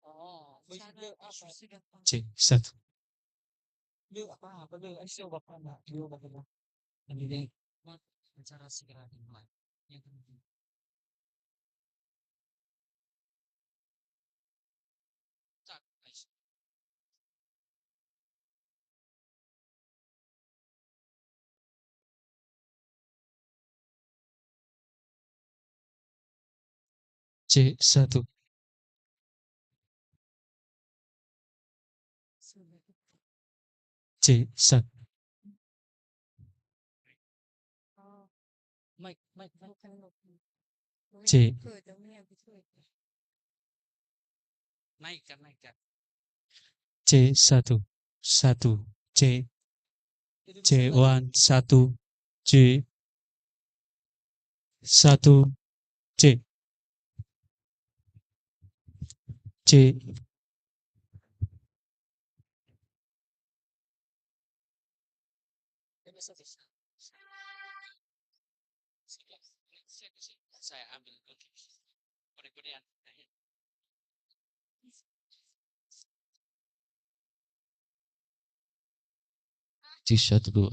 C1. C1. C1. C. C1. 1. C. C1. 1. C. 1. C. C. C1 dulu.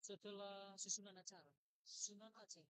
Setelah susunan acara, susunan Aceh.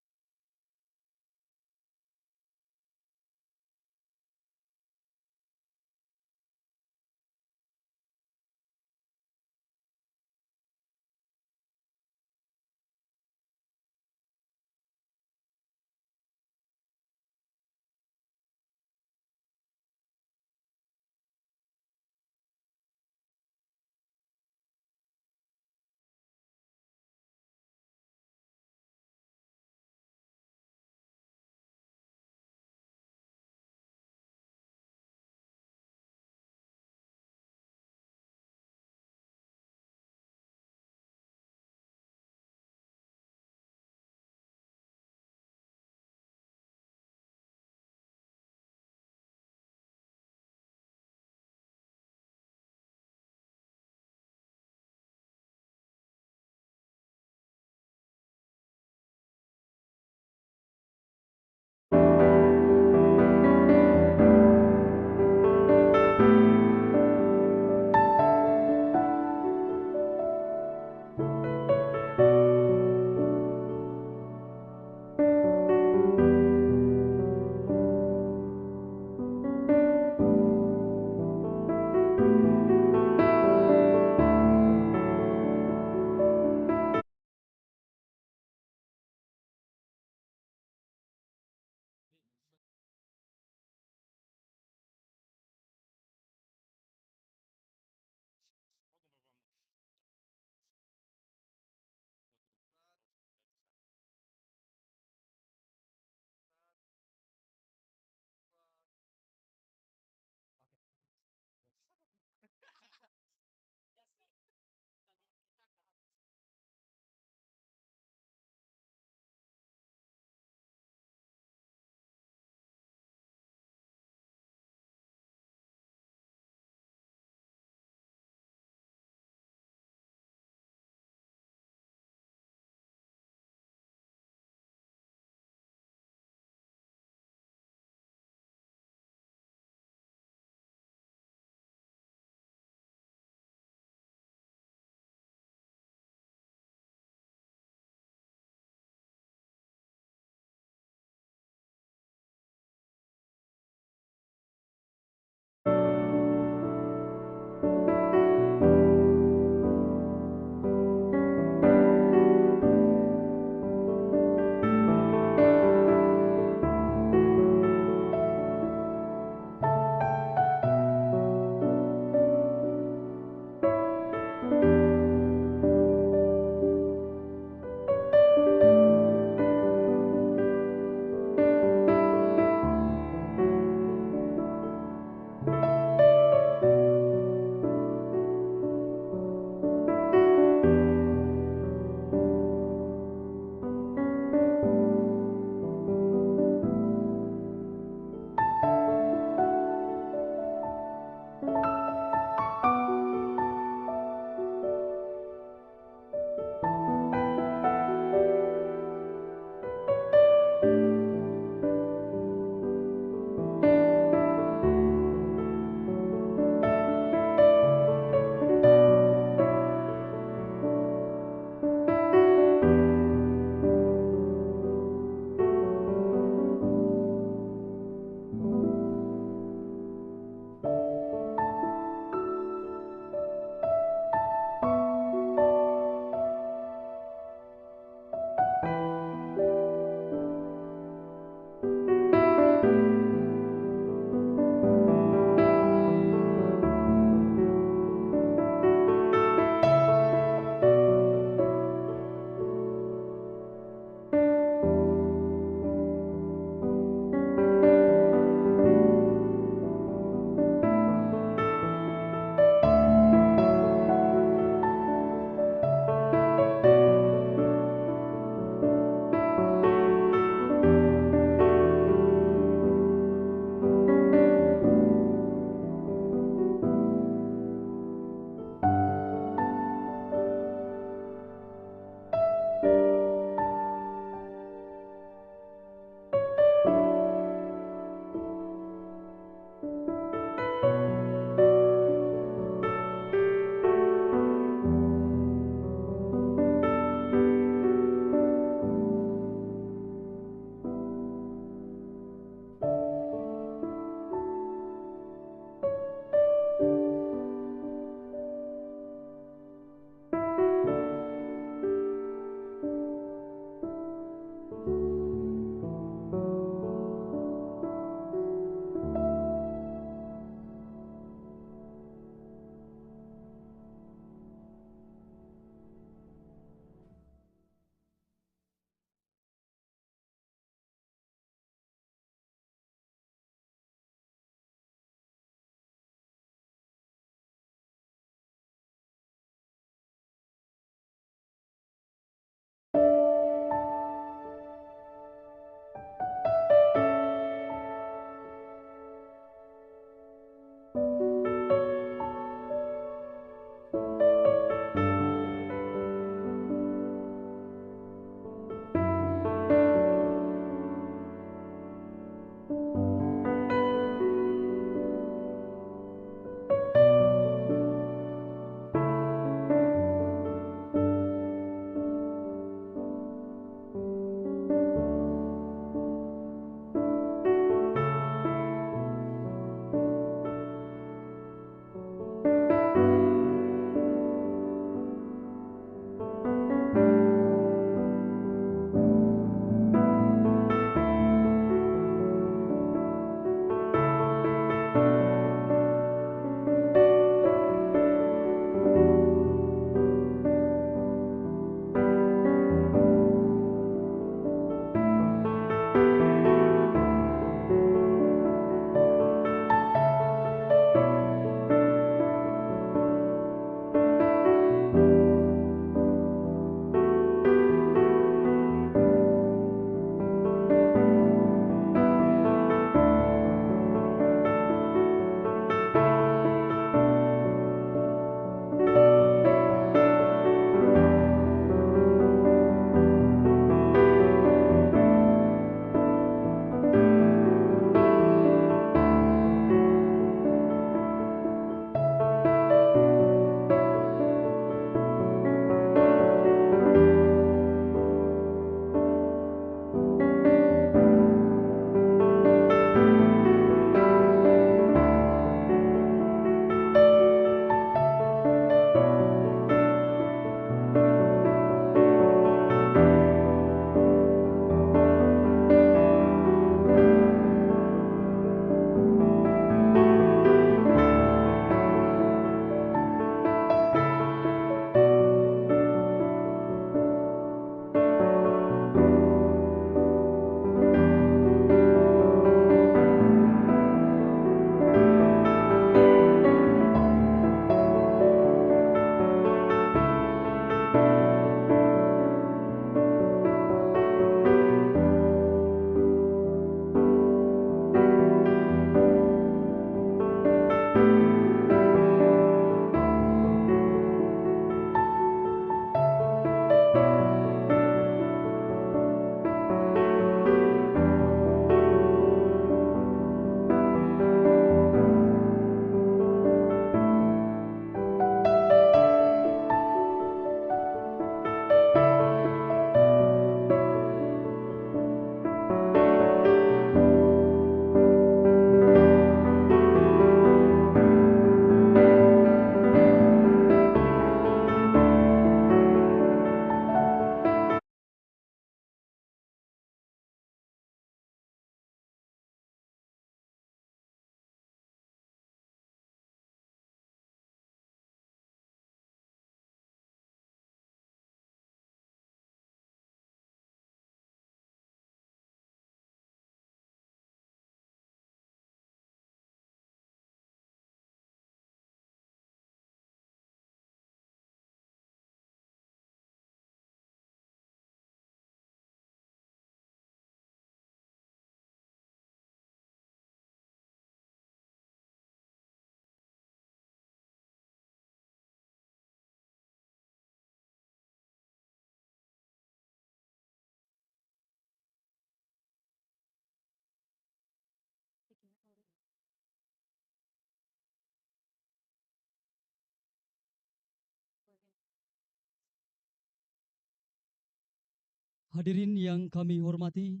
Hadirin yang kami hormati,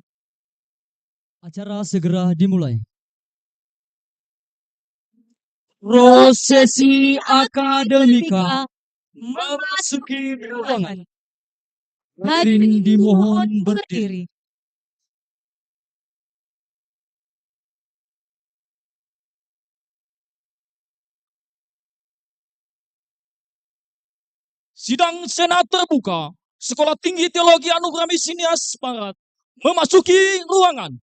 acara segera dimulai. Prosesi akademika memasuki ruangan. Hadirin dimohon berdiri. Sidang Senat terbuka Sekolah Tinggi Teologi Anugerah Misias Barat memasuki ruangan.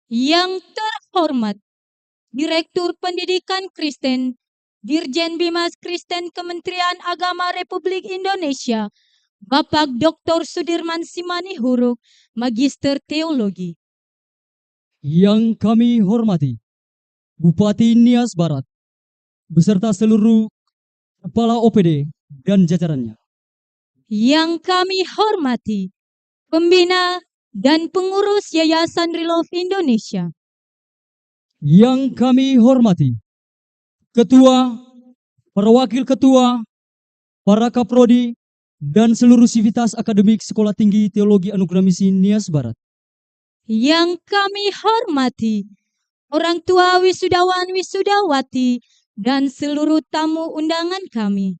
Yang terhormat Direktur Pendidikan Kristen, Dirjen Bimas Kristen Kementerian Agama Republik Indonesia, Bapak Dr. Sudirman Simani Huruk, Magister Teologi. Yang kami hormati Bupati Nias Barat beserta seluruh Kepala OPD dan jajarannya. Yang kami hormati Pembina dan Pengurus Yayasan Relove Indonesia. Yang kami hormati Ketua, para Wakil Ketua, para Kaprodi, dan seluruh sivitas akademik Sekolah Tinggi Teologi Anugerah Misi Nias Barat. Yang kami hormati orang tua wisudawan wisudawati dan seluruh tamu undangan kami.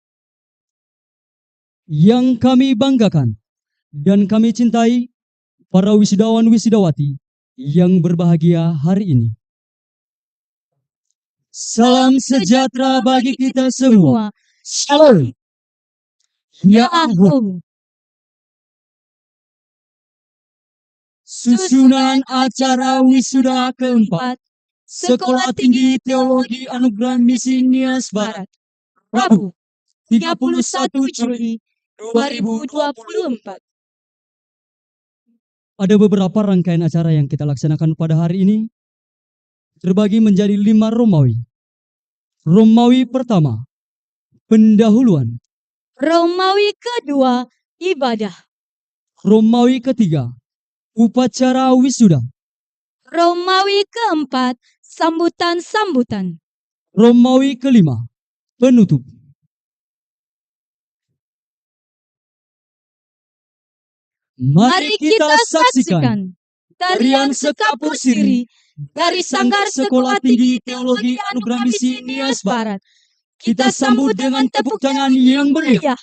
Yang kami banggakan dan kami cintai para wisudawan wisudawati yang berbahagia hari ini. Salam sejahtera bagi kita semua. Shalom. Ya ampun. Susunan acara wisuda keempat Sekolah Tinggi Teologi Anugerah Misi Nias Barat, Rabu 31 Juli 2024. Ada beberapa rangkaian acara yang kita laksanakan pada hari ini, terbagi menjadi 5 Romawi. Romawi pertama, pendahuluan. Romawi kedua, ibadah. Romawi ketiga, upacara wisuda. Romawi keempat, sambutan-sambutan. Romawi kelima, penutup. Mari kita saksikan tarian sekapur siri dari Sanggar Sekolah Tinggi Teologi Anugerah Misi Nias Barat. Kita sambut dengan tepuk tangan yang meriah.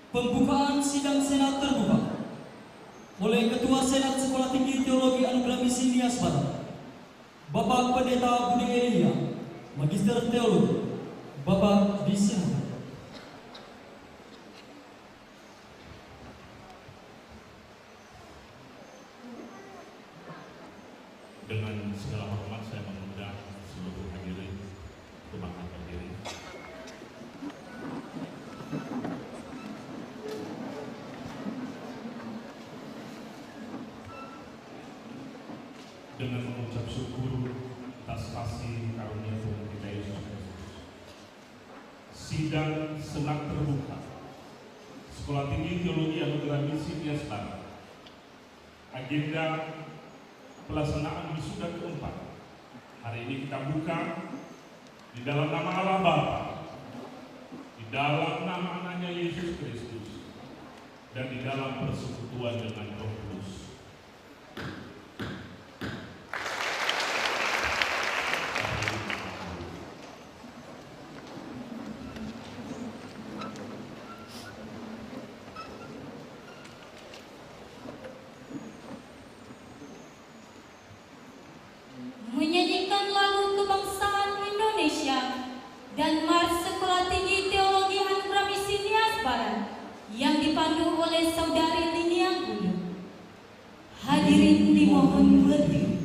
Pembukaan sidang Senat terbuka oleh Ketua Senat Sekolah Tinggi Teologi Anugerah Misi Nias Barat, Bapak Pendeta Budi Elia, Magister Teologi, Bapak Disihan. Dengan segala hormat saya mengundang seluruh hadirin untuk berdiri. Dengan mengucap syukur atas kasih karunia Tuhan kita Yesus Kristus. Sidang Senat terbuka Sekolah Tinggi Teologi Anugerah Misi Nias Barat. Agenda pelaksanaan wisuda keempat hari ini kita buka di dalam nama Allah Bapa, di dalam nama anaknya Yesus Kristus, dan di dalam persekutuan dengan Roh Kudus. Menyanyikan lagu kebangsaan Indonesia dan Mars Sekolah Tinggi Teologi Anugerah Misi Nias Barat yang dipandu oleh Saudari Linia Gulu. Hadirin dimohon berdiri.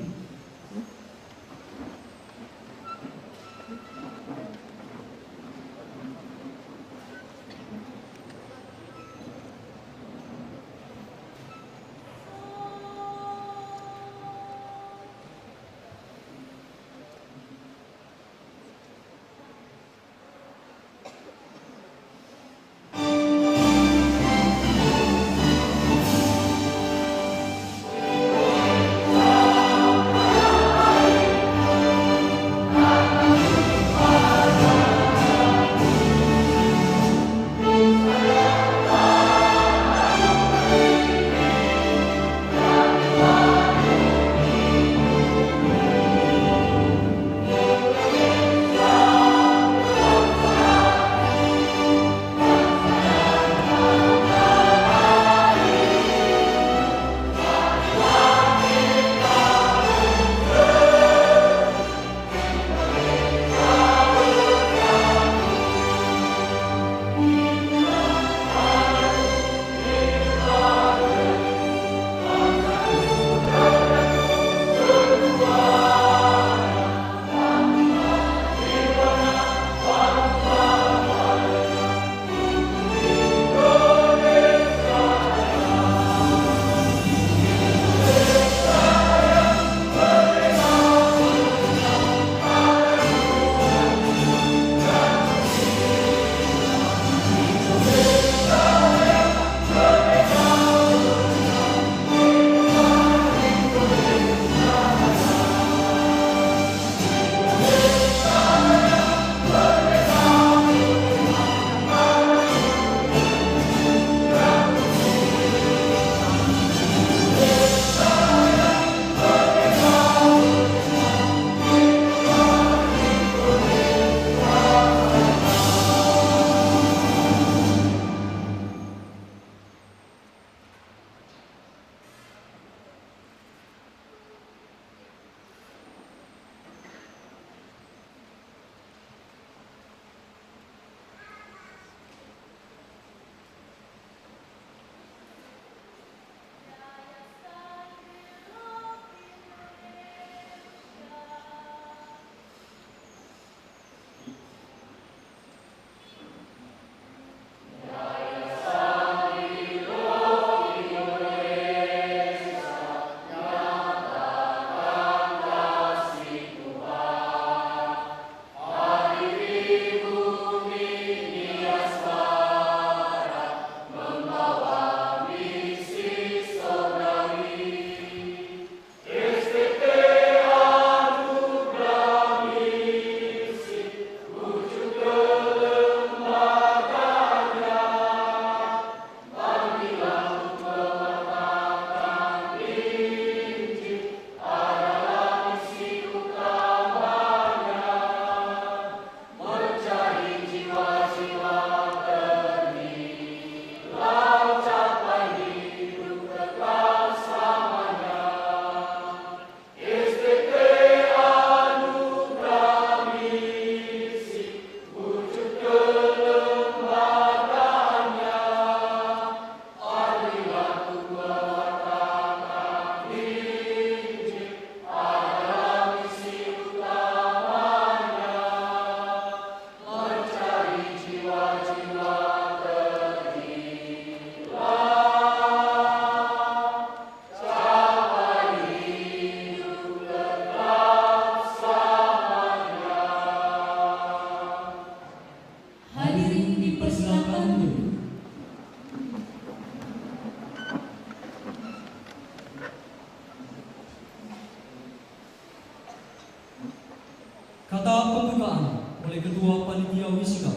oleh Ketua Panitia Wisuda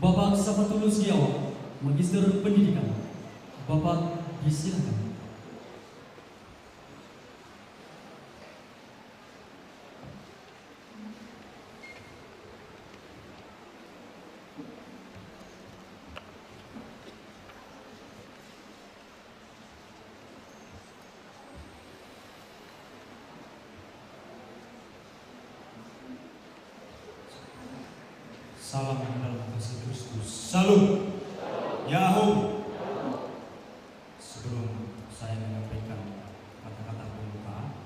Bapak Safatulus Giawa, Magister Pendidikan. Bapak disilakan. Salam dalam kasih Kristus. Salam. Yahoo. Sebelum saya menyampaikan kata-kata pembukaan,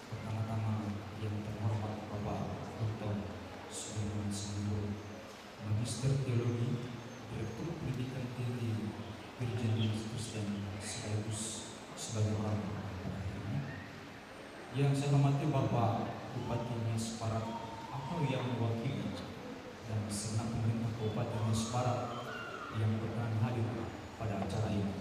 pertama-tama yang terhormat Bapak Dr. Sudirman Sambul, Magister Teologi, Direktur Pendidikan Tinggi Gereja Kristen sekaligus sebagai orang ini. Yang saya hormati Bapak Bupati Nias Barat atau yang mewakili dan segenap pemerintah Kabupaten Nias Barat yang berkenan hadir pada acara ini.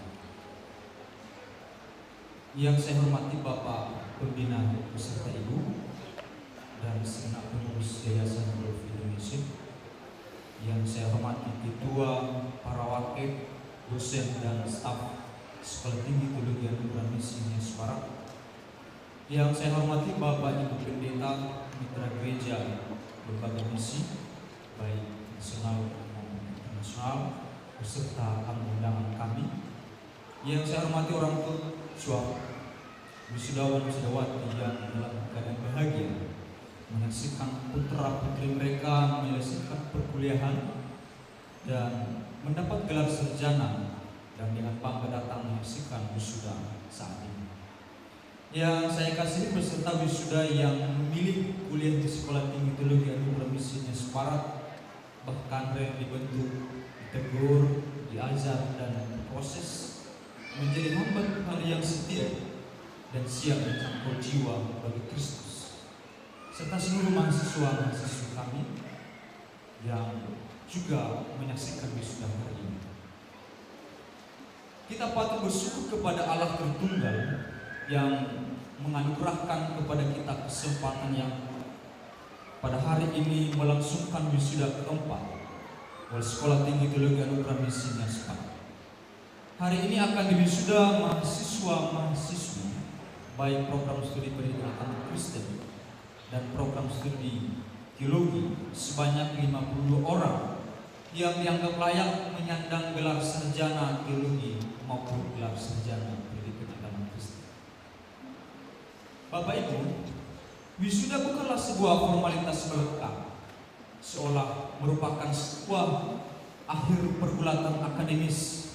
Yang saya hormati Bapak Pembina beserta Ibu dan segenap pengurus Yayasan Golf Indonesia. Yang saya hormati Ketua, para wakil, dosen dan staf Sekolah Tinggi Teologi Anugerah Misi Nias Barat. Yang saya hormati Bapak Ibu Pendeta, Mitra Gereja, Lembaga Misi, baik nasional maupun internasional, beserta tamu undangan kami. Yang saya hormati orang tua, wisudawan wisudawati yang dalam keadaan bahagia menyaksikan putra putri mereka menyelesaikan perkuliahan dan mendapat gelar sarjana dan dengan bangga datang menyaksikan wisuda saat ini. Yang saya kasih beserta wisuda yang memilih kuliah di Sekolah Tinggi Teologi Anugerah Misi Nias Barat, bahkan dibentuk, ditegur, diajar dan proses menjadi hamba Tuhan yang setia dan siap mencangkul jiwa bagi Kristus, serta seluruh mahasiswa kami yang juga menyaksikan wisuda hari ini. Kita patut bersyukur kepada Allah Tritunggal yang menganugerahkan kepada kita kesempatan yang pada hari ini melangsungkan wisuda keempat oleh Sekolah Tinggi Teologi Anugerah Misi Nias Barat. Hari ini akan diwisuda mahasiswa-mahasiswi baik program studi pendidikan Kristen dan program studi teologi sebanyak 50 orang yang dianggap layak menyandang gelar sarjana teologi maupun gelar sarjana pendidikan Kristen. Bapak Ibu, wisuda bukanlah sebuah formalitas belaka, seolah merupakan sebuah akhir pergulatan akademis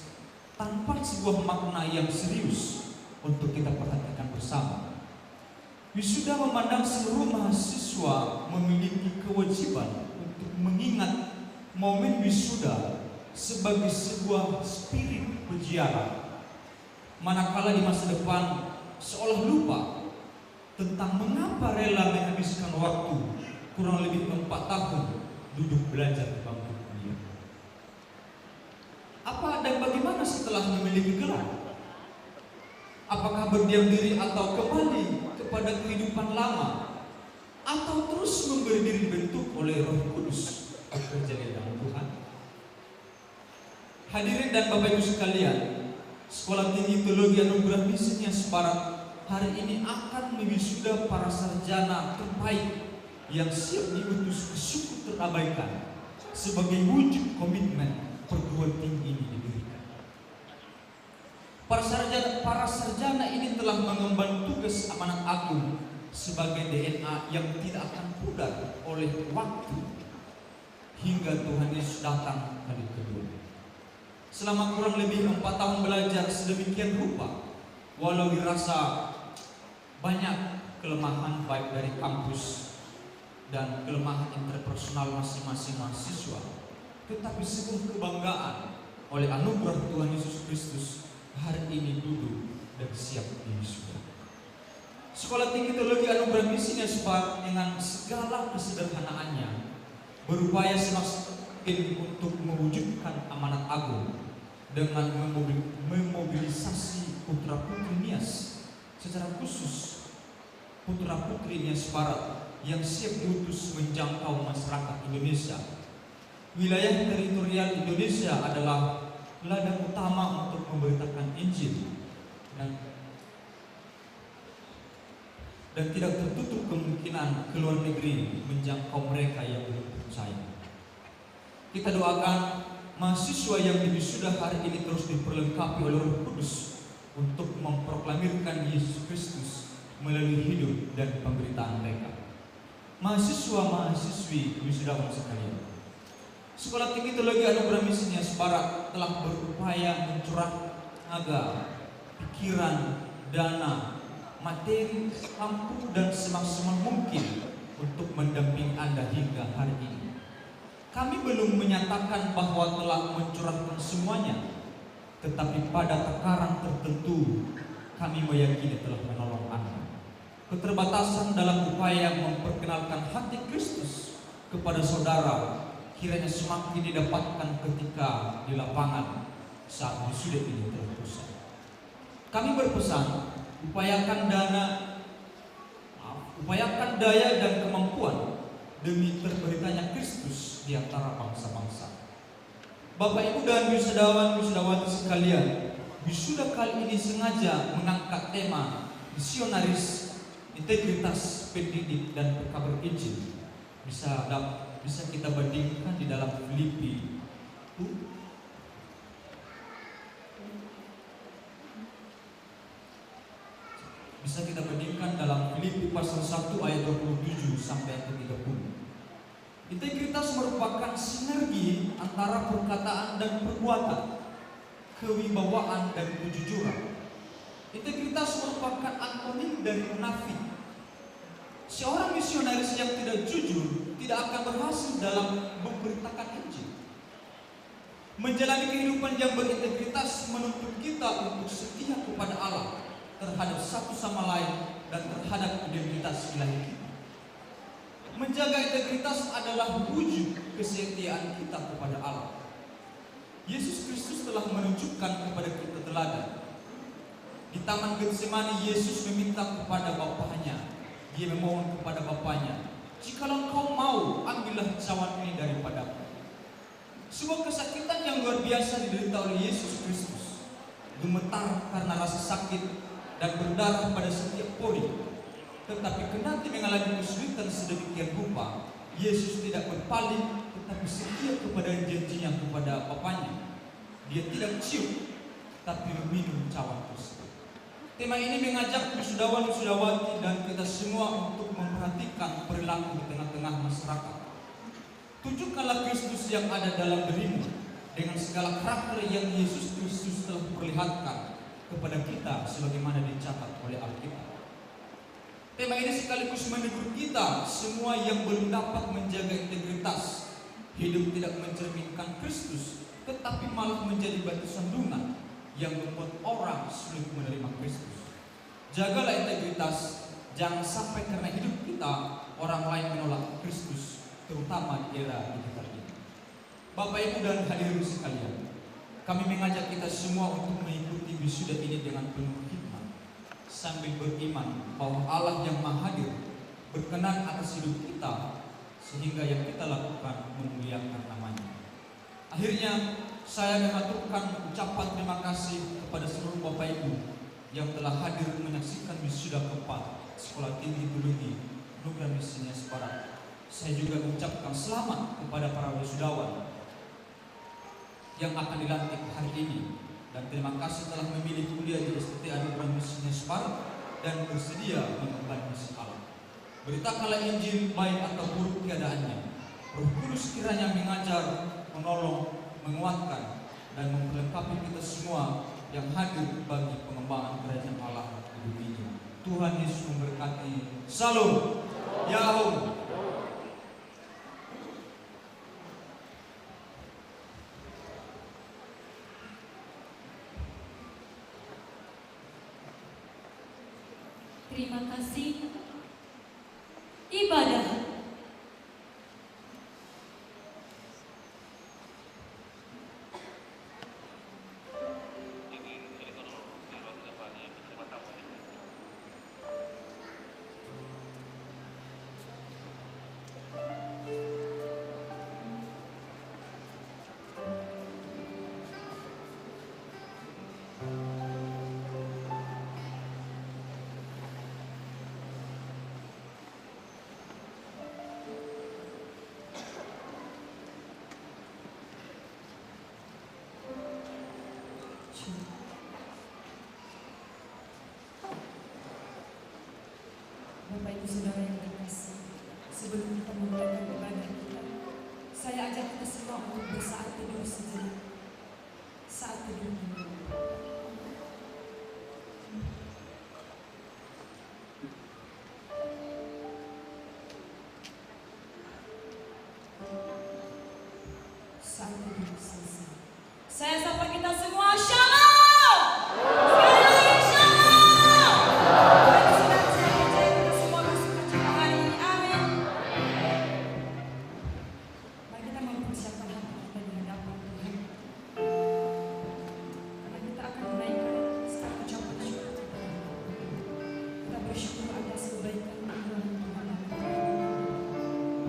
tanpa sebuah makna yang serius untuk kita perhatikan bersama. Wisuda memandang seluruh mahasiswa memiliki kewajiban untuk mengingat momen wisuda sebagai sebuah spirit berziarah, manakala di masa depan seolah lupa tentang mengapa rela menghabiskan waktu kurang lebih 4 tahun duduk belajar di bangku kuliah. Apa dan bagaimana setelah memiliki gelar? Apakah berdiam diri atau kembali kepada kehidupan lama, atau terus memberi diri bentuk oleh Roh Kudus bekerja di dalam Tuhan? Hadirin dan Bapak Ibu sekalian, Sekolah Tinggi Teologi Anugerah Misi Nias Barat hari ini akan mewisuda para sarjana terbaik yang siap diutus ke suku terabaikan sebagai wujud komitmen perguruan tinggi ini didirikan. Para sarjana ini telah mengemban tugas amanat agung sebagai DNA yang tidak akan pudar oleh waktu hingga Tuhan Yesus datang kali kedua. Selama kurang lebih 4 tahun belajar sedemikian rupa, walau dirasa banyak kelemahan baik dari kampus dan kelemahan interpersonal masing-masing mahasiswa, tetapi sebuah kebanggaan oleh anugerah Tuhan Yesus Kristus hari ini duduk dan siap diwisuda. Sekolah Tinggi Teologi Anugerah Misi Nias Barat dengan segala kesederhanaannya berupaya semakin untuk mewujudkan amanat agung dengan memobilisasi putra-putri Nias, secara khusus putra-putri Nias Barat yang siap diutus menjangkau masyarakat Indonesia. Wilayah teritorial Indonesia adalah ladang utama untuk memberitakan Injil dan tidak tertutup kemungkinan ke luar negeri menjangkau mereka yang belum percaya. Kita doakan mahasiswa yang diwisuda hari ini terus diperlengkapi oleh Roh Kudus untuk memproklamirkan Yesus Kristus melalui hidup dan pemberitaan mereka. Mahasiswa-mahasiswi wisudawan sekalian, Sekolah Tinggi Teologi Anugerah Misi Nias Barat telah berupaya mencurahkan tenaga, pikiran, dana, materi, lampu dan semaksimal mungkin untuk mendampingi Anda hingga hari ini. Kami belum menyatakan bahwa telah mencurahkan semuanya, tetapi pada takaran tertentu kami meyakini telah menolong Anda. Keterbatasan dalam upaya memperkenalkan hati Kristus kepada saudara kiranya semakin didapatkan ketika di lapangan saat wisuda ini telah usai. Kami berpesan, upayakan daya dan kemampuan demi terberitanya Kristus di antara bangsa-bangsa. Bapak Ibu dan wisudawan-wisudawati sekalian, wisuda kali ini sengaja mengangkat tema misionaris, integritas pendidik dan pekabar Injil. Bisa kita bandingkan di dalam Filipi pasal 1 ayat 27 sampai ke 30. Integritas merupakan sinergi antara perkataan dan perbuatan, kewibawaan dan kejujuran. Integritas merupakan antonim dari munafik. Seorang misionaris yang tidak jujur tidak akan berhasil dalam memberitakan Injil. Menjalani kehidupan yang berintegritas menuntut kita untuk setia kepada Allah, terhadap satu sama lain dan terhadap identitas ilahi kita. Menjaga integritas adalah wujud kesetiaan kita kepada Allah. Yesus Kristus telah menunjukkan kepada kita teladan. Di Taman Getsemani, Yesus meminta kepada Bapaknya. Dia memohon kepada Bapaknya, "Jikalau Engkau mau, ambillah cawan ini daripadaku." Sebuah kesakitan yang luar biasa diderita oleh Yesus Kristus. Gemetar karena rasa sakit dan berdarah pada setiap pori. Tetapi kendati mengalami kesulitan sedemikian rupa, Yesus tidak berpaling, tetapi setia kepada janjinya kepada Bapaknya. Dia tidak cium, tapi meminum cawan tersebut. Tema ini mengajak wisudawan-wisudawati dan kita semua untuk memperhatikan perilaku di tengah-tengah masyarakat. Tunjukkanlah Kristus yang ada dalam dirimu dengan segala karakter yang Yesus Kristus telah perlihatkan kepada kita sebagaimana dicatat oleh Alkitab. Tema ini sekaligus menegur kita semua yang belum dapat menjaga integritas, hidup tidak mencerminkan Kristus, tetapi malah menjadi batu sandungan yang membuat orang sulit menerima Kristus. Jagalah integritas, jangan sampai karena hidup kita orang lain menolak Kristus, terutama di era digital ini. Bapak Ibu dan hadirin sekalian, kami mengajak kita semua untuk mengikuti wisuda ini dengan penuh hikmat, sambil beriman bahwa Allah yang Maha Hadir berkenan atas hidup kita, sehingga yang kita lakukan memuliakan namanya. Akhirnya saya mengaturkan ucapan terima kasih kepada seluruh Bapak Ibu yang telah hadir menyaksikan wisuda keempat Sekolah Tinggi Teologi Anugerah Misi Nias Barat. Saya juga mengucapkan selamat kepada para wisudawan yang akan dilantik hari ini, dan terima kasih telah memilih kuliah di STT Anugerah Misi Nias Barat dan bersedia mengemban misi Allah. Beritakanlah Injil baik atau buruk keadaannya. Roh Kudus kiranya mengajar, menolong, menguatkan, dan memperlengkapi kita semua yang hadir bagi pengembangan kerajaan Allah di dunia. Tuhan Yesus memberkati. Salam. Yahoo. Terima kasih. Ibadah. Bapak Ibu Saudara yang terkasih, sebelum kita memulai ibadah kita, saya ajak kita semua untuk bersaat teduh sejenak. Saat teduh dulu. Saat teduh selesai. Saya sapa kita semua, Shalom! Sekali lagi, Shalom! Tuhan sedang saya percaya kita semua bersuka cita hari ini, amin. Mari kita mempersiapkan hati kita di hadapan Tuhan. Karena kita akan menaikkan sekarang ucapan syukur kita. Kita bersyukur atas kebaikan Tuhan.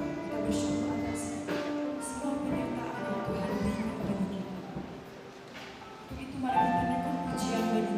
Kita bersyukur atas semua penyertaan yang Tuhan berikan bagi kita. Untuk itu mari kita naikkan pujian bagi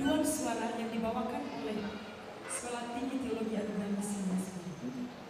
paduan suara yang dibawakan oleh Sekolah Tinggi Teologi Anugerah Misi Nias Barat.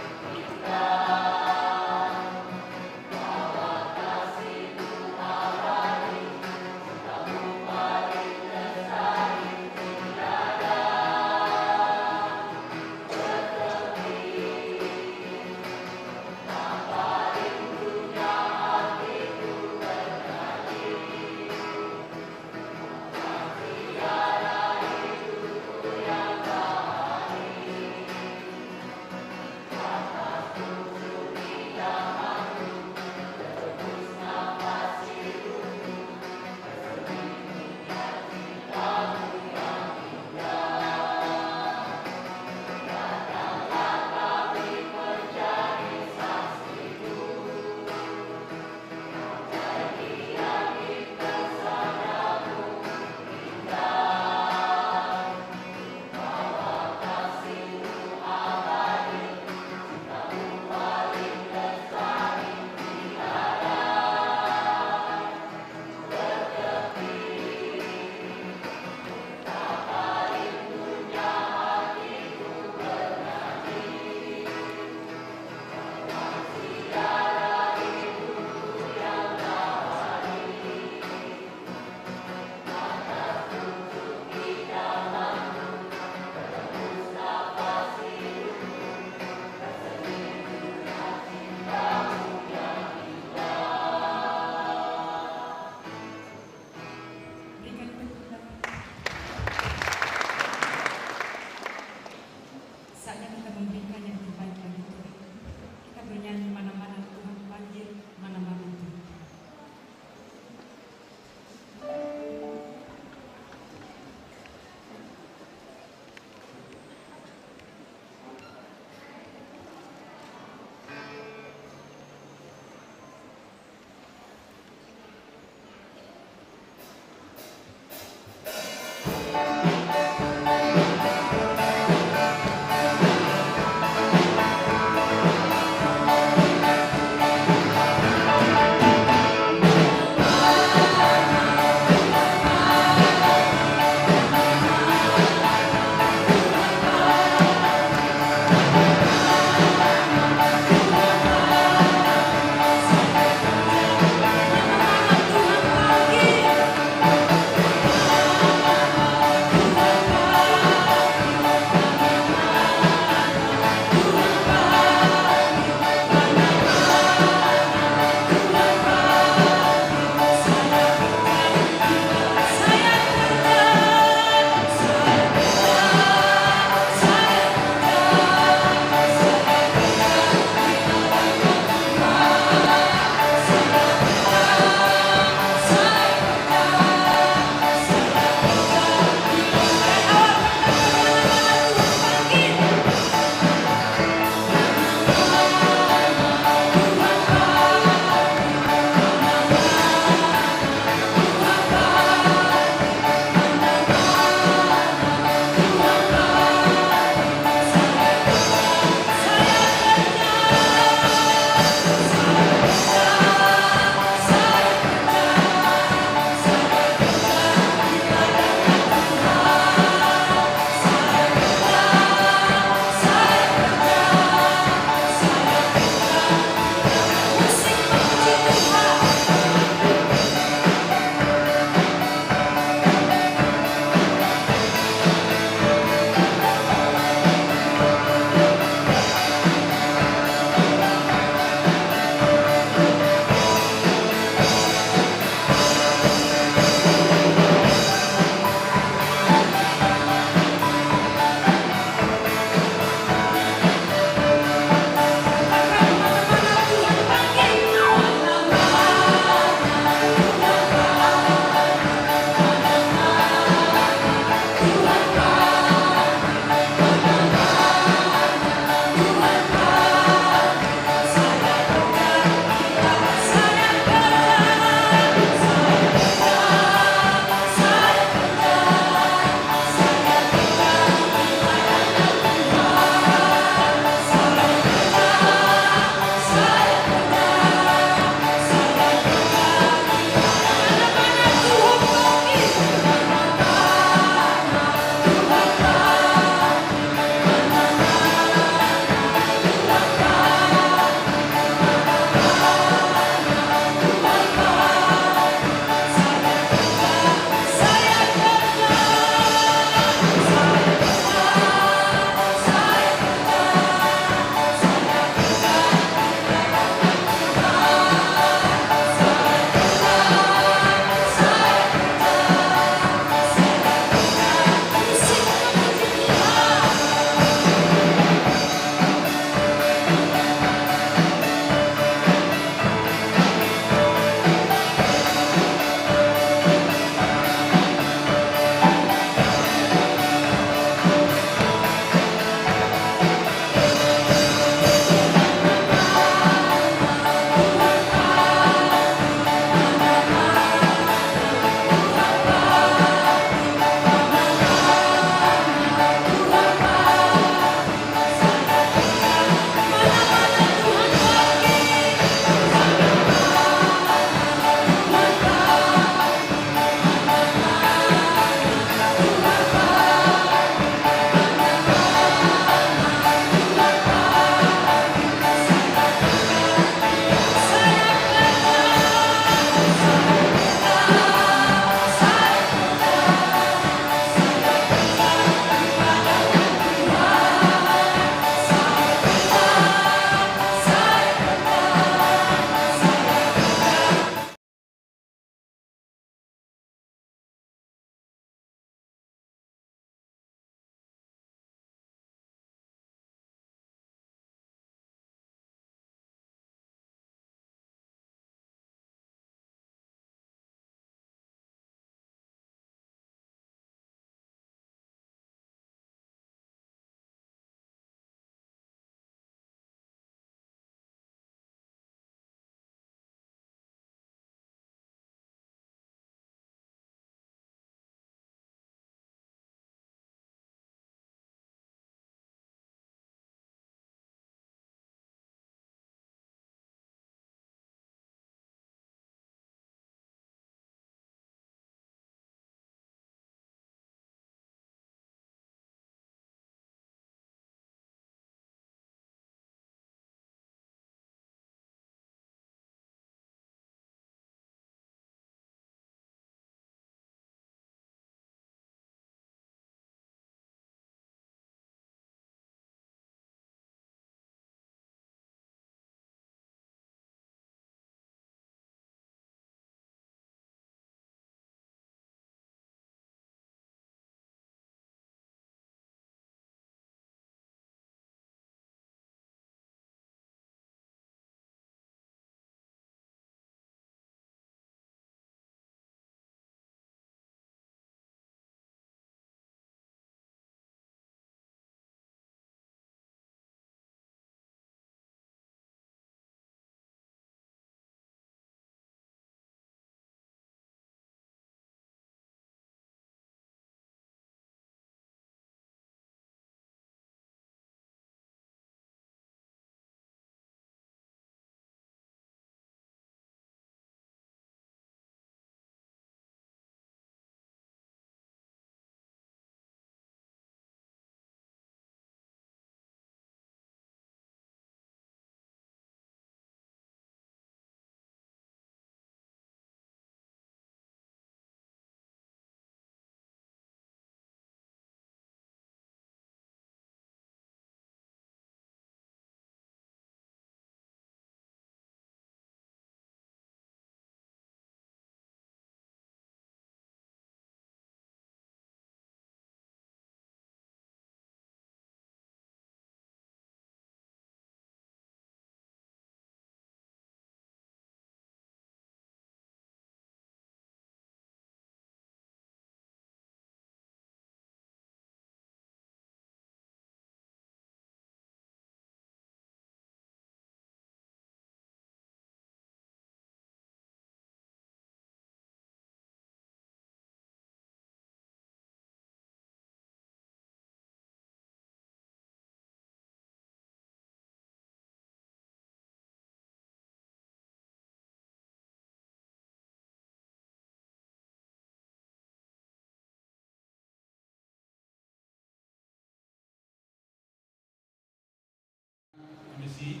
misi,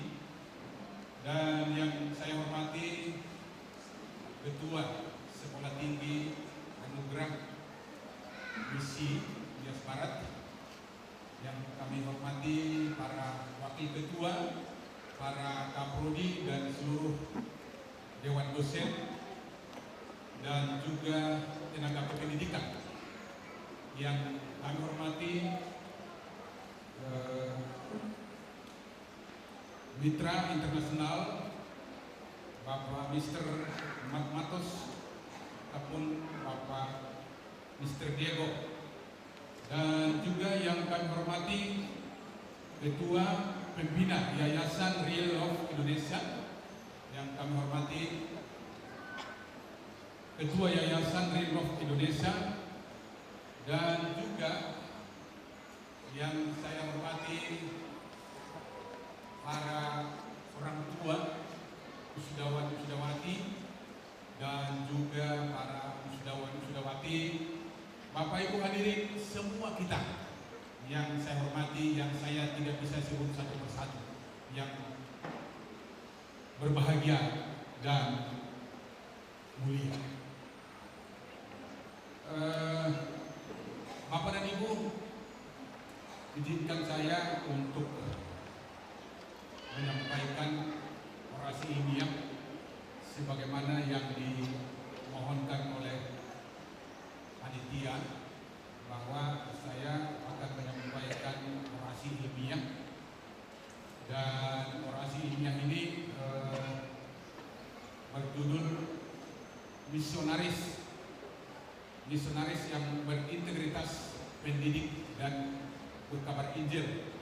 dan yang saya hormati Ketua Sekolah Tinggi Anugerah Misi Nias Barat, yang kami hormati para wakil ketua, para kaprodi dan seluruh dewan dosen, dan juga tenaga kependidikan yang kami hormati, mitra internasional Bapak Mr. Matos ataupun Bapak Mr. Diego, dan juga yang kami hormati Ketua Pembina Yayasan Real Love Indonesia, yang kami hormati Ketua Yayasan Real Love Indonesia, dan juga yang saya hormati para orang tua, wisudawan wisudawati, dan juga para wisudawan wisudawati, Bapak Ibu hadirin semua kita yang saya hormati, yang saya tidak bisa sebut satu persatu, yang berbahagia dan mulia. Bapak dan Ibu, izinkan saya untuk menyampaikan orasi ilmiah sebagaimana yang dimohonkan oleh panitia, bahwa saya akan menyampaikan orasi ilmiah, dan orasi ilmiah ini berjudul misionaris yang berintegritas, pendidik dan berkabar Injil,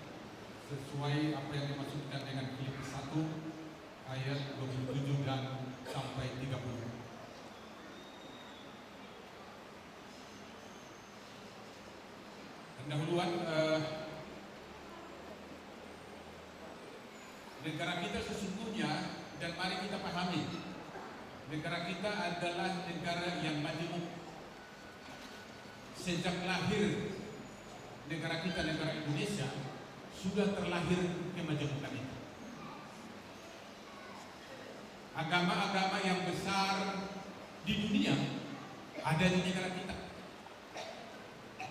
sesuai apa yang dimaksudkan dengan Filipi 1 ayat 27 dan sampai 30. Pendahuluan, negara kita sesungguhnya, dan mari kita pahami, negara kita adalah negara yang majemuk. Sejak lahir negara kita, negara Indonesia, sudah terlahir kemajemukan itu. Agama-agama yang besar di dunia ada di negara kita.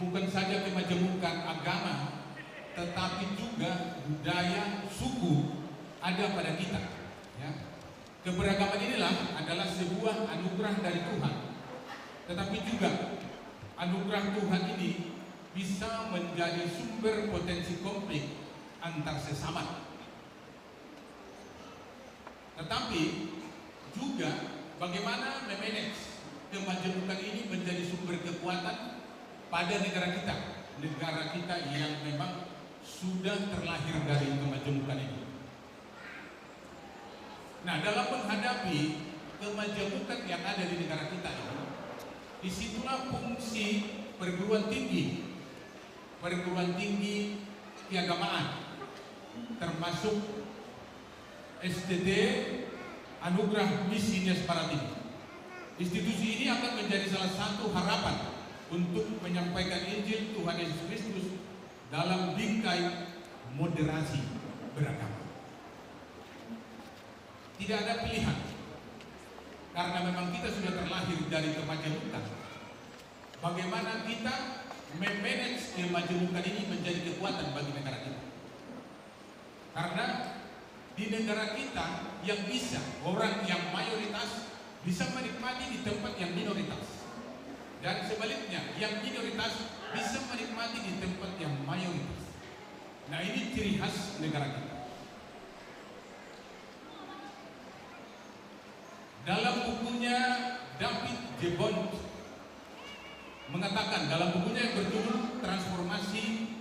Bukan saja kemajemukan agama, tetapi juga budaya, suku ada pada kita. Ya. Keberagaman inilah adalah sebuah anugerah dari Tuhan. Tetapi juga anugerah Tuhan ini bisa menjadi sumber potensi konflik antar sesama. Tetapi juga bagaimana memanage kemajemukan ini menjadi sumber kekuatan pada negara kita yang memang sudah terlahir dari kemajemukan ini. Nah, dalam menghadapi kemajemukan yang ada di negara kita ini, disitulah fungsi perguruan tinggi keagamaan, termasuk STT Anugerah Misi Nias Barat ini. Institusi ini akan menjadi salah satu harapan untuk menyampaikan Injil Tuhan Yesus Kristus dalam bingkai moderasi beragama. Tidak ada pilihan, karena memang kita sudah terlahir dari kemajemukan. Bagaimana kita memanage kemajemukan ini menjadi kekuatan bagi negara kita? Karena di negara kita yang bisa, orang yang mayoritas bisa menikmati di tempat yang minoritas, dan sebaliknya yang minoritas bisa menikmati di tempat yang mayoritas. Nah, ini ciri khas negara kita. Dalam bukunya David Jebon mengatakan, dalam bukunya yang berjudul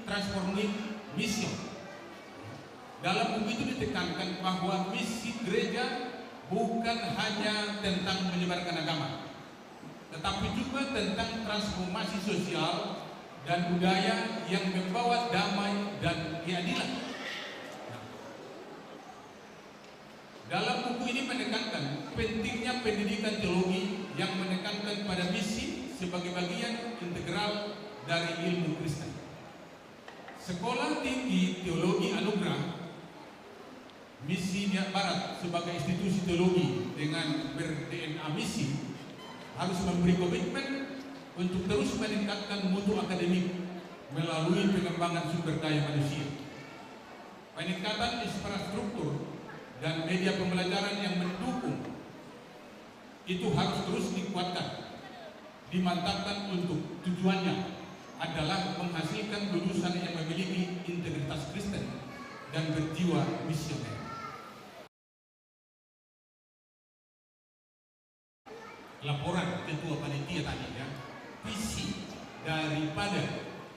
Transforming Mission, dalam buku itu ditekankan bahwa misi gereja bukan hanya tentang menyebarkan agama, tetapi juga tentang transformasi sosial dan budaya yang membawa damai dan keadilan. Dalam buku ini menekankan pentingnya pendidikan teologi yang menekankan pada misi sebagai bagian integral dari ilmu Kristen. Sekolah Tinggi Teologi Anugerah Misi Nias Barat sebagai institusi teologi dengan ber-DNA misi harus memberi komitmen untuk terus meningkatkan mutu akademik melalui pengembangan sumber daya manusia. Peningkatan infrastruktur dan media pembelajaran yang mendukung itu harus terus dikuatkan, dimantapkan untuk tujuannya adalah menghasilkan lulusan yang memiliki integritas Kristen dan berjiwa misioner. Laporan ketua panitia tadi ya, visi daripada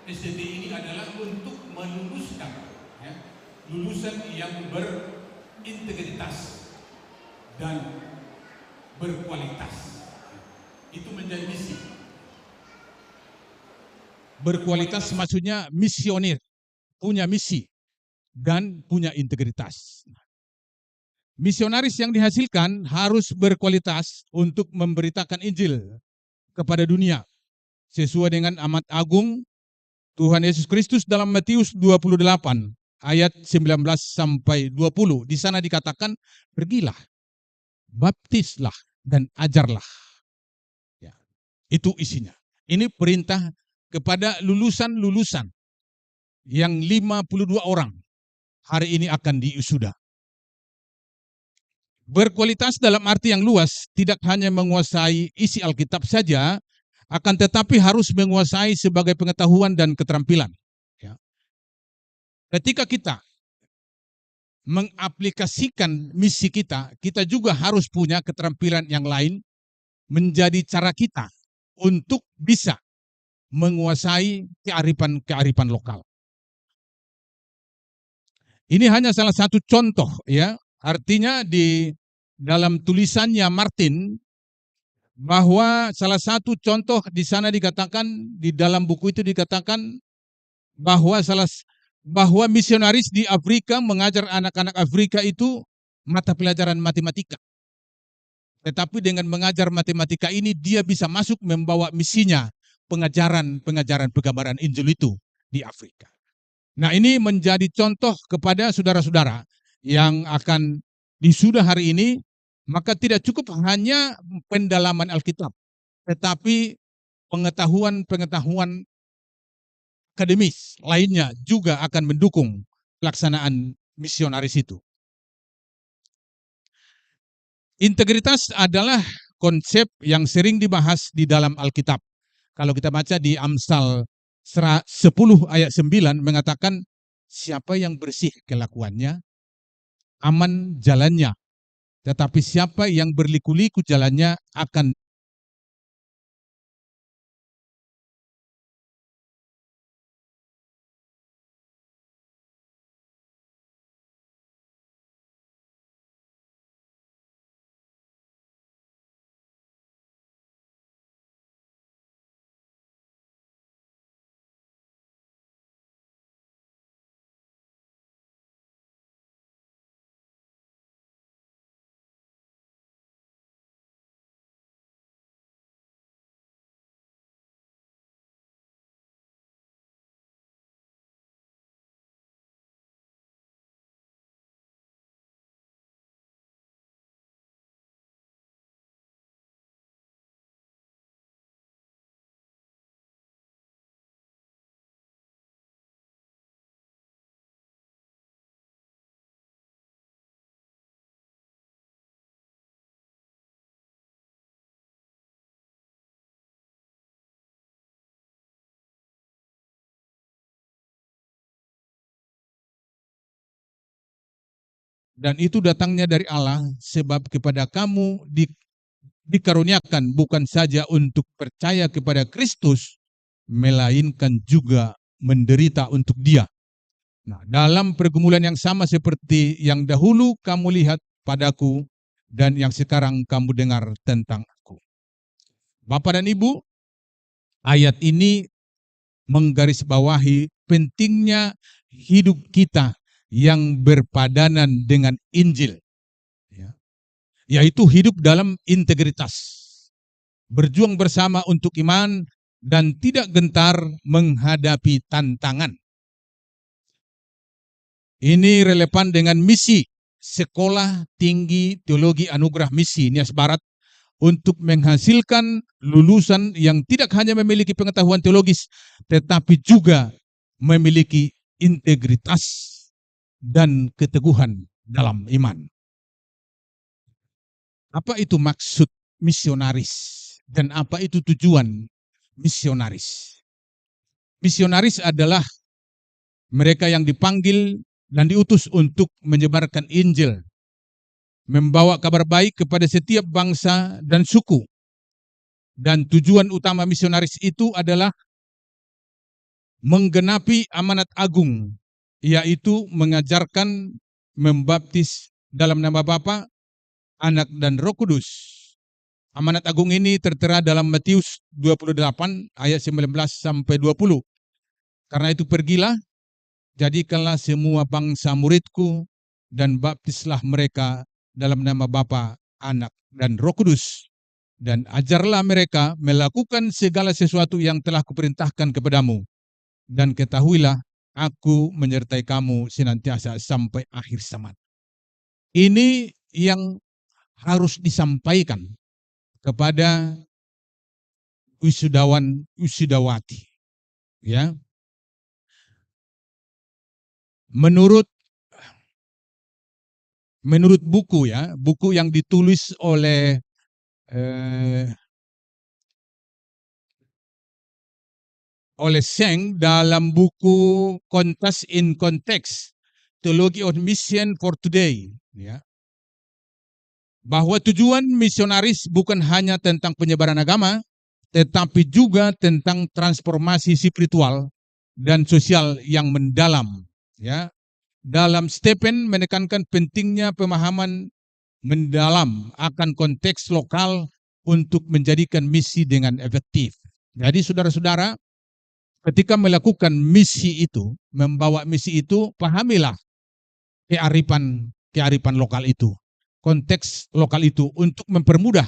SDT ini adalah untuk meluluskan ya, lulusan yang berintegritas dan berkualitas. Itu menjadi misi. Berkualitas maksudnya misioner, punya misi dan punya integritas. Misionaris yang dihasilkan harus berkualitas untuk memberitakan Injil kepada dunia sesuai dengan amat agung Tuhan Yesus Kristus dalam Matius 28 ayat 19 sampai 20. Di sana dikatakan, pergilah, baptislah dan ajarlah. Ya, itu isinya. Ini perintah kepada lulusan-lulusan yang 52 orang hari ini akan diwisuda. Berkualitas dalam arti yang luas, tidak hanya menguasai isi Alkitab saja, akan tetapi harus menguasai sebagai pengetahuan dan keterampilan. Ya. Ketika kita mengaplikasikan misi kita, kita juga harus punya keterampilan yang lain menjadi cara kita untuk bisa menguasai kearifan lokal. Ini hanya salah satu contoh ya. Artinya di dalam tulisannya Martin bahwa salah satu contoh di sana dikatakan, di dalam buku itu dikatakan bahwa misionaris di Afrika mengajar anak-anak Afrika itu mata pelajaran matematika. Tetapi dengan mengajar matematika ini dia bisa masuk membawa misinya pengajaran penggambaran Injil itu di Afrika. Nah, ini menjadi contoh kepada saudara-saudara yang akan disudah hari ini, maka tidak cukup hanya pendalaman Alkitab, tetapi pengetahuan akademis lainnya juga akan mendukung pelaksanaan misionaris itu. Integritas adalah konsep yang sering dibahas di dalam Alkitab. Kalau kita baca di Amsal 10 ayat 9 mengatakan, siapa yang bersih kelakuannya, aman jalannya, tetapi siapa yang berliku-liku jalannya akan dan itu datangnya dari Allah, sebab kepada kamu dikaruniakan bukan saja untuk percaya kepada Kristus, melainkan juga menderita untuk Dia. Nah, dalam pergumulan yang sama seperti yang dahulu kamu lihat padaku dan yang sekarang kamu dengar tentang aku. Bapak dan Ibu, ayat ini menggarisbawahi pentingnya hidup kita yang berpadanan dengan Injil, ya, yaitu hidup dalam integritas, berjuang bersama untuk iman, dan tidak gentar menghadapi tantangan. Ini relevan dengan misi Sekolah Tinggi Teologi Anugerah Misi Nias Barat untuk menghasilkan lulusan yang tidak hanya memiliki pengetahuan teologis, tetapi juga memiliki integritas dan keteguhan dalam iman. Apa itu maksud misionaris dan apa itu tujuan misionaris? Misionaris adalah mereka yang dipanggil dan diutus untuk menyebarkan Injil, membawa kabar baik kepada setiap bangsa dan suku. Dan tujuan utama misionaris itu adalah menggenapi amanat agung, yaitu mengajarkan, membaptis dalam nama Bapa, Anak, dan Roh Kudus. Amanat agung ini tertera dalam Matius 28 ayat 19 sampai 20. Karena itu pergilah, jadikanlah semua bangsa muridku, dan baptislah mereka dalam nama Bapa, Anak, dan Roh Kudus. Dan ajarlah mereka melakukan segala sesuatu yang telah kuperintahkan kepadamu. Dan ketahuilah, aku menyertai kamu senantiasa sampai akhir zaman. Ini yang harus disampaikan kepada wisudawan, wisudawati. Ya. Menurut buku ya, buku yang ditulis oleh Seng dalam buku Context in Context, Theology of Mission for Today, ya, bahwa tujuan misionaris bukan hanya tentang penyebaran agama, tetapi juga tentang transformasi spiritual dan sosial yang mendalam. Ya, dalam Stephen menekankan pentingnya pemahaman mendalam akan konteks lokal untuk menjadikan misi dengan efektif. Jadi saudara-saudara, ketika melakukan misi itu, membawa misi itu, pahamilah kearifan lokal itu, konteks lokal itu untuk mempermudah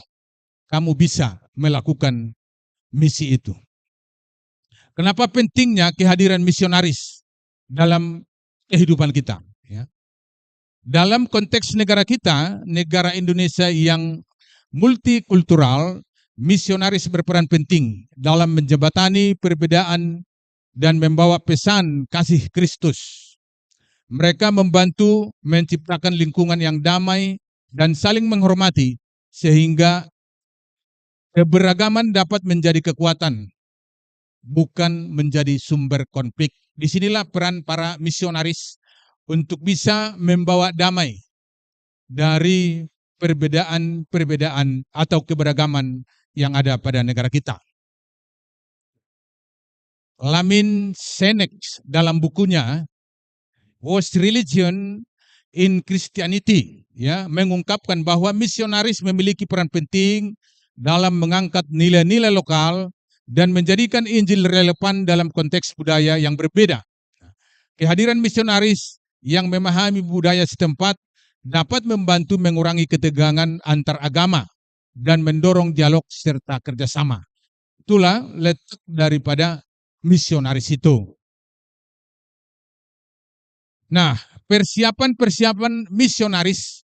kamu bisa melakukan misi itu. Kenapa pentingnya kehadiran misionaris dalam kehidupan kita? Ya. Dalam konteks negara kita, negara Indonesia yang multikultural, misionaris berperan penting dalam menjembatani perbedaan dan membawa pesan kasih Kristus. Mereka membantu menciptakan lingkungan yang damai dan saling menghormati, sehingga keberagaman dapat menjadi kekuatan, bukan menjadi sumber konflik. Disinilah peran para misionaris untuk bisa membawa damai dari perbedaan-perbedaan atau keberagaman yang ada pada negara kita. Lamin Senek dalam bukunya Was Religion in Christianity, ya, mengungkapkan bahwa misionaris memiliki peran penting dalam mengangkat nilai-nilai lokal dan menjadikan Injil relevan dalam konteks budaya yang berbeda. Kehadiran misionaris yang memahami budaya setempat dapat membantu mengurangi ketegangan antar agama dan mendorong dialog serta kerjasama. Itulah letak daripada misionaris itu. Nah, persiapan-persiapan misionaris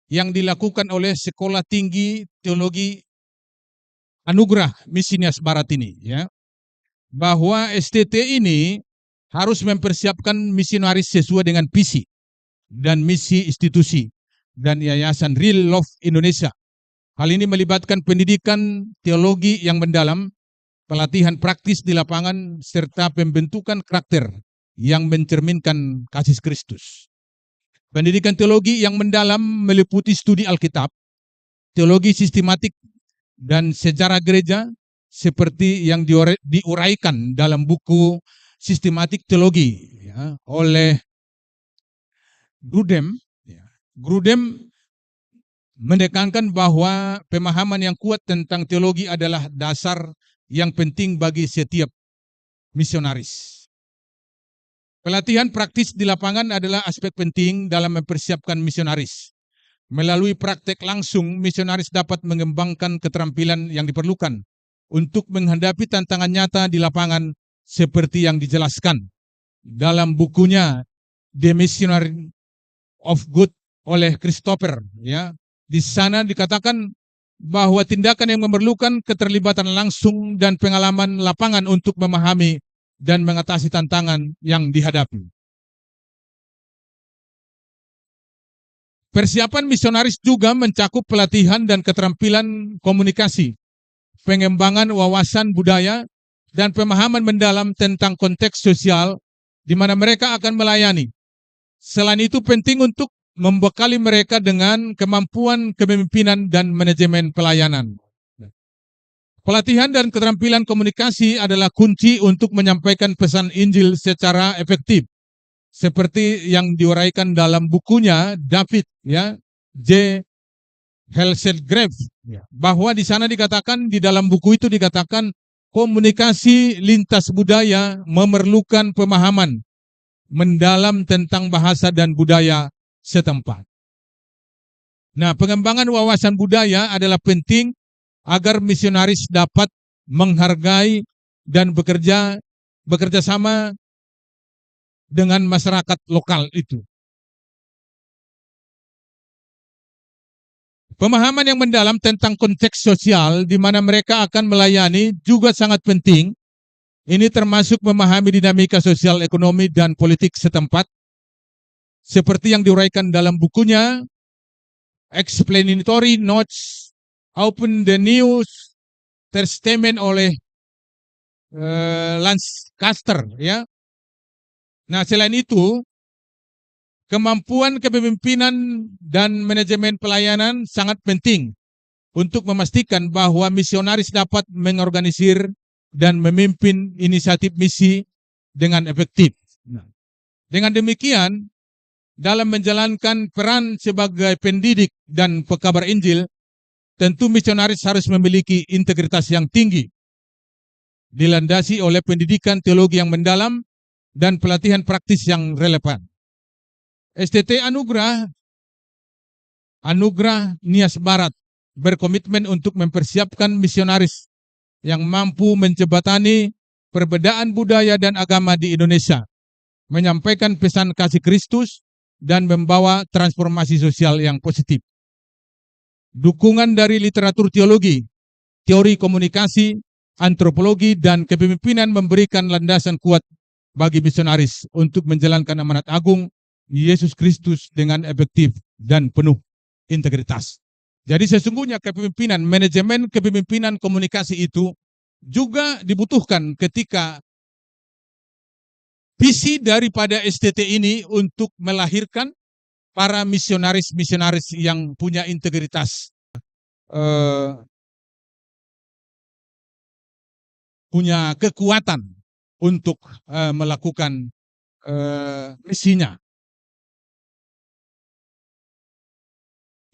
yang dilakukan oleh Sekolah Tinggi Teologi Anugerah Misi Nias Barat ini, ya, bahwa STT ini harus mempersiapkan misionaris sesuai dengan visi dan misi institusi dan Yayasan Real Love Indonesia. Hal ini melibatkan pendidikan teologi yang mendalam, pelatihan praktis di lapangan, serta pembentukan karakter yang mencerminkan kasih Kristus. Pendidikan teologi yang mendalam meliputi studi Alkitab, teologi sistematik, dan sejarah gereja seperti yang diuraikan dalam buku Sistematik Teologi, ya, oleh Grudem. Grudem menekankan bahwa pemahaman yang kuat tentang teologi adalah dasar yang penting bagi setiap misionaris. Pelatihan praktis di lapangan adalah aspek penting dalam mempersiapkan misionaris. Melalui praktek langsung, misionaris dapat mengembangkan keterampilan yang diperlukan untuk menghadapi tantangan nyata di lapangan seperti yang dijelaskan dalam bukunya The Missionary of Good oleh Christopher, ya. Di sana dikatakan bahwa tindakan yang memerlukan keterlibatan langsung dan pengalaman lapangan untuk memahami dan mengatasi tantangan yang dihadapi. Persiapan misionaris juga mencakup pelatihan dan keterampilan komunikasi, pengembangan wawasan budaya, dan pemahaman mendalam tentang konteks sosial di mana mereka akan melayani. Selain itu penting untuk membekali mereka dengan kemampuan kepemimpinan dan manajemen pelayanan. Pelatihan dan keterampilan komunikasi adalah kunci untuk menyampaikan pesan Injil secara efektif. Seperti yang diuraikan dalam bukunya David, ya, J. Halsgrave, bahwa di sana dikatakan, di dalam buku itu dikatakan komunikasi lintas budaya memerlukan pemahaman mendalam tentang bahasa dan budaya setempat. Nah, pengembangan wawasan budaya adalah penting agar misionaris dapat menghargai dan bekerja sama dengan masyarakat lokal itu. Pemahaman yang mendalam tentang konteks sosial di mana mereka akan melayani juga sangat penting. Ini termasuk memahami dinamika sosial, ekonomi, dan politik setempat. Seperti yang diuraikan dalam bukunya, Explanatory Notes, Open the New Testament oleh Lancaster, ya. Nah, selain itu, kemampuan kepemimpinan dan manajemen pelayanan sangat penting untuk memastikan bahwa misionaris dapat mengorganisir dan memimpin inisiatif misi dengan efektif. Nah, dengan demikian, dalam menjalankan peran sebagai pendidik dan pekabar Injil, tentu misionaris harus memiliki integritas yang tinggi, dilandasi oleh pendidikan teologi yang mendalam dan pelatihan praktis yang relevan. STT Anugerah Nias Barat berkomitmen untuk mempersiapkan misionaris yang mampu menjembatani perbedaan budaya dan agama di Indonesia, menyampaikan pesan kasih Kristus, dan membawa transformasi sosial yang positif. Dukungan dari literatur teologi, teori komunikasi, antropologi, dan kepemimpinan memberikan landasan kuat bagi misionaris untuk menjalankan amanat agung Yesus Kristus dengan efektif dan penuh integritas. Jadi sesungguhnya kepemimpinan, manajemen kepemimpinan komunikasi itu juga dibutuhkan ketika visi daripada STT ini untuk melahirkan para misionaris-misionaris yang punya integritas, punya kekuatan untuk melakukan misinya.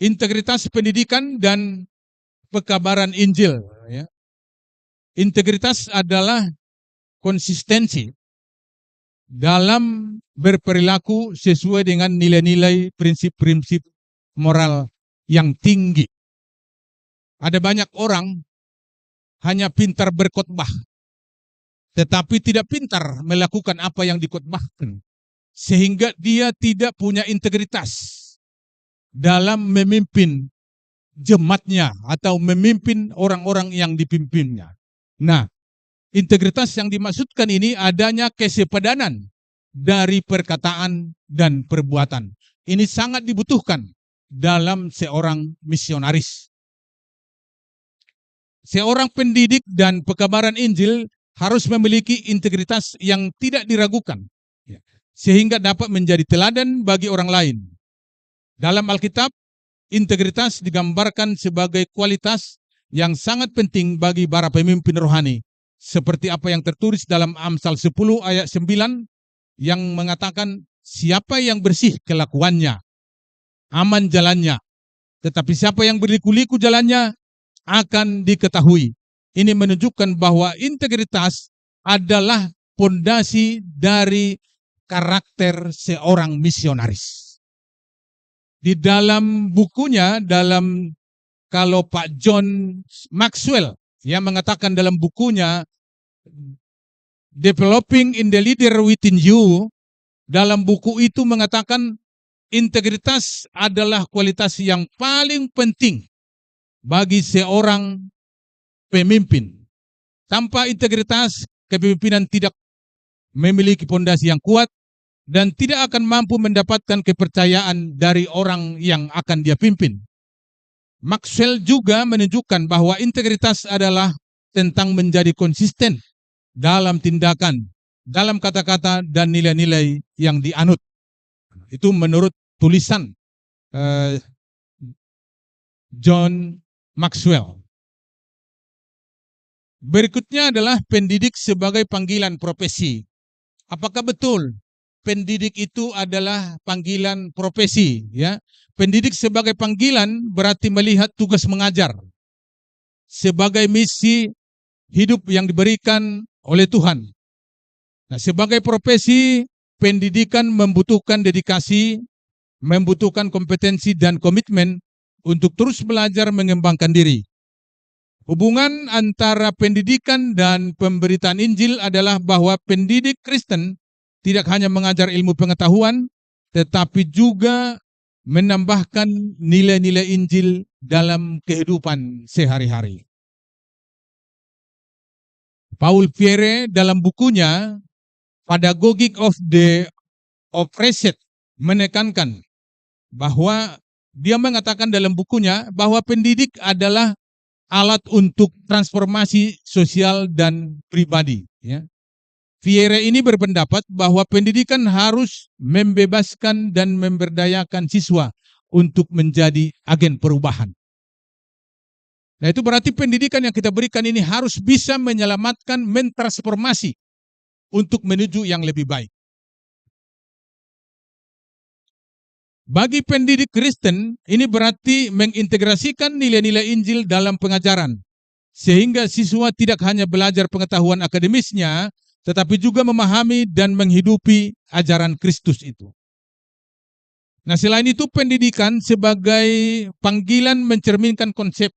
Integritas pendidikan dan pekabaran Injil. Ya. Integritas adalah konsistensi dalam berperilaku sesuai dengan nilai-nilai prinsip-prinsip moral yang tinggi. Ada banyak orang hanya pintar berkhotbah, tetapi tidak pintar melakukan apa yang dikhotbahkan, sehingga dia tidak punya integritas dalam memimpin jemaatnya atau memimpin orang-orang yang dipimpinnya. Nah, integritas yang dimaksudkan ini adanya kesepadanan dari perkataan dan perbuatan. Ini sangat dibutuhkan dalam seorang misionaris. Seorang pendidik dan pekabaran Injil harus memiliki integritas yang tidak diragukan, sehingga dapat menjadi teladan bagi orang lain. Dalam Alkitab, integritas digambarkan sebagai kualitas yang sangat penting bagi para pemimpin rohani, seperti apa yang tertulis dalam Amsal 10 ayat 9 yang mengatakan, siapa yang bersih kelakuannya, aman jalannya, tetapi siapa yang berliku-liku jalannya akan diketahui. Ini menunjukkan bahwa integritas adalah pondasi dari karakter seorang misionaris. Di dalam bukunya, kalau Pak John Maxwell yang mengatakan dalam bukunya Developing in the Leader Within You, dalam buku itu mengatakan integritas adalah kualitas yang paling penting bagi seorang pemimpin. Tanpa integritas, kepemimpinan tidak memiliki pondasi yang kuat dan tidak akan mampu mendapatkan kepercayaan dari orang yang akan dia pimpin. Maxwell juga menunjukkan bahwa integritas adalah tentang menjadi konsisten dalam tindakan, dalam kata-kata dan nilai-nilai yang dianut. Itu menurut tulisan John Maxwell. Berikutnya adalah pendidik sebagai panggilan profesi. Apakah betul pendidik itu adalah panggilan profesi? Ya, pendidik sebagai panggilan berarti melihat tugas mengajar sebagai misi hidup yang diberikan oleh Tuhan. Nah, sebagai profesi, pendidikan membutuhkan dedikasi, membutuhkan kompetensi dan komitmen untuk terus belajar mengembangkan diri. Hubungan antara pendidikan dan pemberitaan Injil adalah bahwa pendidik Kristen tidak hanya mengajar ilmu pengetahuan, tetapi juga menambahkan nilai-nilai Injil dalam kehidupan sehari-hari. Paul Pierre dalam bukunya Pedagogic of the Oppressed menekankan bahwa dia mengatakan dalam bukunya bahwa pendidik adalah alat untuk transformasi sosial dan pribadi. Ya. Pierre ini berpendapat bahwa pendidikan harus membebaskan dan memberdayakan siswa untuk menjadi agen perubahan. Nah, itu berarti pendidikan yang kita berikan ini harus bisa menyelamatkan, mentransformasi untuk menuju yang lebih baik. Bagi pendidik Kristen, ini berarti mengintegrasikan nilai-nilai Injil dalam pengajaran, sehingga siswa tidak hanya belajar pengetahuan akademisnya, tetapi juga memahami dan menghidupi ajaran Kristus itu. Nah, selain itu pendidikan sebagai panggilan mencerminkan konsep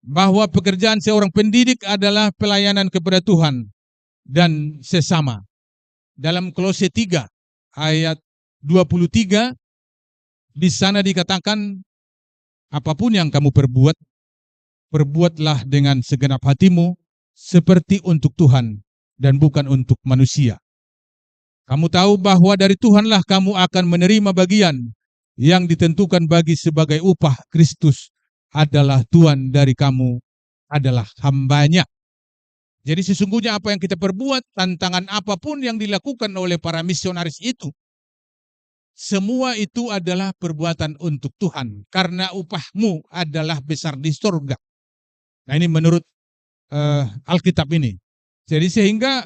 bahwa pekerjaan seorang pendidik adalah pelayanan kepada Tuhan dan sesama. Dalam Kolose 3 ayat 23, di sana dikatakan, apapun yang kamu perbuat, perbuatlah dengan segenap hatimu seperti untuk Tuhan dan bukan untuk manusia. Kamu tahu bahwa dari Tuhanlah kamu akan menerima bagian yang ditentukan bagi sebagai upah. Kristus adalah Tuhan dari kamu, adalah hambanya. Jadi sesungguhnya apa yang kita perbuat, tantangan apapun yang dilakukan oleh para misionaris itu, semua itu adalah perbuatan untuk Tuhan, karena upahmu adalah besar di surga. Nah, ini menurut Alkitab ini. Jadi sehingga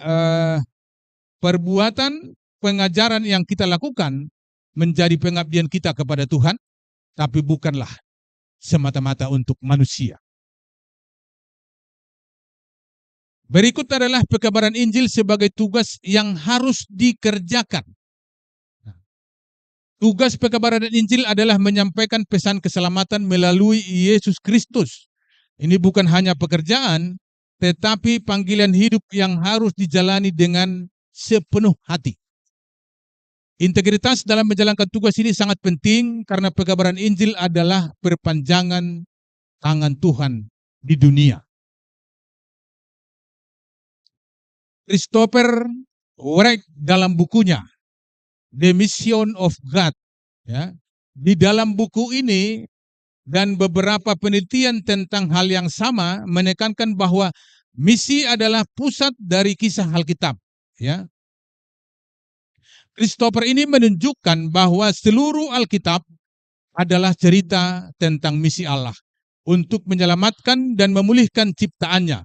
perbuatan pengajaran yang kita lakukan menjadi pengabdian kita kepada Tuhan, tapi bukanlah semata-mata untuk manusia. Berikut adalah pekabaran Injil sebagai tugas yang harus dikerjakan. Tugas pekabaran Injil adalah menyampaikan pesan keselamatan melalui Yesus Kristus. Ini bukan hanya pekerjaan, tetapi panggilan hidup yang harus dijalani dengan sepenuh hati. Integritas dalam menjalankan tugas ini sangat penting karena pekabaran Injil adalah perpanjangan tangan Tuhan di dunia. Christopher Wright dalam bukunya The Mission of God, ya, di dalam buku ini dan beberapa penelitian tentang hal yang sama menekankan bahwa misi adalah pusat dari kisah Alkitab. Ya. Christopher ini menunjukkan bahwa seluruh Alkitab adalah cerita tentang misi Allah untuk menyelamatkan dan memulihkan ciptaannya.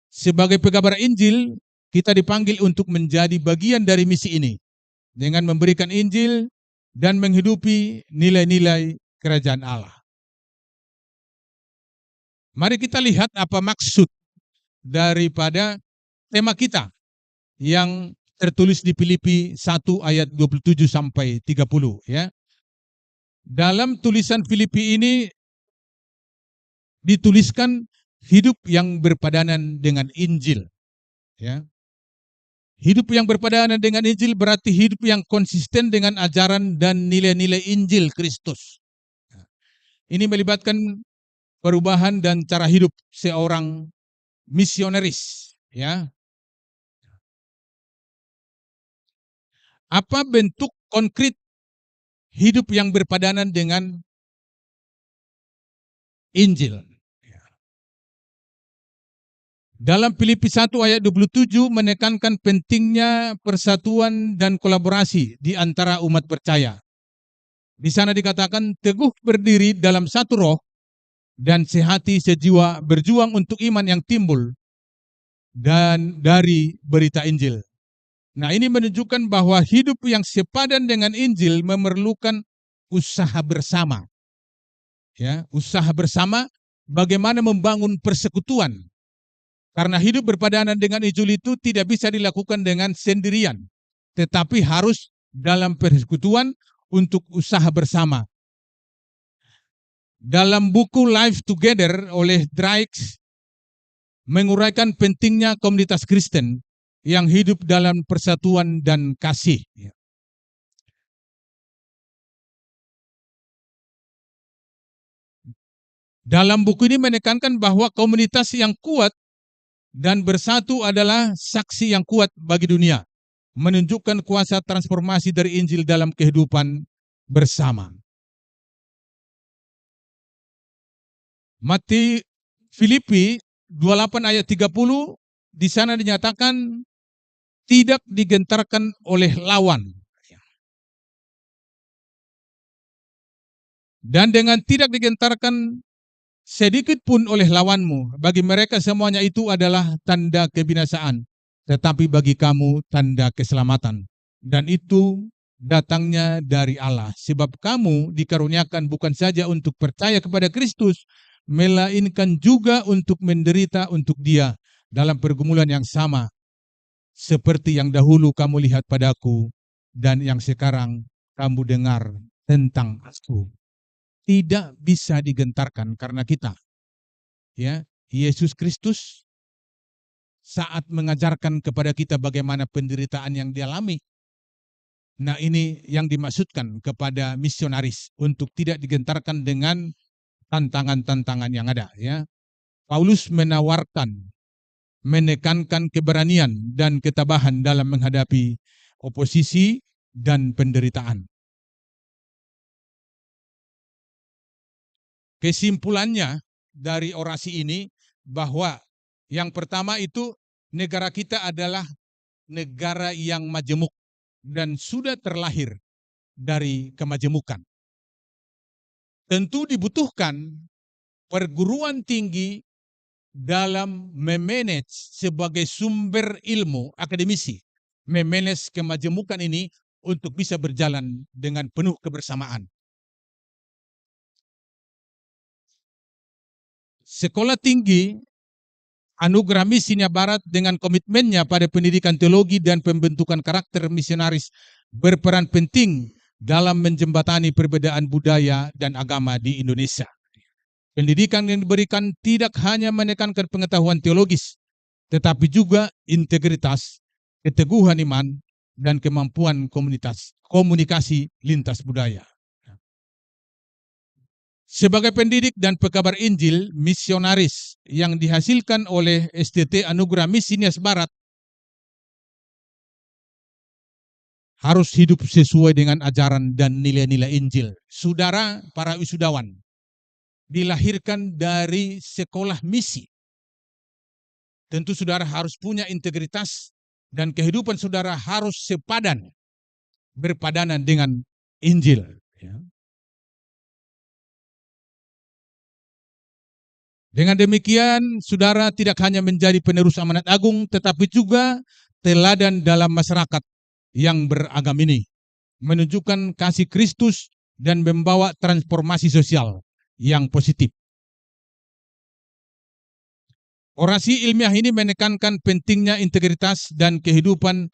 Sebagai pekabar Injil, kita dipanggil untuk menjadi bagian dari misi ini dengan memberikan Injil dan menghidupi nilai-nilai kerajaan Allah. Mari kita lihat apa maksud daripada tema kita yang tertulis di Filipi 1 ayat 27 sampai 30, ya. Dalam tulisan Filipi ini dituliskan hidup yang berpadanan dengan Injil, ya. Hidup yang berpadanan dengan Injil berarti hidup yang konsisten dengan ajaran dan nilai-nilai Injil Kristus. Ini melibatkan perubahan dan cara hidup seorang misionaris, ya. Apa bentuk konkret hidup yang berpadanan dengan Injil? Dalam Filipi 1 ayat 27 menekankan pentingnya persatuan dan kolaborasi di antara umat percaya. Di sana dikatakan teguh berdiri dalam satu roh dan sehati sejiwa berjuang untuk iman yang timbul dan dari berita Injil. Nah, ini menunjukkan bahwa hidup yang sepadan dengan Injil memerlukan usaha bersama. Ya, usaha bersama bagaimana membangun persekutuan. Karena hidup berpadanan dengan Injil itu tidak bisa dilakukan dengan sendirian, tetapi harus dalam persekutuan untuk usaha bersama. Dalam buku Life Together oleh Drake menguraikan pentingnya komunitas Kristen yang hidup dalam persatuan dan kasih. Dalam buku ini menekankan bahwa komunitas yang kuat dan bersatu adalah saksi yang kuat bagi dunia, menunjukkan kuasa transformasi dari Injil dalam kehidupan bersama. Filipi 28 ayat 30 di sana dinyatakan tidak digentarkan oleh lawan. Dan dengan tidak digentarkan sedikit pun oleh lawanmu, bagi mereka semuanya itu adalah tanda kebinasaan, tetapi bagi kamu tanda keselamatan. Dan itu datangnya dari Allah, sebab kamu dikaruniakan bukan saja untuk percaya kepada Kristus, melainkan juga untuk menderita untuk Dia dalam pergumulan yang sama, seperti yang dahulu kamu lihat padaku dan yang sekarang kamu dengar tentang aku. Tidak bisa digentarkan karena kita. Ya, Yesus Kristus saat mengajarkan kepada kita bagaimana penderitaan yang dialami. Nah, ini yang dimaksudkan kepada misionaris untuk tidak digentarkan dengan tantangan-tantangan yang ada, ya. Paulus menekankan keberanian dan ketabahan dalam menghadapi oposisi dan penderitaan. Kesimpulannya dari orasi ini bahwa yang pertama itu negara kita adalah negara yang majemuk dan sudah terlahir dari kemajemukan. Tentu dibutuhkan perguruan tinggi dalam memanage sebagai sumber ilmu akademisi, memanage kemajemukan ini untuk bisa berjalan dengan penuh kebersamaan. Sekolah tinggi Anugerah Misinia Barat dengan komitmennya pada pendidikan teologi dan pembentukan karakter misionaris berperan penting dalam menjembatani perbedaan budaya dan agama di Indonesia. Pendidikan yang diberikan tidak hanya menekankan pengetahuan teologis, tetapi juga integritas, keteguhan iman, dan kemampuan komunikasi lintas budaya. Sebagai pendidik dan pekabar Injil, misionaris yang dihasilkan oleh STT Anugerah Misinia Barat harus hidup sesuai dengan ajaran dan nilai-nilai Injil. Saudara, para wisudawan, dilahirkan dari sekolah misi. Tentu saudara harus punya integritas dan kehidupan saudara harus sepadan, berpadanan dengan Injil. Ya. Dengan demikian, saudara tidak hanya menjadi penerus amanat agung, tetapi juga teladan dalam masyarakat yang beragam ini, menunjukkan kasih Kristus dan membawa transformasi sosial yang positif. Orasi ilmiah ini menekankan pentingnya integritas dan kehidupan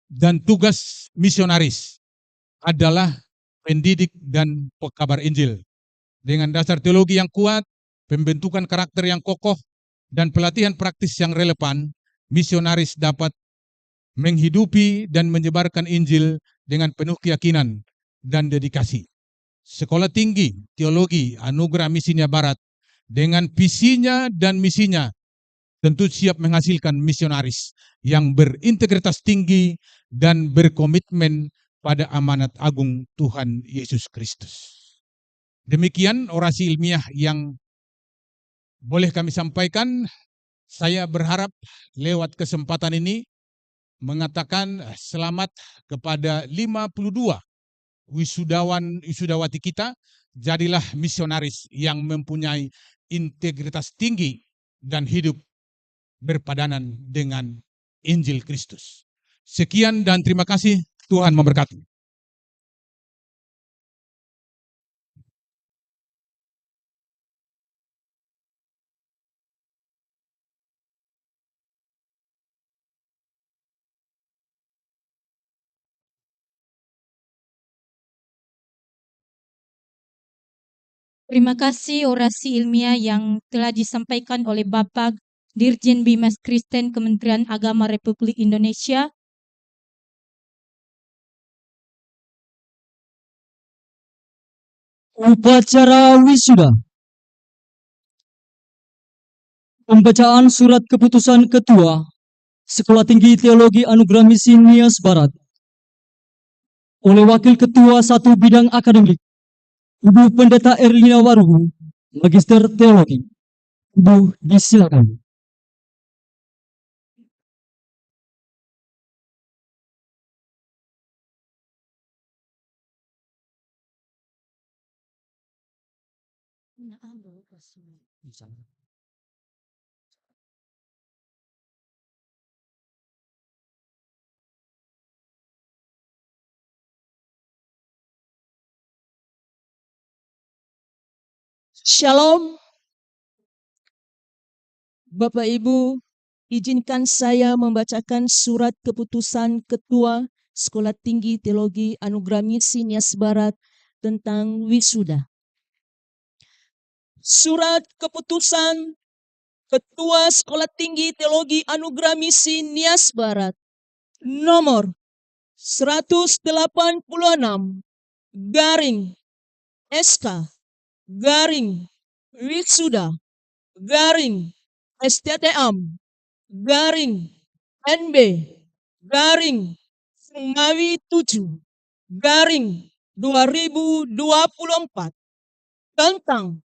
dan tugas misionaris adalah pendidik dan pekabar Injil. Dengan dasar teologi yang kuat, pembentukan karakter yang kokoh, dan pelatihan praktis yang relevan, misionaris dapat menghidupi dan menyebarkan Injil dengan penuh keyakinan dan dedikasi. Sekolah Tinggi Teologi Anugerah Misinia Barat dengan visinya dan misinya tentu siap menghasilkan misionaris yang berintegritas tinggi dan berkomitmen pada amanat agung Tuhan Yesus Kristus. Demikian orasi ilmiah yang boleh kami sampaikan. Saya berharap lewat kesempatan ini mengatakan selamat kepada 52 wisudawan-wisudawati kita. Jadilah misionaris yang mempunyai integritas tinggi dan hidup berpadanan dengan Injil Kristus. Sekian dan terima kasih. Tuhan memberkati. Terima kasih orasi ilmiah yang telah disampaikan oleh Bapak Dirjen Bimas Kristen Kementerian Agama Republik Indonesia. Upacara wisuda. Pembacaan surat keputusan Ketua Sekolah Tinggi Teologi Anugerah Misi Nias Barat oleh Wakil Ketua 1 Bidang Akademik, Ibu Pendeta Erlina Waruhu, Magister Teologi. Ibu, disilakan. Shalom. Bapak Ibu, izinkan saya membacakan surat keputusan Ketua Sekolah Tinggi Teologi Anugerah Misi Nias Barat tentang wisuda. Surat keputusan Ketua Sekolah Tinggi Teologi Anugerah Misi Nias Barat nomor 186 garing SK garing wisuda garing STTAM garing NB garing Sumawi 7 garing 2024 tentang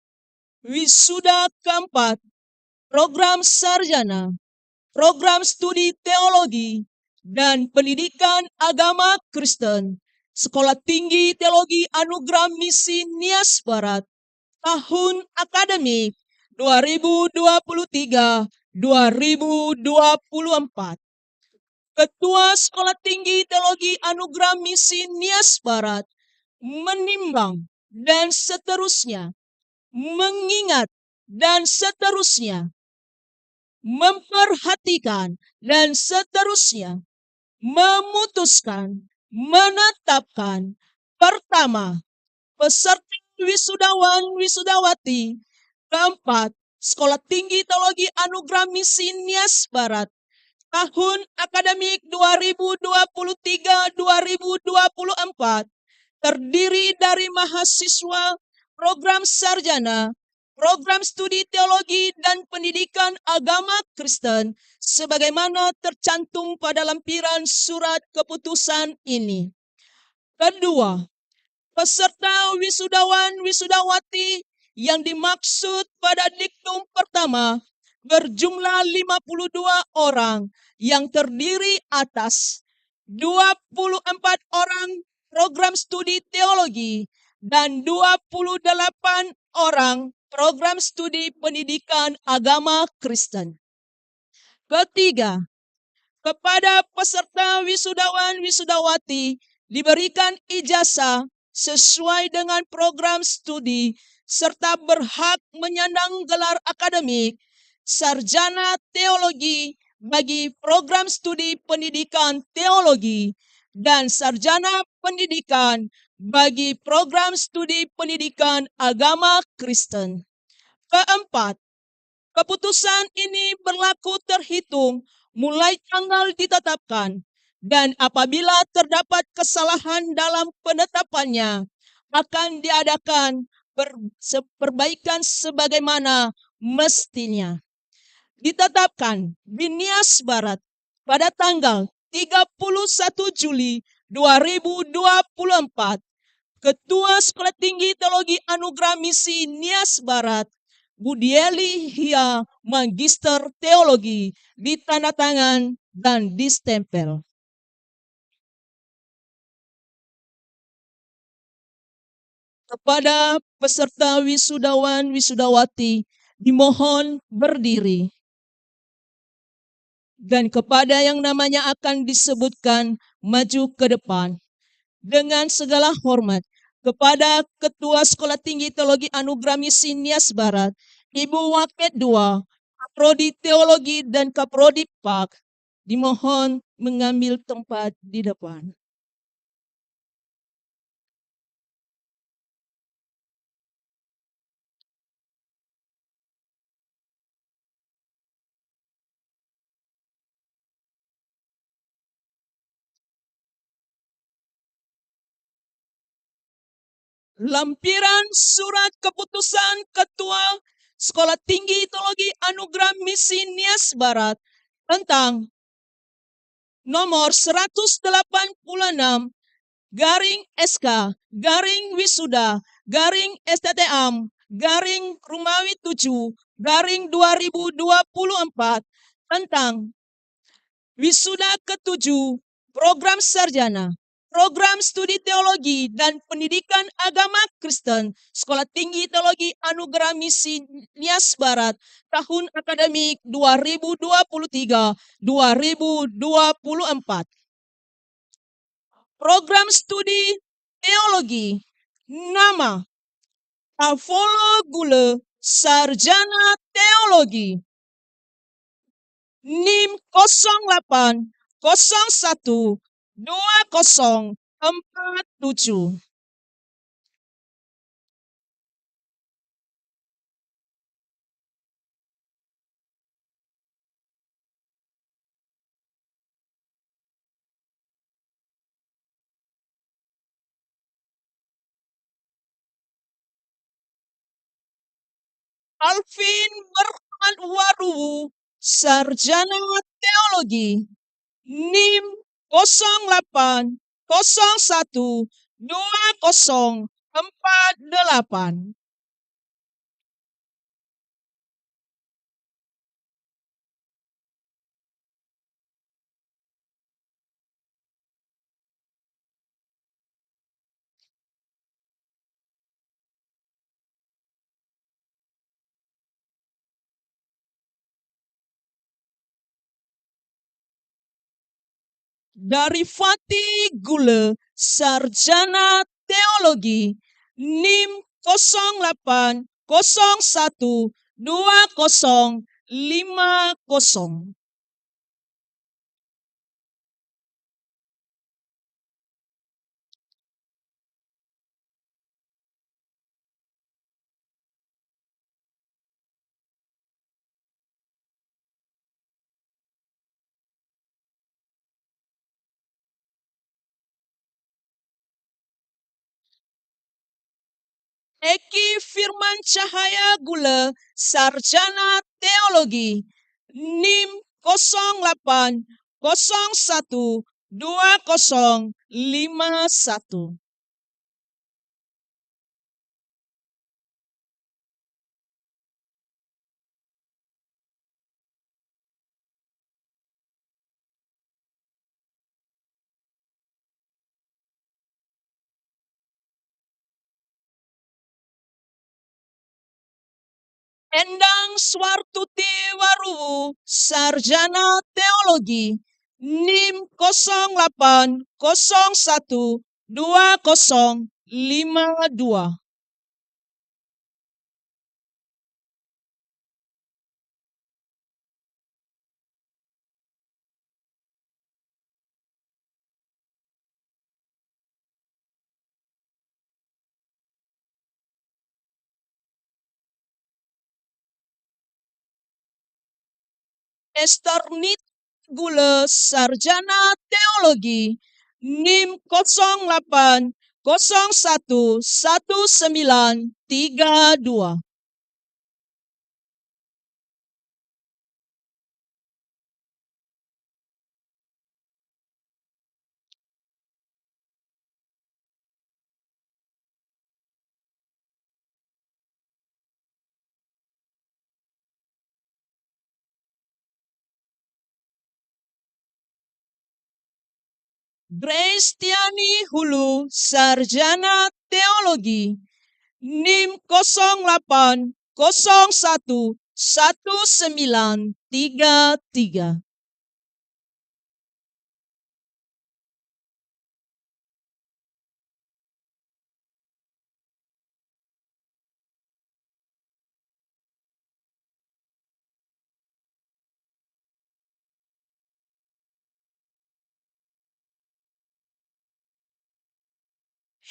wisuda keempat program sarjana, program studi teologi dan pendidikan agama Kristen Sekolah Tinggi Teologi Anugerah Misi Nias Barat tahun akademik 2023-2024. Ketua Sekolah Tinggi Teologi Anugerah Misi Nias Barat menimbang dan seterusnya, mengingat dan seterusnya, memperhatikan dan seterusnya, memutuskan, menetapkan pertama, peserta wisudawan wisudawati keempat Sekolah Tinggi Teologi Anugerah Misi Nias Barat tahun akademik 2023-2024 terdiri dari mahasiswa program sarjana, program studi teologi dan pendidikan agama Kristen sebagaimana tercantum pada lampiran surat keputusan ini. Kedua, peserta wisudawan wisudawati yang dimaksud pada diktum pertama berjumlah 52 orang yang terdiri atas 24 orang program studi teologi dan 28 orang program studi pendidikan agama Kristen. Ketiga, kepada peserta wisudawan wisudawati diberikan ijazah sesuai dengan program studi serta berhak menyandang gelar akademik sarjana teologi bagi program studi pendidikan teologi dan sarjana pendidikan bagi program studi pendidikan agama Kristen. Keempat, keputusan ini berlaku terhitung mulai tanggal ditetapkan, dan apabila terdapat kesalahan dalam penetapannya, akan diadakan perbaikan sebagaimana mestinya. Ditetapkan di Nias Barat pada tanggal 31 Juli 2024, Ketua Sekolah Tinggi Teologi Anugerah Misi Nias Barat, Budieli Hia Magister Teologi, ditandatangan dan distempel. Kepada peserta wisudawan wisudawati dimohon berdiri. Dan kepada yang namanya akan disebutkan maju ke depan. Dengan segala hormat kepada Ketua Sekolah Tinggi Teologi Anugerah Misi Nias Barat, Ibu Waket II, Kaprodi Teologi dan Kaprodi Pak, dimohon mengambil tempat di depan. Lampiran surat keputusan Ketua Sekolah Tinggi Teologi Anugerah Misi Nias Barat tentang nomor 186 garing SK garing wisuda garing STTAM garing Rumawi 7 garing 2024 tentang wisuda ke-7 program sarjana, program studi teologi dan pendidikan agama Kristen, Sekolah Tinggi Teologi Anugerah Misi Nias Barat, tahun akademik 2023-2024. Program studi teologi, nama Avolo Gule, Sarjana Teologi, NIM 08 01 2047. Alvin Berhan Waru, Sarjana Teologi, NIM 08 01 2048. Dari Fatih Gule, Sarjana Teologi, NIM 08 01 2050. Eki Firman Cahaya Gule, Sarjana Teologi, NIM 08 01 2051. Endang Swartuti Waru, Sarjana Teologi, NIM 08 01 2052. Esther Nit Gule, sarjana teologi, NIM 08 01 1932. Grace Tiani Hulu, sarjana teologi, NIM 08 01 1933.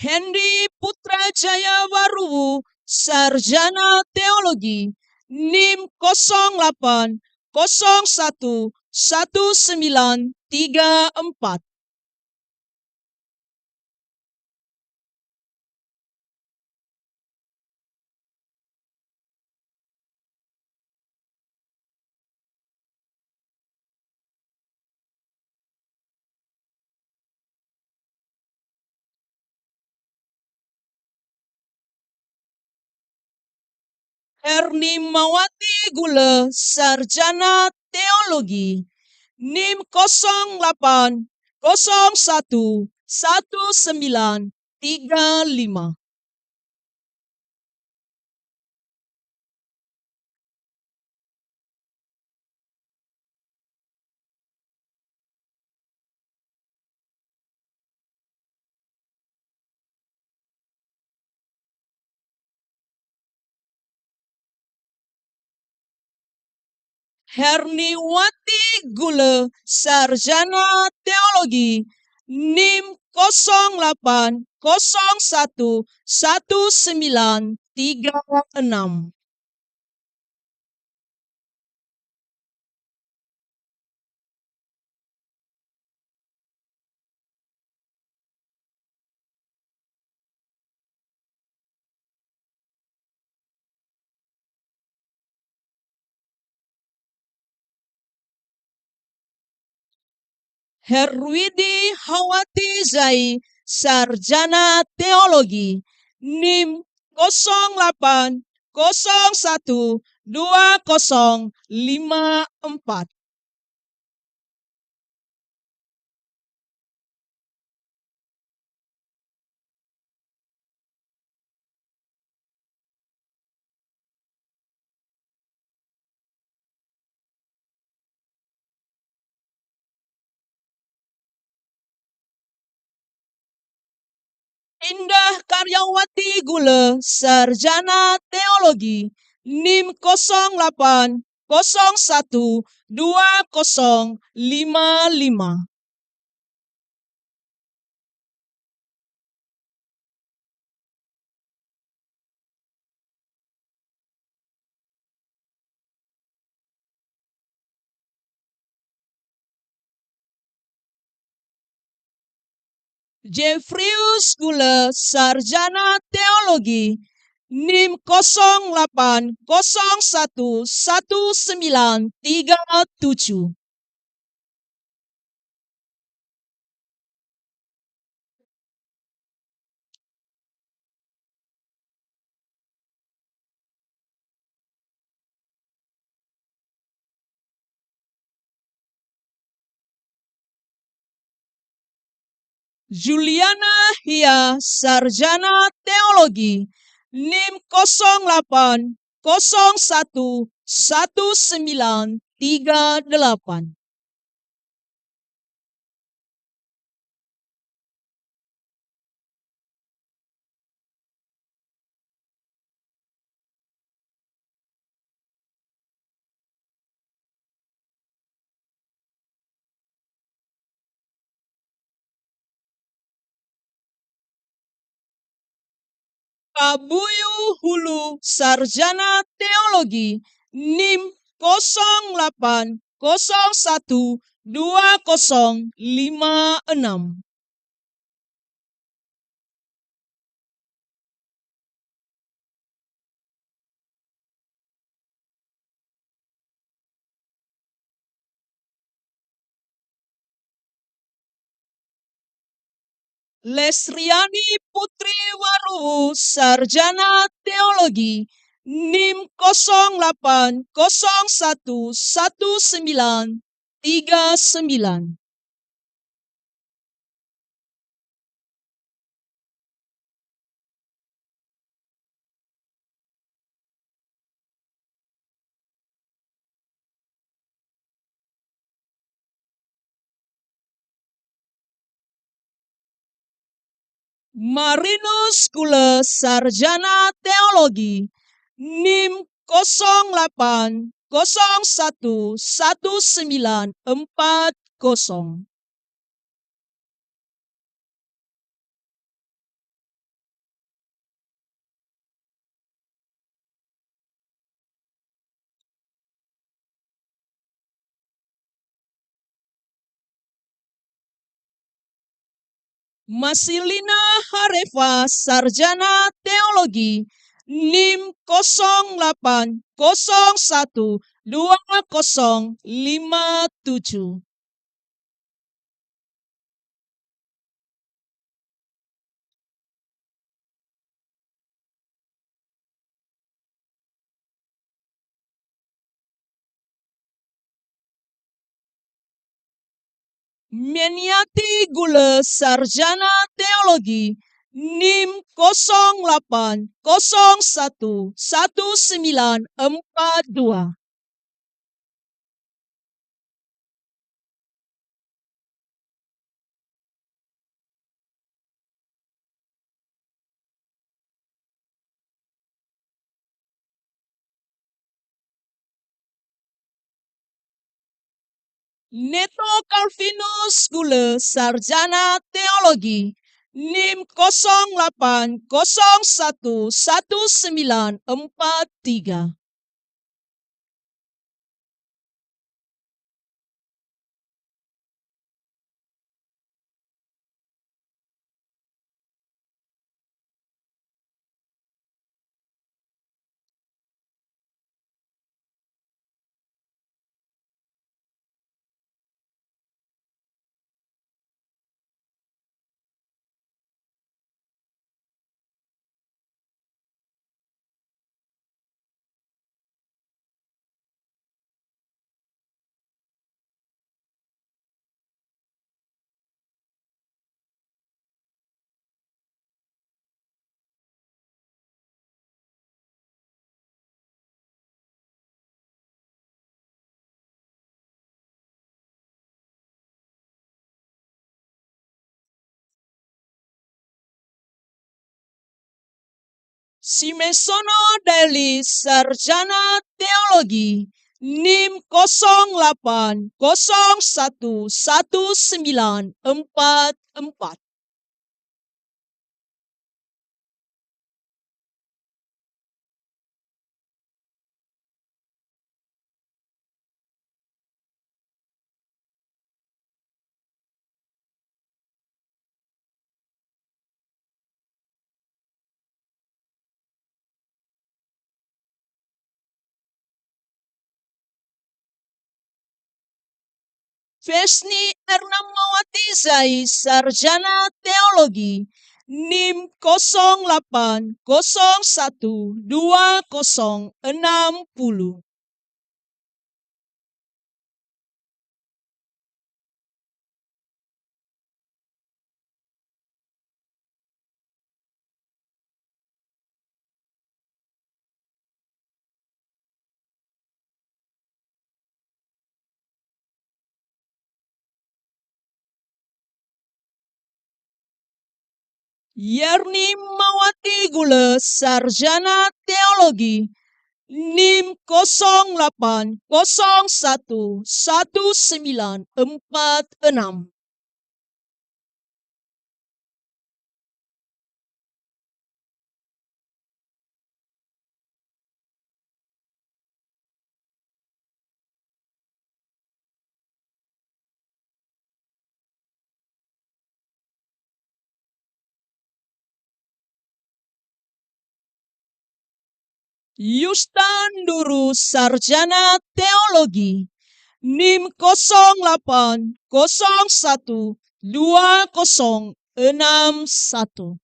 Hendy Putra Jaya Waruwu, sarjana teologi, NIM 08 01 1934. Erni Mawati Gule, sarjana teologi, NIM 08 01 1935. Herniwati Gule, sarjana teologi, NIM 08 01 1936. Herwidi Hawati Zai, sarjana teologi, NIM 08 01 2054. Indah Karyawati Gule, sarjana teologi, NIM 08 01 2055. Jeffrius Gule, sarjana teologi, NIM 08 01 1937. Juliana Hia, sarjana teologi, NIM 08 01 1938. Kabuyu Hulu, sarjana teologi, NIM 08 01 2056. Lesriani Putri Waru, Sarjana Teologi, NIM 08011939. Marinus Kule, Sarjana Teologi, NIM 08011940. Masilina Harefa, Sarjana Teologi, NIM 08012057. Meniati Gule, Sarjana Teologi, NIM 08011942. Neto Calvinus Gule, Sarjana Teologi, NIM 08011943. Simesono Deli, Sarjana Teologi, NIM 08011944. Vesni Ernamawati Zai, Sarjana Teologi, NIM 08012060. Yerni Mawati Gule, Sarjana Teologi, NIM 08011946. Yustan Duru Sarjana Teologi NIM 08012061.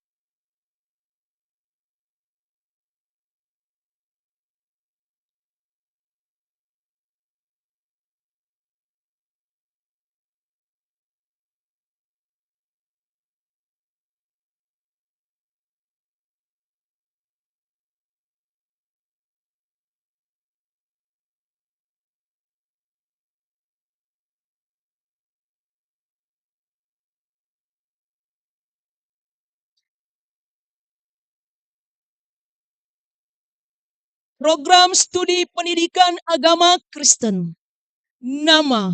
Program Studi Pendidikan Agama Kristen. Nama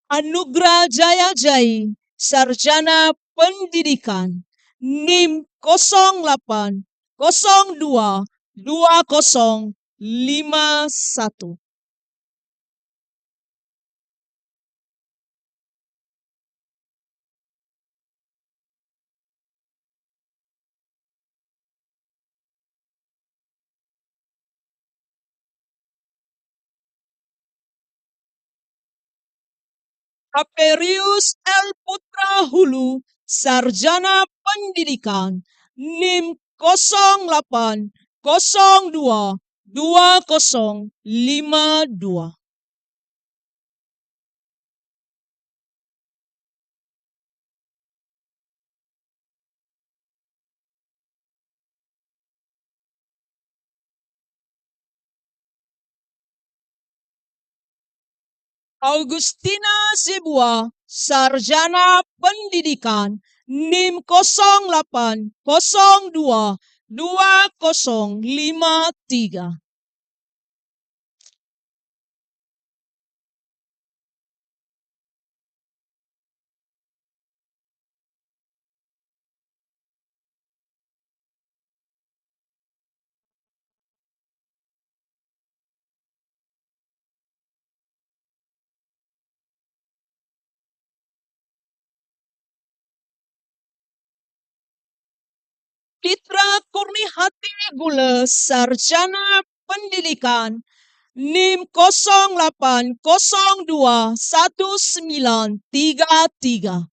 Anugrah Jaya Jai Sarjana Pendidikan NIM 08022051. Aperius L. Putra Hulu Sarjana Pendidikan NIM 08022052. Augustina Zebua Sarjana Pendidikan NIM 08022053. Pitra Kurniati Gule Sarjana Pendidikan NIM 08021933.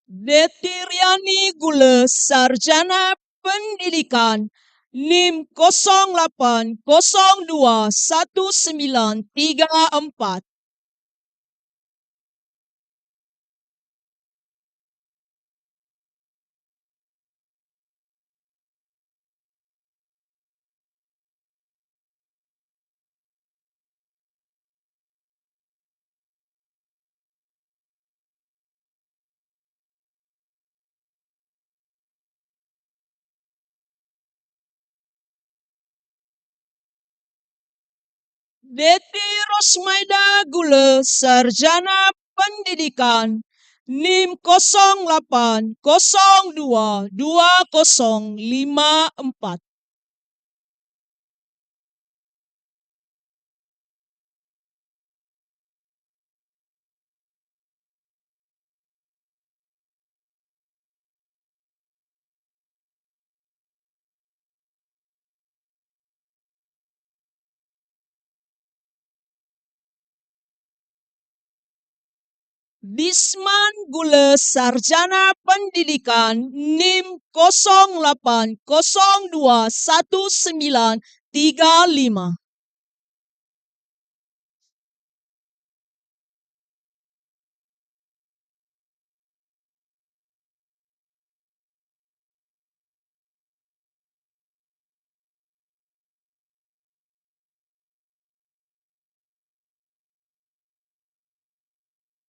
Detiriani Gule Sarjana Pendidikan NIM 08021934. Deti Rosmaida Gule Sarjana Pendidikan NIM 08022054. Disman Gule Sarjana Pendidikan NIM 08021935.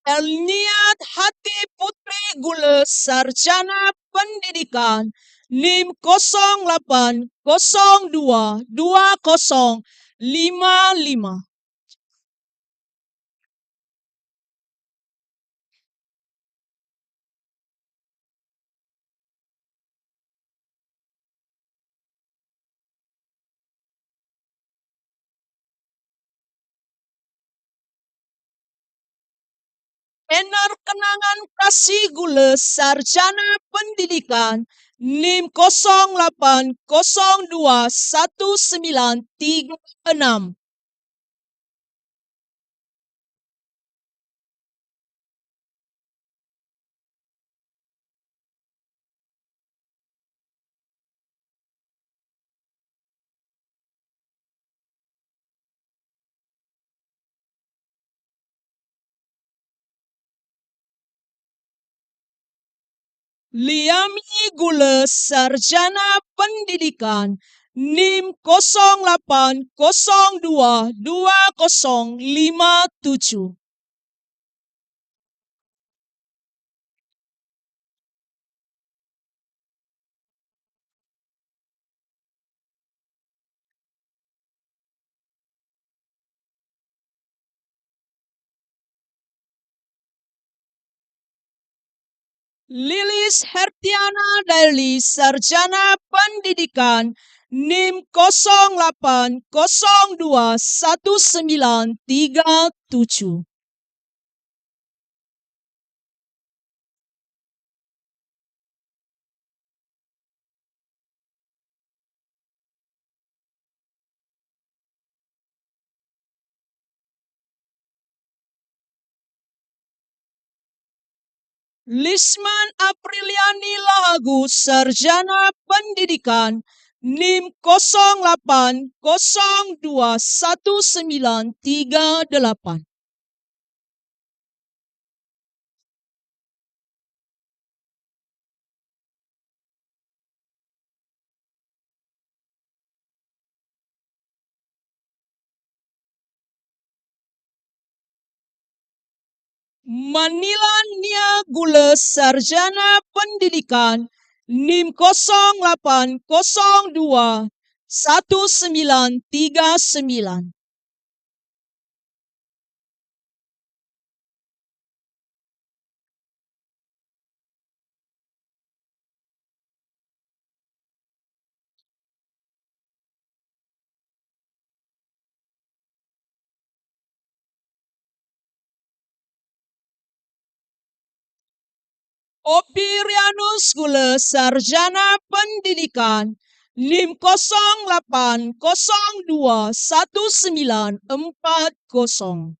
Elniat Hati Putri Gule Sarjana Pendidikan NIM 02 2055. Enar Kenangan Kasih Gule Sarjana Pendidikan NIM 08021936. Liami Gule Sarjana Pendidikan NIM 08022057. Lilis Hertiana Daily Sarjana Pendidikan NIM 08021937. Lisman Apriliani Lahagu Sarjana Pendidikan NIM 08021938. Manila Nia Gule Sarjana Pendidikan NIM 08021939. Opirianus Gule Sarjana Pendidikan NIM 08021940.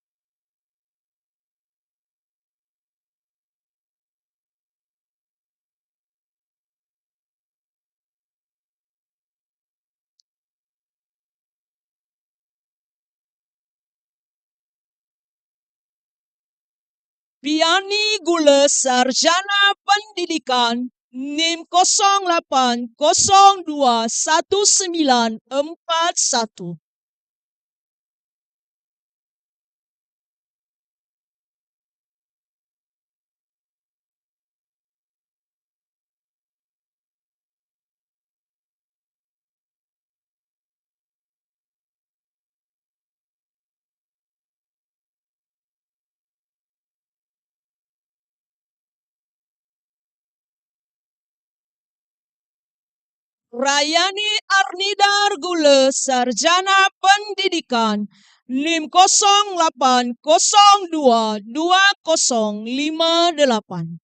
Piani Gule Sarjana Pendidikan NIM 08021941. Rayani Arnidar Gule Sarjana Pendidikan NIM 08022058.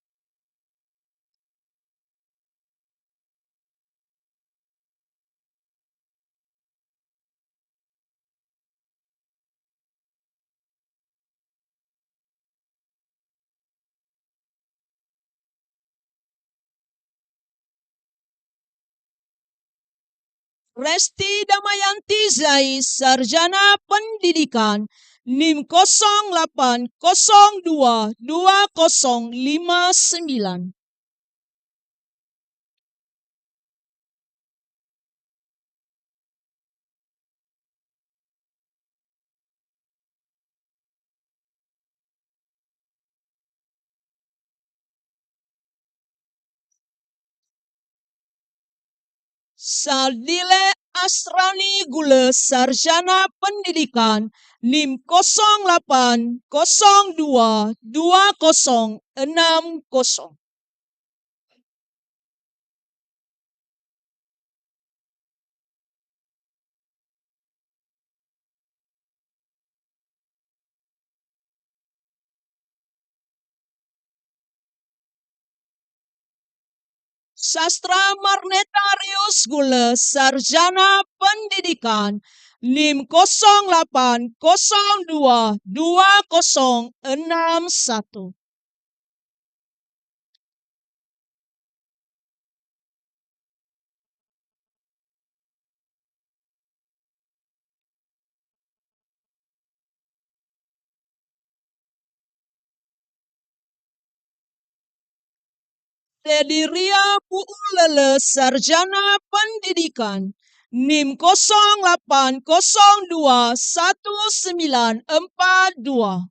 Resti Damayanti Zai Sarjana Pendidikan NIM 08022059. Saldile Asrani Gule Sarjana Pendidikan NIM 08022060. Sastra Marnetarius Gule Sarjana Pendidikan NIM 08022061. Dediria Puulele Sarjana Pendidikan NIM 08021942.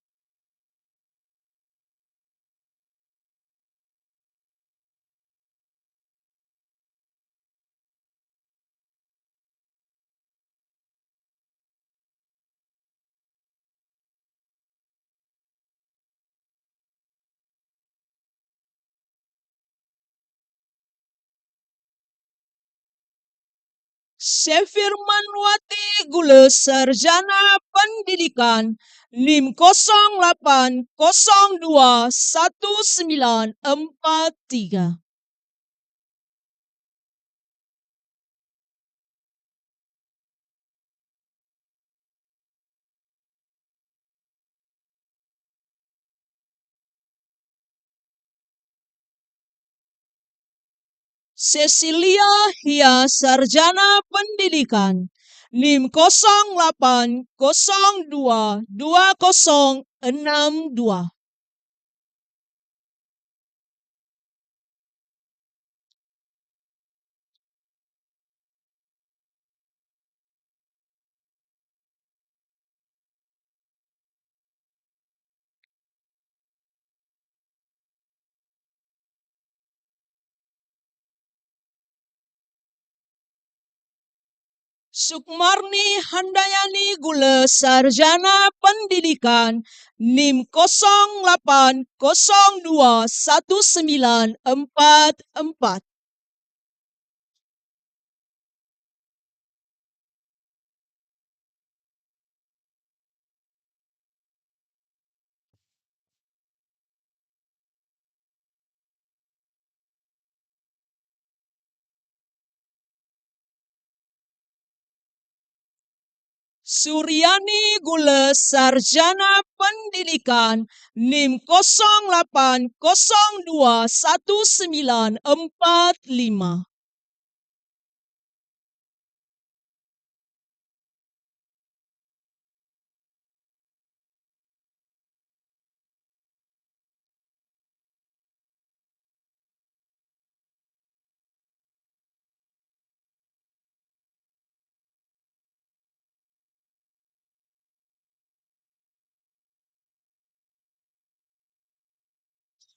Sefirmanwati Gule Sarjana Pendidikan NIM 08021943. Cecilia Hia Sarjana Pendidikan NIM 08022062. Sukmarni Handayani Gule Sarjana Pendidikan NIM 08021944. Suryani Gule Sarjana Pendidikan NIM 08021945.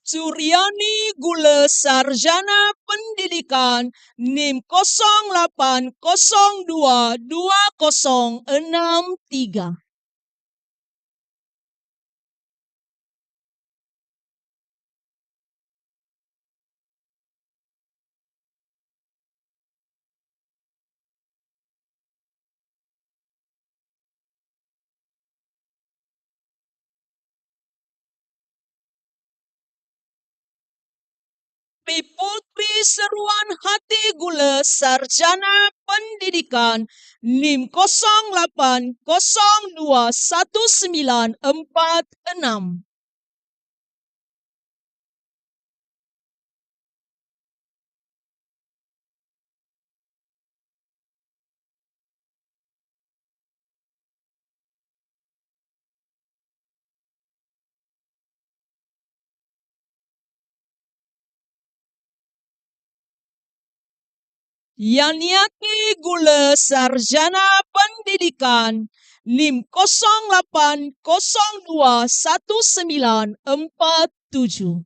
Suryani Gule Sarjana Pendidikan NIM 08022063. Putri Seruan Hati Gule Sarjana Pendidikan NIM 08021946. Yaniati Gule Sarjana Pendidikan NIM 08021947.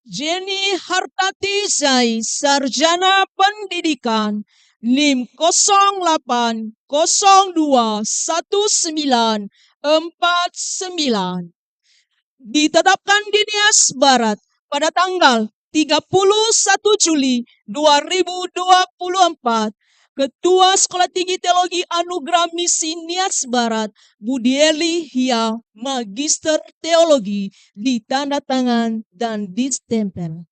Jenny Hartati Zai, Sarjana Pendidikan, NIM 08021949. Ditetapkan di Nias Barat pada tanggal 31 Juli 2024. Ketua Sekolah Tinggi Teologi Anugerah Misi Nias Barat, Budieli Hia, Magister Teologi, ditanda tangan dan distempel.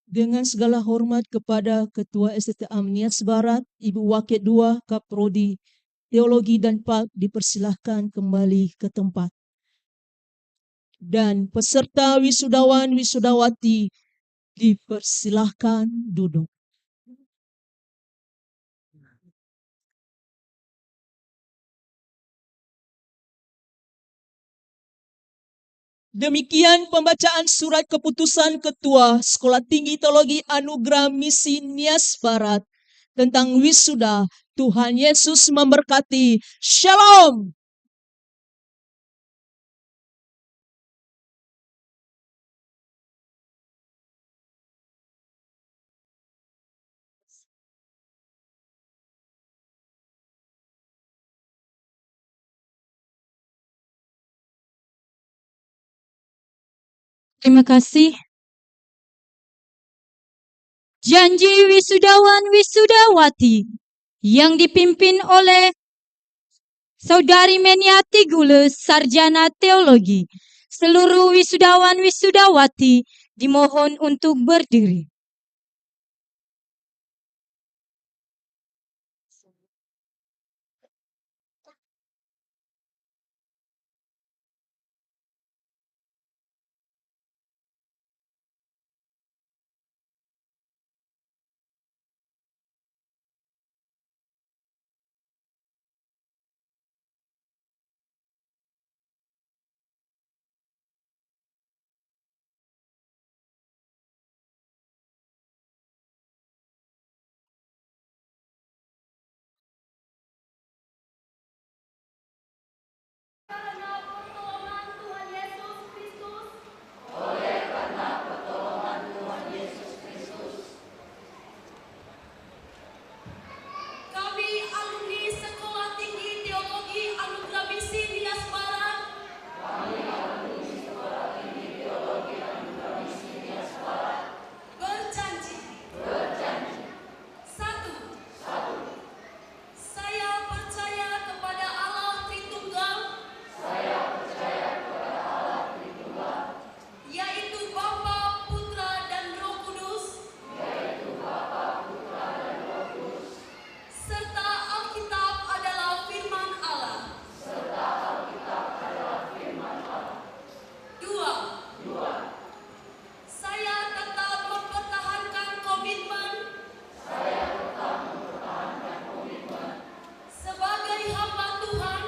Dengan segala hormat kepada Ketua STTA Nias Barat, Ibu Wakil 2 Kaprodi Teologi dan PAK dipersilahkan kembali ke tempat. Dan peserta wisudawan wisudawati dipersilahkan duduk. Demikian pembacaan surat keputusan Ketua Sekolah Tinggi Teologi Anugerah Misi Nias Barat tentang wisuda. Tuhan Yesus memberkati. Shalom. Terima kasih. Janji wisudawan wisudawati yang dipimpin oleh Saudari Meniati Gule, Sarjana Teologi. Seluruh wisudawan wisudawati dimohon untuk berdiri. Kami alumni Sekolah Tinggi Teologi Anugerah Misi Nias Barat. Berjanji. Satu. Saya percaya kepada Allah Tritunggal. Yaitu Bapa, Putra, dan Roh Kudus. Serta Alkitab adalah firman Allah. Dua. Saya tetap mempertahankan komitmen sebagai hamba Tuhan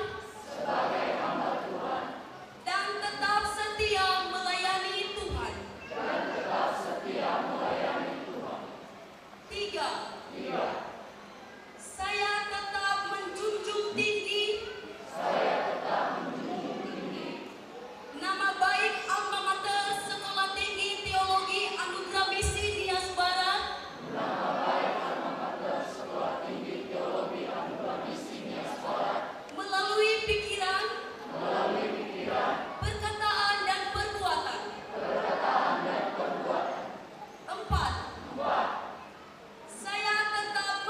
dan tetap setia melayani Tuhan. Tiga. Saya tetap menjunjung tinggi nama baik alma mater Sekolah Tinggi Teologi Anugerah Misi Nias Barat melalui pikiran, perkataan, dan perbuatan. Empat. Saya tetap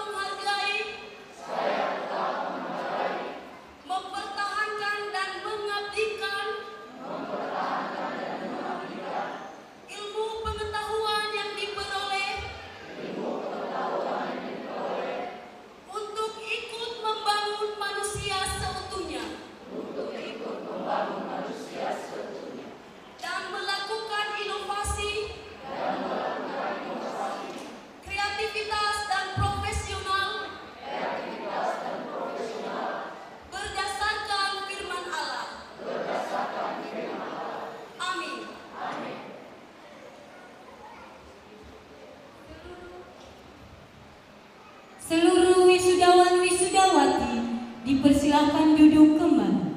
Widawati dipersilakan duduk kembali.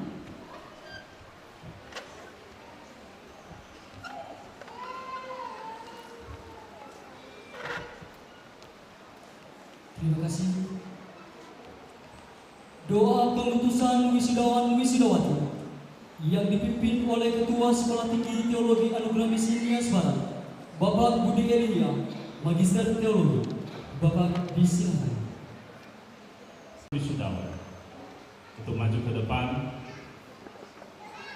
Terima kasih. Doa pengutusan wisudawan-wisudawati yang dipimpin oleh Ketua Sekolah Tinggi Teologi Anugerah Misi Nias Barat, Bapak Budi Elia, Magister Teologi. Bapak disilakan. Wisudawan, untuk maju ke depan,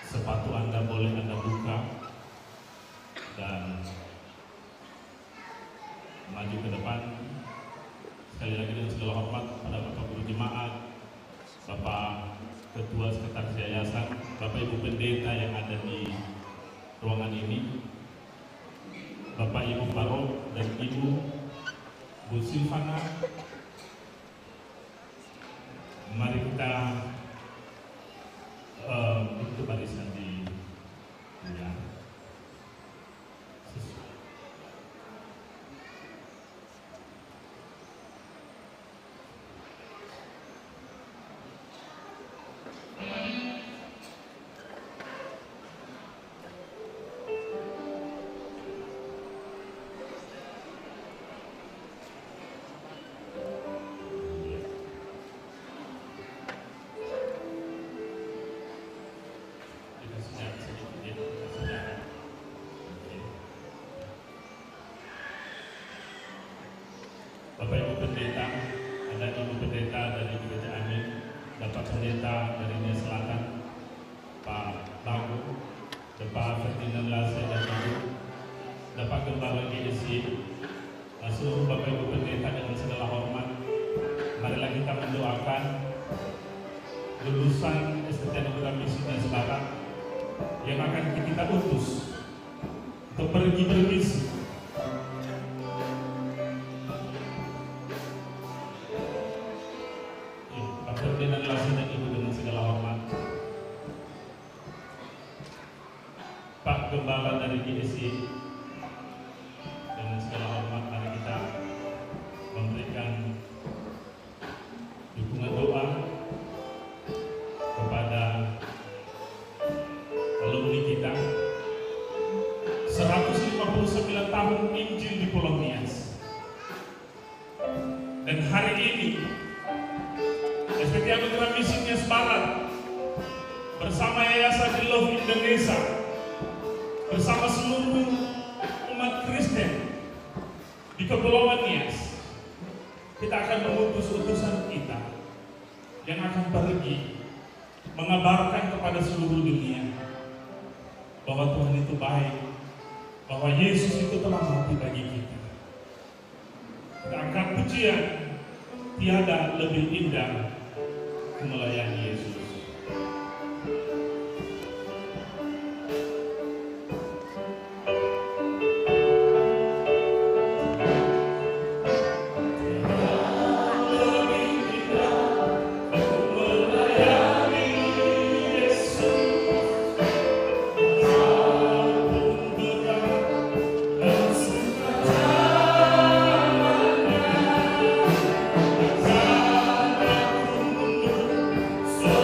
sepatu Anda boleh Anda buka dan maju ke depan. Sekali lagi dengan segala hormat pada Bapak Guru Jemaat, Bapak Ketua Sekretaris Yayasan, Bapak Ibu Pendeta yang ada di ruangan ini, Bapak Ibu Barok dan Ibu Bu Silvana. Mari kita untuk barisan di ya. Bapak Ibu Pendeta, ada Ibu Pendeta dari Gereja Amin, Bapak Pendeta dari Nias Selatan, Pak Bagu, Bapak Ferdinand Lase dan Ibu, Bapak Gembala GSI, seluruh Bapak Ibu Pendeta dengan segala hormat, marilah kita mendoakan lulusan STT Anugerah Misi Nias Barat yang akan kita utus untuk pergi bermisi. Ferdinand Lase dan Ibu dengan segala hormat, Pak Gembala dari GSI dengan segala hormat, mari kita memberikan dukungan doa kepada alumni kita 159 tahun Injil di Pulau Nias. Dan hari ini STT Anugerah Misi Nias Barat bersama Yayasan The Love Indonesia, bersama seluruh umat Kristen di Kepulauan Nias, kita akan mengutus utusan kita yang akan pergi mengabarkan kepada seluruh dunia bahwa Tuhan itu baik, bahwa Yesus itu telah mati bagi kita. Kita angkat pujian, tiada lebih indah melayani Yesus. So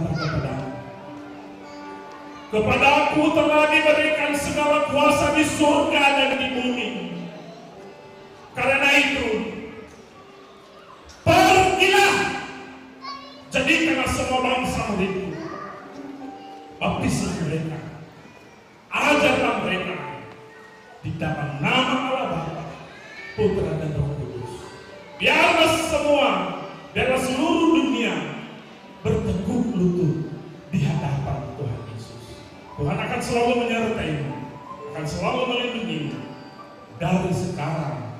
berkata kepadamu, kepadaku telah diberikan segala kuasa di surga dan di bumi. Karena itu, pergilah, jadikanlah semua bangsa muridku, baptislah mereka, ajarlah mereka di dalam nama Allah Bapa, Putra dan Roh Kudus. Biarlah semua dari seluruh dunia bertekuk lutut di hadapan Tuhan Yesus. Tuhan akan selalu menyertaimu, akan selalu melindungimu dari sekarang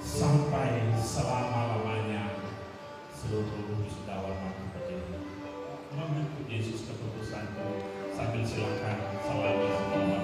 sampai selama-lamanya. Seluruh wisudawan mampu berdiri mengikut Yesus keputusanku sambil silakan selalu semua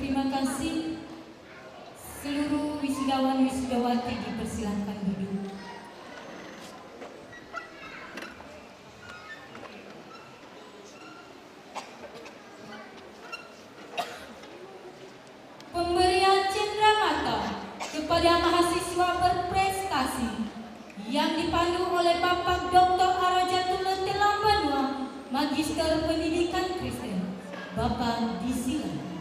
Terima kasih. Seluruh wisudawan wisudawati dipersilahkan duduk. Pemberian cenderamata kepada mahasiswa berprestasi yang dipandu oleh Bapak Dr. Arajatullah Telambanua, Magister Pendidikan Kristen. Bapak disilakan.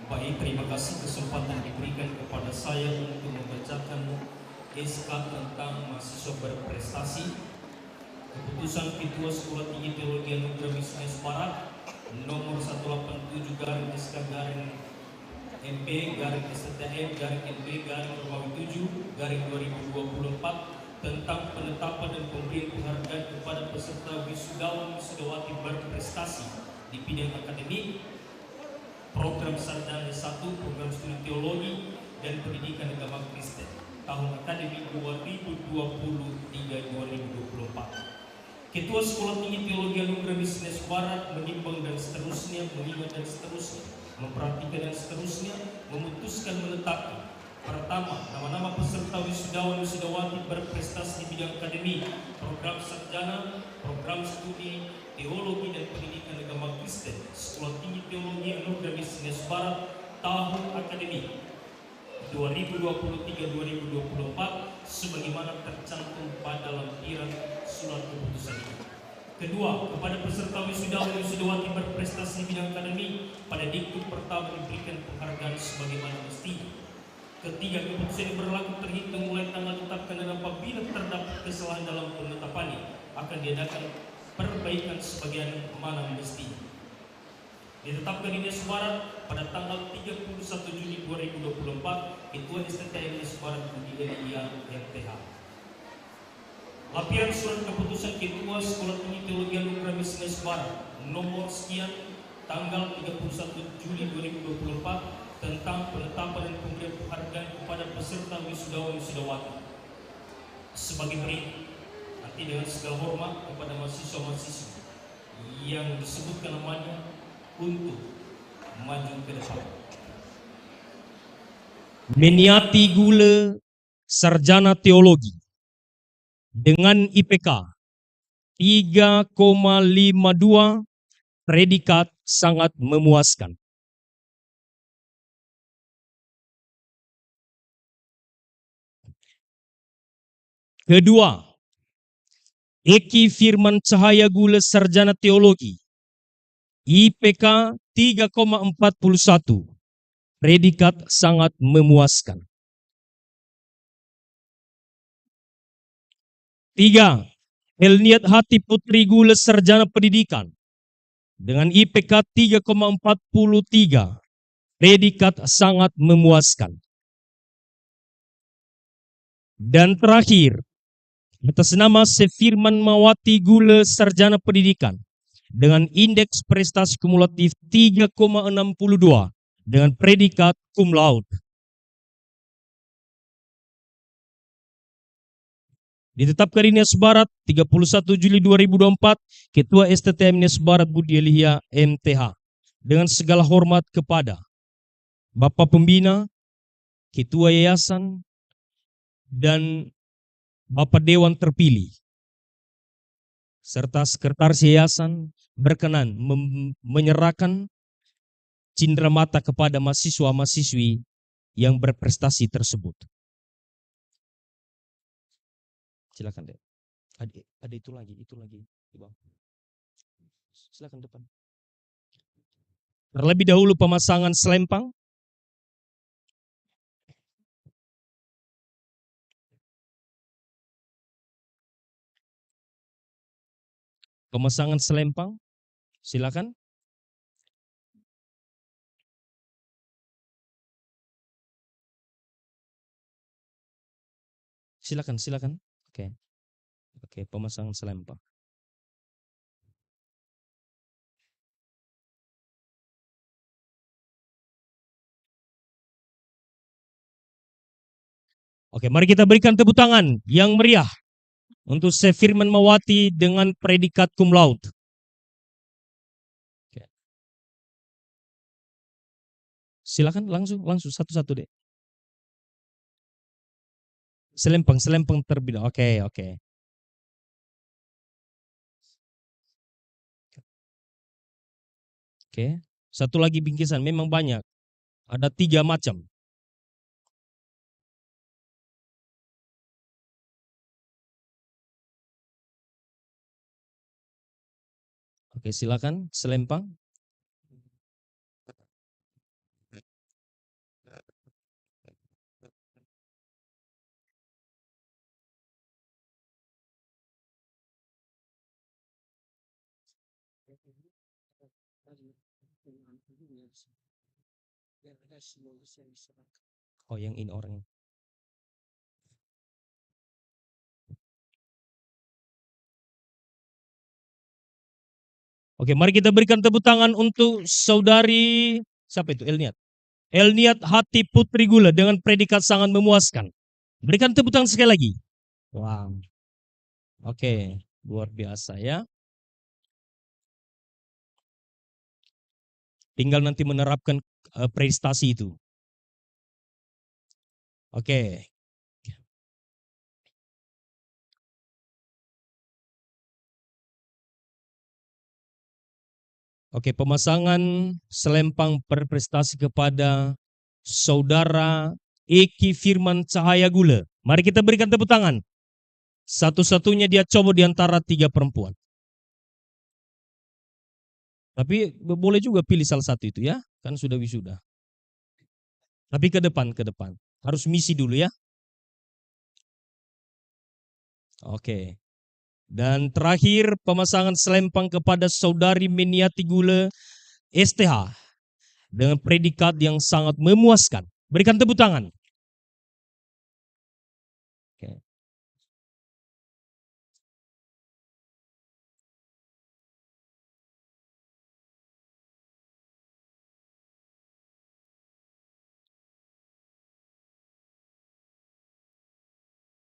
Baik, terima kasih kesempatan diberikan kepada saya untuk membacakan SK tentang mahasiswa berprestasi. Keputusan Ketua Sekolah Tinggi Teologi Anugerah Misiunis Barat nomor 187 garing SK garing MP garing STM garing MP garing Romawi 7 garing 2024 tentang penetapan dan pemberian penghargaan kepada peserta wisudawan wisudawati berprestasi di bidang akademik, program sarjana S1, program studi teologi dan pendidikan agama Kristen tahun akademik 2023-2024. Ketua Sekolah Tinggi Teologi Anugerah Misiunis Barat menimbang dan seterusnya, mengingat dan seterusnya, memperhatikan dan seterusnya, memutuskan menetapkan pertama, nama-nama peserta wisudawan wisudawati berprestasi di bidang akademik, program sarjana, program studi teologi dan pendidikan agama Kristen Sekolah Tinggi Teologi Anugerah Misiunis Barat tahun akademik 2023-2024 sebagaimana tercantum pada lampiran surat keputusan ini. Kedua, kepada peserta wisudawan wisudawati berprestasi di bidang akademik pada diktum pertama diberikan penghargaan sebagaimana mestinya. Ketiga, keputusan ini berlaku terhitung mulai tanggal ditetapkan dan apabila terdapat kesalahan dalam penetapannya akan diadakan perbaikan sebagaimana mana mestinya. Ditetapkan di Dinas Barat pada tanggal 31 Juli 2024, Ketua STTM Dinas Barat Budi Elia MTH. Lampiran surat keputusan Ketua Sekolah Tinggi Teologi Anugerah Misiunis Barat nomor sekian tanggal 31 Juli 2024 tentang penetapan dan pemberian penghargaan kepada peserta wisudawan wisudawati sebagai berikut. Nanti dengan segala hormat kepada mahasiswa-mahasiswa yang disebutkan namanya untuk maju ke depan. Meniati Gule, sarjana teologi dengan IPK 3,52, predikat sangat memuaskan. Kedua, Eki Firman Cahaya Gule, sarjana teologi, IPK 3,41, predikat sangat memuaskan. 3. Elniat Hati Putri Gule, sarjana pendidikan dengan IPK 3,43, predikat sangat memuaskan. Dan terakhir, atas nama Sefirman Mawati Gule, sarjana pendidikan dengan indeks prestasi kumulatif 3,62 dengan predikat cum laude. Ditetapkan di Nias Barat 31 Juli 2024, Ketua STTM Nias Barat Budi Elia MTH. Dengan segala hormat kepada Bapak Pembina, Ketua Yayasan, dan Bapak Dewan terpilih, serta Sekretaris Yayasan berkenan menyerahkan cenderamata kepada mahasiswa-mahasiswi yang berprestasi tersebut. Silakan deh. Ada itu lagi. Di bawah. Silakan depan. Terlebih dahulu pemasangan selempang. Pemasangan selempang. Silakan. Silakan. Oke, pemasangan selempang. Oke, mari kita berikan tepuk tangan yang meriah untuk Chef Firman Mawati dengan predikat cum laude. Oke. Silakan langsung satu-satu deh. Selempang terlebih dahulu. Oke. Oke, satu lagi bingkisan, memang banyak. Ada 3 macam. Oke, silakan selempang. Oh, yang ini orang. Oke, mari kita berikan tepuk tangan untuk saudari, siapa itu? Elniat Hati Putri Gula dengan predikat sangat memuaskan. Berikan tepuk tangan sekali lagi. Wow. Oke, luar biasa ya. Tinggal nanti menerapkan prestasi itu. Oke. Oke, pemasangan selempang berprestasi kepada saudara Eki Firman Cahaya Gula. Mari kita berikan tepuk tangan. Satu-satunya dia cowok di antara 3 perempuan. Tapi boleh juga pilih salah satu itu ya, kan sudah wisuda. Tapi ke depan. Harus misi dulu ya. Oke. Dan terakhir pemasangan selempang kepada saudari Meniati Gula STH dengan predikat yang sangat memuaskan. Berikan tepuk tangan. Oke.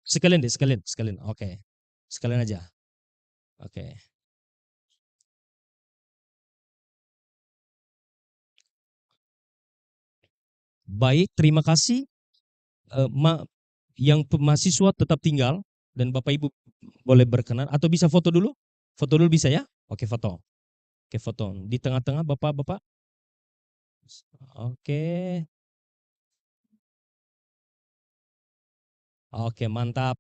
Sekalian. Oke. Sekalian aja. Oke. Baik, terima kasih. Yang mahasiswa tetap tinggal dan Bapak Ibu boleh berkenan atau bisa foto dulu? Foto dulu bisa ya? Oke, foto. Oke, foto. Di tengah-tengah Bapak-bapak. Oke. Oke, mantap.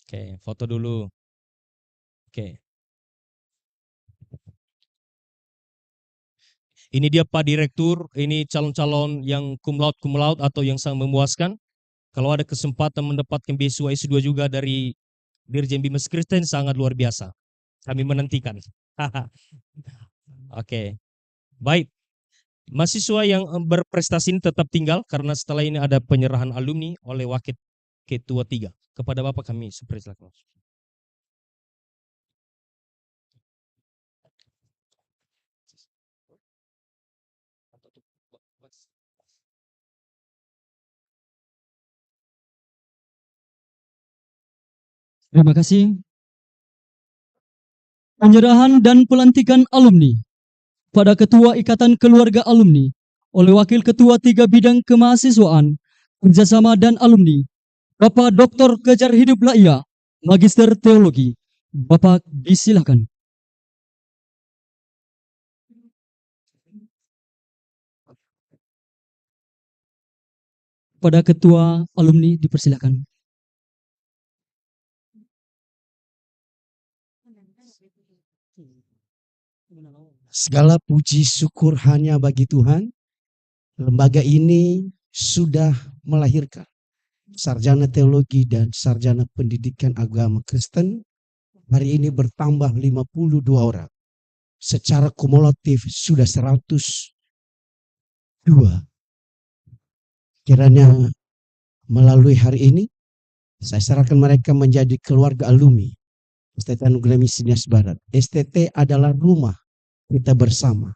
Oke, foto dulu. Oke. Ini dia Pak Direktur, ini calon-calon yang cum laude atau yang sangat memuaskan. Kalau ada kesempatan mendapatkan beasiswa S2 juga dari Dirjen Bimas Kristen sangat luar biasa. Kami menantikan. Oke. Baik. Mahasiswa yang berprestasi ini tetap tinggal karena setelah ini ada penyerahan alumni oleh Wakil Ketua 3. Kepada Bapak kami persilakan. Terima kasih. Penyerahan dan pelantikan alumni pada Ketua Ikatan Keluarga Alumni oleh Wakil Ketua 3 Bidang Kemahasiswaan, Kerjasama dan Alumni, Bapak Dr. Kejar Hidup Laia, Magister Teologi. Bapak disilakan. Pada Ketua Alumni dipersilakan. Segala puji syukur hanya bagi Tuhan. Lembaga ini sudah melahirkan sarjana teologi dan sarjana pendidikan agama Kristen. Hari ini bertambah 52 orang. Secara kumulatif sudah 102. Kiranya melalui hari ini saya serahkan mereka menjadi keluarga alumni STT Anugerah Misi Nias Barat. STT adalah rumah kita bersama.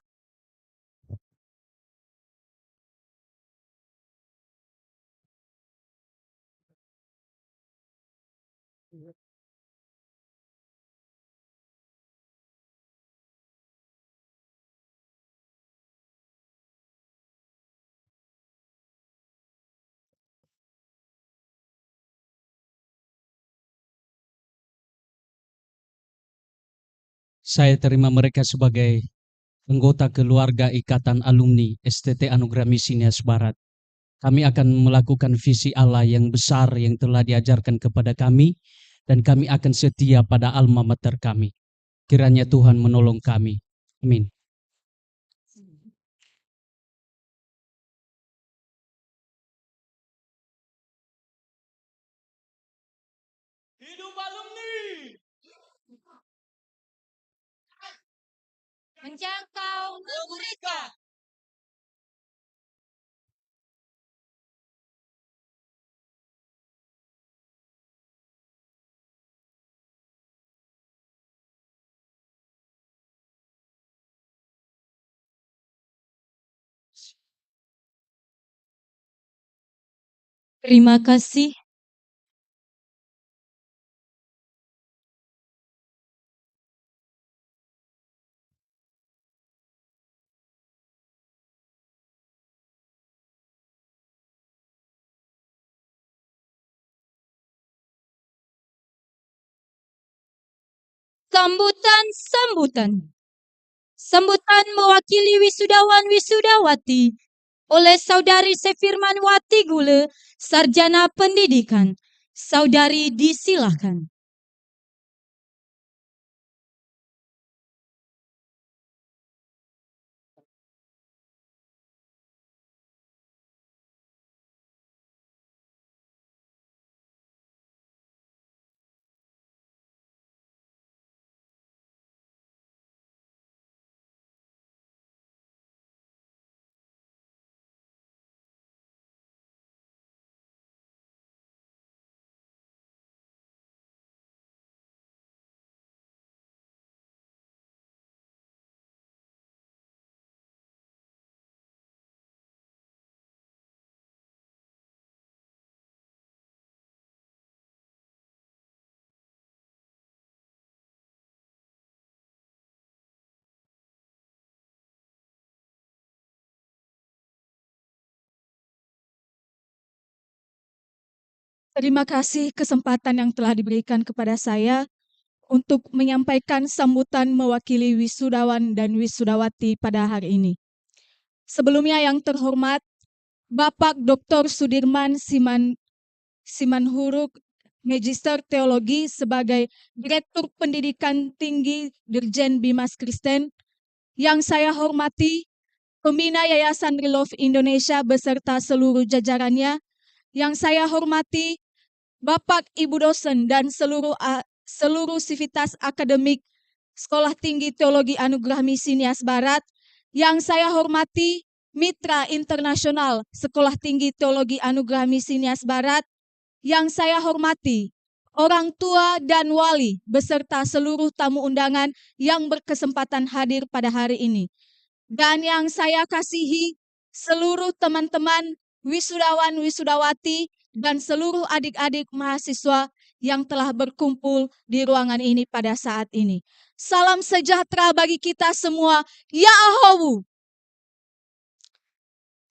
Saya terima mereka sebagai anggota keluarga Ikatan Alumni STT Anugerah Misi Nias Barat. Kami akan melakukan visi Allah yang besar yang telah diajarkan kepada kami, dan kami akan setia pada alma mater kami. Kiranya Tuhan menolong kami. Amin. Hidup alumni! Menjangkau mereka. Terima kasih. Sambutan. Sambutan mewakili wisudawan wisudawati oleh Saudari Sefirmanwati Gule, Sarjana Pendidikan. Saudari disilahkan. Terima kasih kesempatan yang telah diberikan kepada saya untuk menyampaikan sambutan mewakili wisudawan dan wisudawati pada hari ini. Sebelumnya yang terhormat, Bapak Dr. Sudirman Simanhuruk, Magister Teologi sebagai Direktur Pendidikan Tinggi Dirjen Bimas Kristen, yang saya hormati Pembina Yayasan Relove Indonesia beserta seluruh jajarannya, yang saya hormati Bapak, Ibu dosen, dan seluruh sivitas akademik Sekolah Tinggi Teologi Anugerah Misi Nias Barat, yang saya hormati Mitra Internasional Sekolah Tinggi Teologi Anugerah Misi Nias Barat, yang saya hormati orang tua dan wali beserta seluruh tamu undangan yang berkesempatan hadir pada hari ini. Dan yang saya kasihi seluruh teman-teman wisudawan wisudawati dan seluruh adik-adik mahasiswa yang telah berkumpul di ruangan ini pada saat ini. Salam sejahtera bagi kita semua. Ya Ahowu.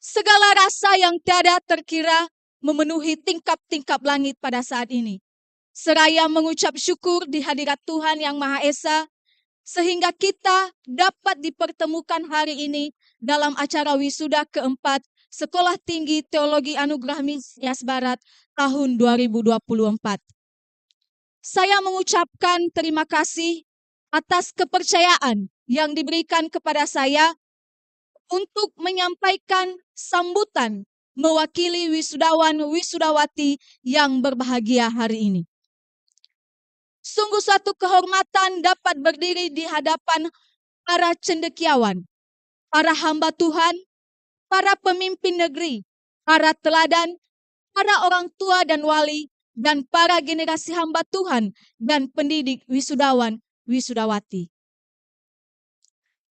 Segala rasa yang tiada terkira memenuhi tingkap-tingkap langit pada saat ini. Seraya mengucap syukur di hadirat Tuhan Yang Maha Esa, sehingga kita dapat dipertemukan hari ini dalam acara wisuda keempat Sekolah Tinggi Teologi Anugerah Misi Nias Barat tahun 2024. Saya mengucapkan terima kasih atas kepercayaan yang diberikan kepada saya untuk menyampaikan sambutan mewakili wisudawan wisudawati yang berbahagia hari ini. Sungguh suatu kehormatan dapat berdiri di hadapan para cendekiawan, para hamba Tuhan, para pemimpin negeri, para teladan, para orang tua dan wali, dan para generasi hamba Tuhan dan pendidik wisudawan wisudawati.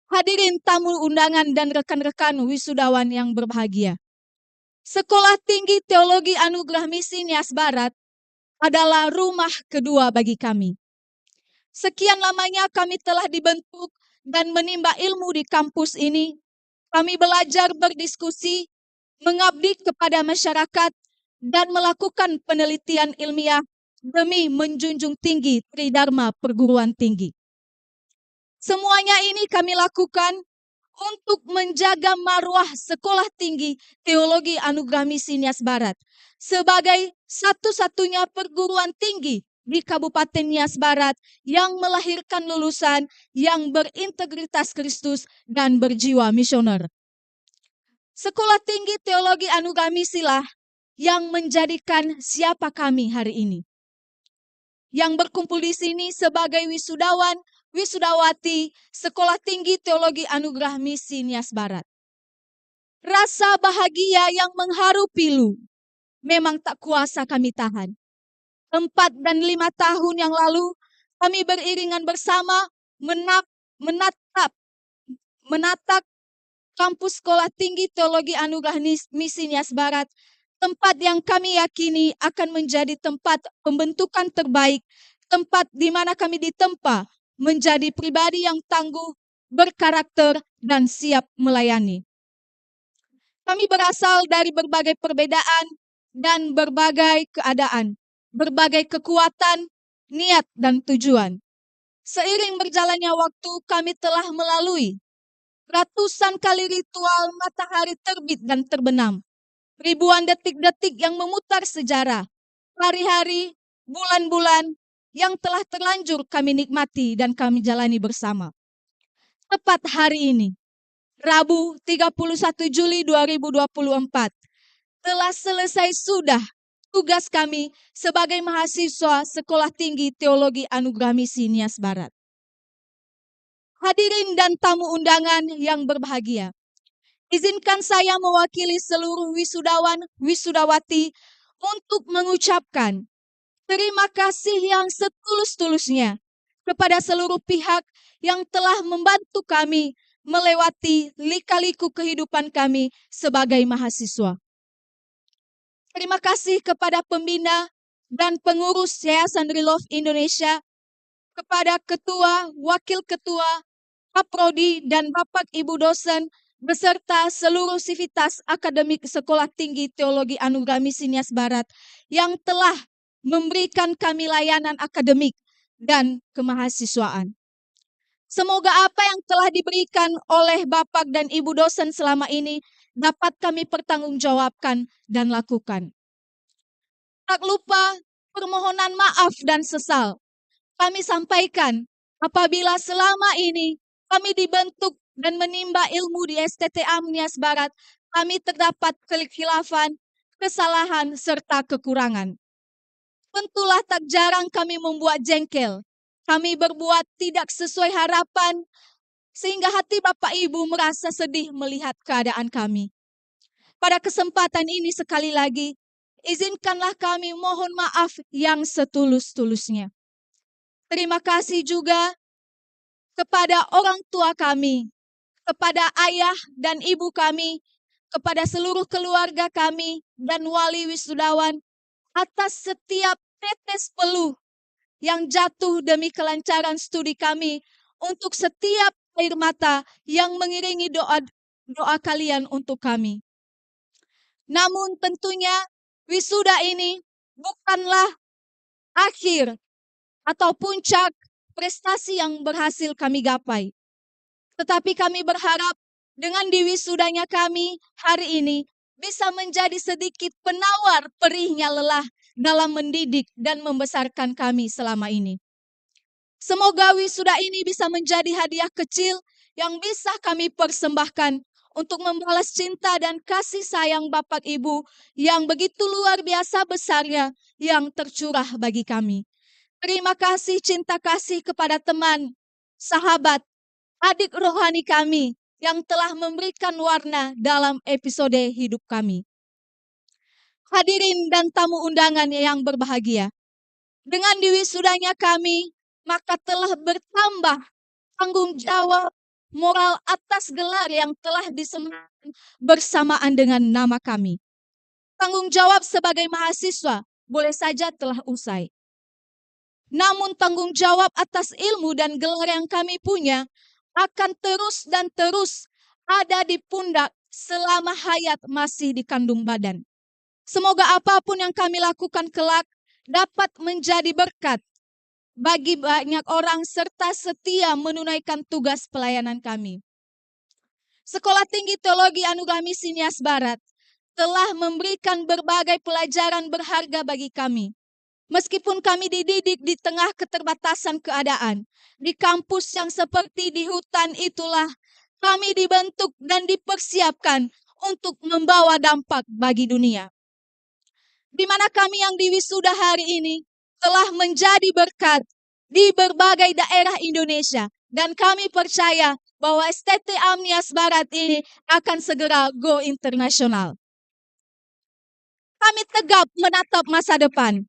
Hadirin tamu undangan dan rekan-rekan wisudawan yang berbahagia. Sekolah Tinggi Teologi Anugerah Misi Nias Barat adalah rumah kedua bagi kami. Sekian lamanya kami telah dibentuk dan menimba ilmu di kampus ini. Kami belajar berdiskusi, mengabdi kepada masyarakat, dan melakukan penelitian ilmiah demi menjunjung tinggi Tridharma Perguruan Tinggi. Semuanya ini kami lakukan untuk menjaga marwah Sekolah Tinggi Teologi Anugerah Misi Nias Barat sebagai satu-satunya perguruan tinggi di Kabupaten Nias Barat yang melahirkan lulusan yang berintegritas Kristus dan berjiwa misioner. Sekolah Tinggi Teologi Anugerah Misilah yang menjadikan siapa kami hari ini. Yang berkumpul di sini sebagai wisudawan, wisudawati Sekolah Tinggi Teologi Anugerah Misi Nias Barat. Rasa bahagia yang mengharu pilu memang tak kuasa kami tahan. 4 dan 5 tahun yang lalu kami beriringan bersama menatap kampus Sekolah Tinggi Teologi Anugerah Misi Nias Barat, tempat yang kami yakini akan menjadi tempat pembentukan terbaik, tempat di mana kami ditempa menjadi pribadi yang tangguh, berkarakter, dan siap melayani. Kami berasal dari berbagai perbedaan dan berbagai keadaan, berbagai kekuatan, niat, dan tujuan. Seiring berjalannya waktu, kami telah melalui ratusan kali ritual matahari terbit dan terbenam, ribuan detik-detik yang memutar sejarah, hari-hari, bulan-bulan yang telah terlanjur kami nikmati dan kami jalani bersama. Tepat hari ini, Rabu 31 Juli 2024, telah selesai sudah tugas kami sebagai mahasiswa Sekolah Tinggi Teologi Anugerah Misi Nias Barat. Hadirin dan tamu undangan yang berbahagia, izinkan saya mewakili seluruh wisudawan, wisudawati untuk mengucapkan terima kasih yang setulus-tulusnya kepada seluruh pihak yang telah membantu kami melewati lika-liku kehidupan kami sebagai mahasiswa. Terima kasih kepada pembina dan pengurus Yayasan Relove Indonesia, kepada ketua, wakil ketua, kaprodi, dan Bapak Ibu dosen, beserta seluruh sivitas akademik Sekolah Tinggi Teologi Anugerah Misi Nias Barat yang telah memberikan kami layanan akademik dan kemahasiswaan. Semoga apa yang telah diberikan oleh Bapak dan Ibu dosen selama ini dapat kami pertanggungjawabkan dan lakukan. Tak lupa permohonan maaf dan sesal kami sampaikan apabila selama ini kami dibentuk dan menimba ilmu di STTA Nias Barat, kami terdapat kekhilafan, kesalahan, serta kekurangan. Tentulah tak jarang kami membuat jengkel. Kami berbuat tidak sesuai harapan, sehingga hati Bapak Ibu merasa sedih melihat keadaan kami. Pada kesempatan ini sekali lagi, izinkanlah kami mohon maaf yang setulus-tulusnya. Terima kasih juga kepada orang tua kami, kepada ayah dan ibu kami, kepada seluruh keluarga kami, dan wali wisudawan atas setiap tetes peluh yang jatuh demi kelancaran studi kami, untuk setiap air mata yang mengiringi doa kalian untuk kami. Namun tentunya wisuda ini bukanlah akhir atau puncak prestasi yang berhasil kami gapai. Tetapi kami berharap dengan diwisudanya kami hari ini bisa menjadi sedikit penawar perihnya lelah dalam mendidik dan membesarkan kami selama ini. Semoga wisuda ini bisa menjadi hadiah kecil yang bisa kami persembahkan untuk membalas cinta dan kasih sayang Bapak Ibu yang begitu luar biasa besarnya yang tercurah bagi kami. Terima kasih, cinta kasih kepada teman, sahabat, adik rohani kami yang telah memberikan warna dalam episode hidup kami. Hadirin dan tamu undangan yang berbahagia, dengan diwisudanya kami, maka telah bertambah tanggung jawab moral atas gelar yang telah disematkan bersamaan dengan nama kami. Tanggung jawab sebagai mahasiswa boleh saja telah usai. Namun tanggung jawab atas ilmu dan gelar yang kami punya akan terus dan terus ada di pundak selama hayat masih dikandung badan. Semoga apapun yang kami lakukan kelak dapat menjadi berkat bagi banyak orang serta setia menunaikan tugas pelayanan kami. Sekolah Tinggi Teologi Anugerah Misi Nias Barat telah memberikan berbagai pelajaran berharga bagi kami. Meskipun kami dididik di tengah keterbatasan keadaan, di kampus yang seperti di hutan itulah kami dibentuk dan dipersiapkan untuk membawa dampak bagi dunia. Di mana kami yang diwisuda hari ini telah menjadi berkat di berbagai daerah Indonesia, dan kami percaya bahwa STT Amnias Barat ini akan segera go internasional. Kami tegap menatap masa depan.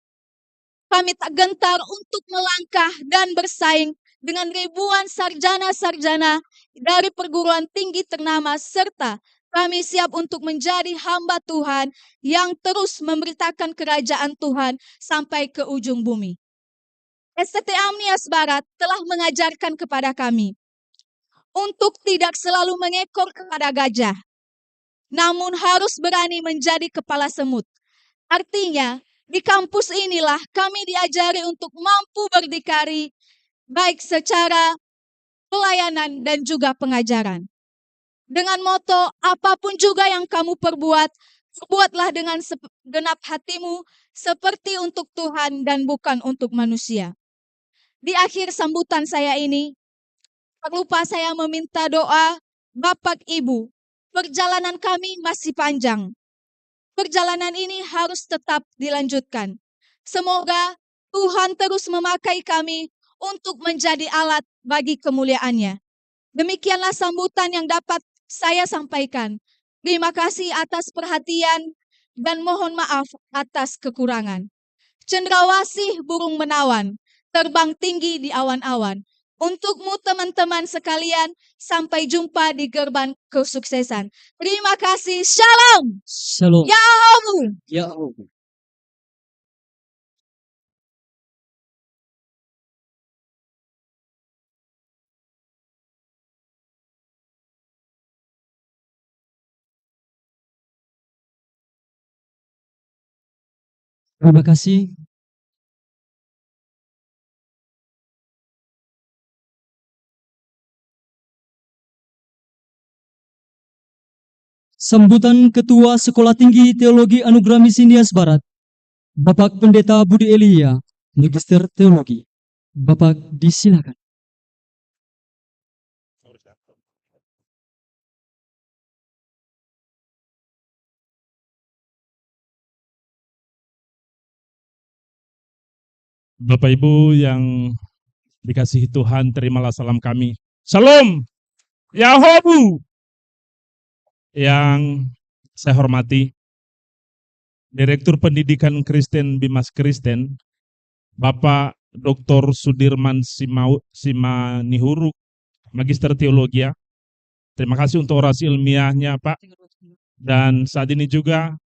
Kami tak gentar untuk melangkah dan bersaing dengan ribuan sarjana-sarjana dari perguruan tinggi ternama, serta kami siap untuk menjadi hamba Tuhan yang terus memberitakan kerajaan Tuhan sampai ke ujung bumi. STT Amnias Barat telah mengajarkan kepada kami untuk tidak selalu mengekor kepada gajah, namun harus berani menjadi kepala semut. Artinya, di kampus inilah kami diajari untuk mampu berdikari, baik secara pelayanan dan juga pengajaran. Dengan moto, apapun juga yang kamu perbuat, perbuatlah dengan segenap hatimu, seperti untuk Tuhan dan bukan untuk manusia. Di akhir sambutan saya ini, tak lupa saya meminta doa Bapak Ibu. Perjalanan kami masih panjang. Perjalanan ini harus tetap dilanjutkan. Semoga Tuhan terus memakai kami untuk menjadi alat bagi kemuliaan-Nya. Demikianlah sambutan yang dapat saya sampaikan. Terima kasih atas perhatian dan mohon maaf atas kekurangan. Cendrawasih burung menawan, terbang tinggi di awan-awan. Untukmu teman-teman sekalian, sampai jumpa di gerbang kesuksesan. Terima kasih. Shalom. Shalom. Yahoo. Yahoo. Terima kasih. Sambutan Ketua Sekolah Tinggi Teologi Anugerah Misi Nias Barat, Bapak Pendeta Budi Elia, Magister Teologi. Bapak disilakan. Bapak Ibu yang dikasihi Tuhan, terimalah salam kami. Shalom. Yahobu. Yang saya hormati Direktur Pendidikan Kristen Bimas Kristen, Bapak Dr. Sudirman Simanihuruk, Magister Teologi. Terima kasih untuk orasi ilmiahnya, Pak. Dan saat ini juga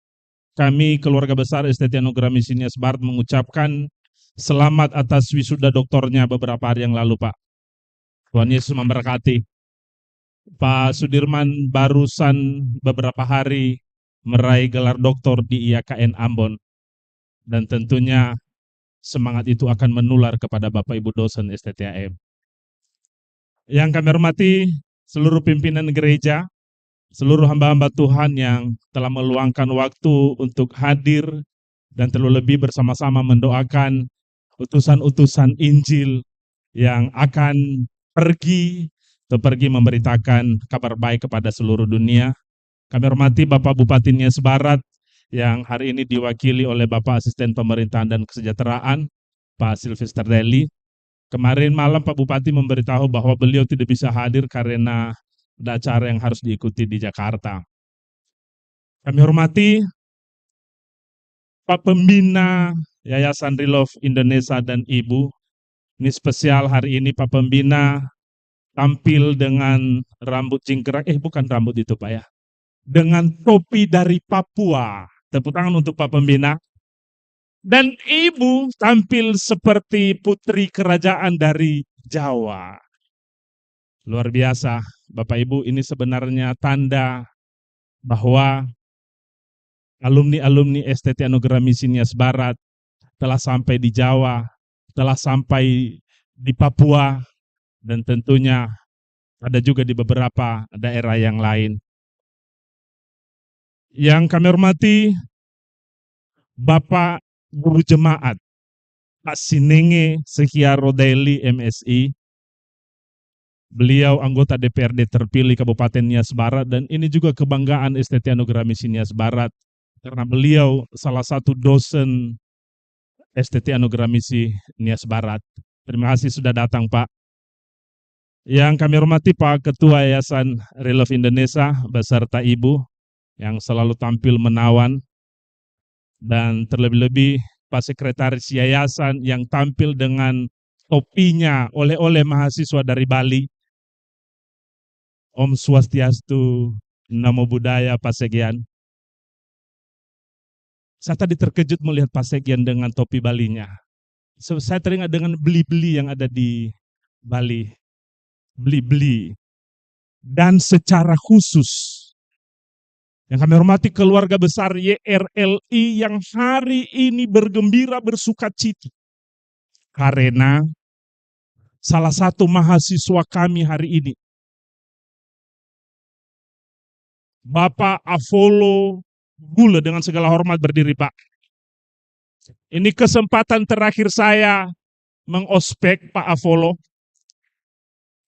kami keluarga besar STT Anugerah Misi Nias Barat mengucapkan selamat atas wisuda doktornya beberapa hari yang lalu, Pak. Tuhan Yesus memberkati. Pak Sudirman barusan beberapa hari meraih gelar doktor di IAKN Ambon. Dan tentunya semangat itu akan menular kepada Bapak Ibu dosen STTAM. Yang kami hormati seluruh pimpinan gereja, seluruh hamba-hamba Tuhan yang telah meluangkan waktu untuk hadir dan terlebih lebih bersama-sama mendoakan utusan-utusan Injil yang akan pergi memberitakan kabar baik kepada seluruh dunia. Kami hormati Bapak Bupati Nias Barat yang hari ini diwakili oleh Bapak Asisten Pemerintahan dan Kesejahteraan, Pak Sylvester Deli. Kemarin malam Pak Bupati memberitahu bahwa beliau tidak bisa hadir karena ada acara yang harus diikuti di Jakarta. Kami hormati Pak Pembina Yayasan Relove Indonesia dan Ibu. Ini spesial hari ini Pak Pembina tampil dengan rambut cingkrang, bukan rambut itu Pak ya, dengan topi dari Papua. Tepuk tangan untuk Pak Pembina. Dan Ibu tampil seperti putri kerajaan dari Jawa. Luar biasa, Bapak Ibu, ini sebenarnya tanda bahwa alumni-alumni STT Anugerah Misi Nias Barat telah sampai di Jawa, telah sampai di Papua dan tentunya ada juga di beberapa daerah yang lain. Yang kami hormati Bapak Guru Jemaat Pak Sinenge Sehiaro Daily MSI. Beliau anggota DPRD terpilih Kabupaten Nias Barat dan ini juga kebanggaan STT Anugerah Misi Nias Barat karena beliau salah satu dosen STT Anugerah Misi Nias Barat. Terima kasih sudah datang, Pak. Yang kami hormati Pak Ketua Yayasan Relove Indonesia beserta Ibu yang selalu tampil menawan, dan terlebih-lebih Pak Sekretaris Yayasan yang tampil dengan topinya oleh-oleh mahasiswa dari Bali. Om Swastiastu, Namo Buddhaya, Pak Segian. Saya tadi terkejut melihat Pak Segian dengan topi Balinya. Saya teringat dengan beli-beli yang ada di Bali. Beli-beli. Dan secara khusus, yang kami hormati keluarga besar YRLI yang hari ini bergembira bersukacita. Karena salah satu mahasiswa kami hari ini, Bapak Avolo Gule, dengan segala hormat berdiri, Pak. Ini kesempatan terakhir saya mengospek Pak Avolo.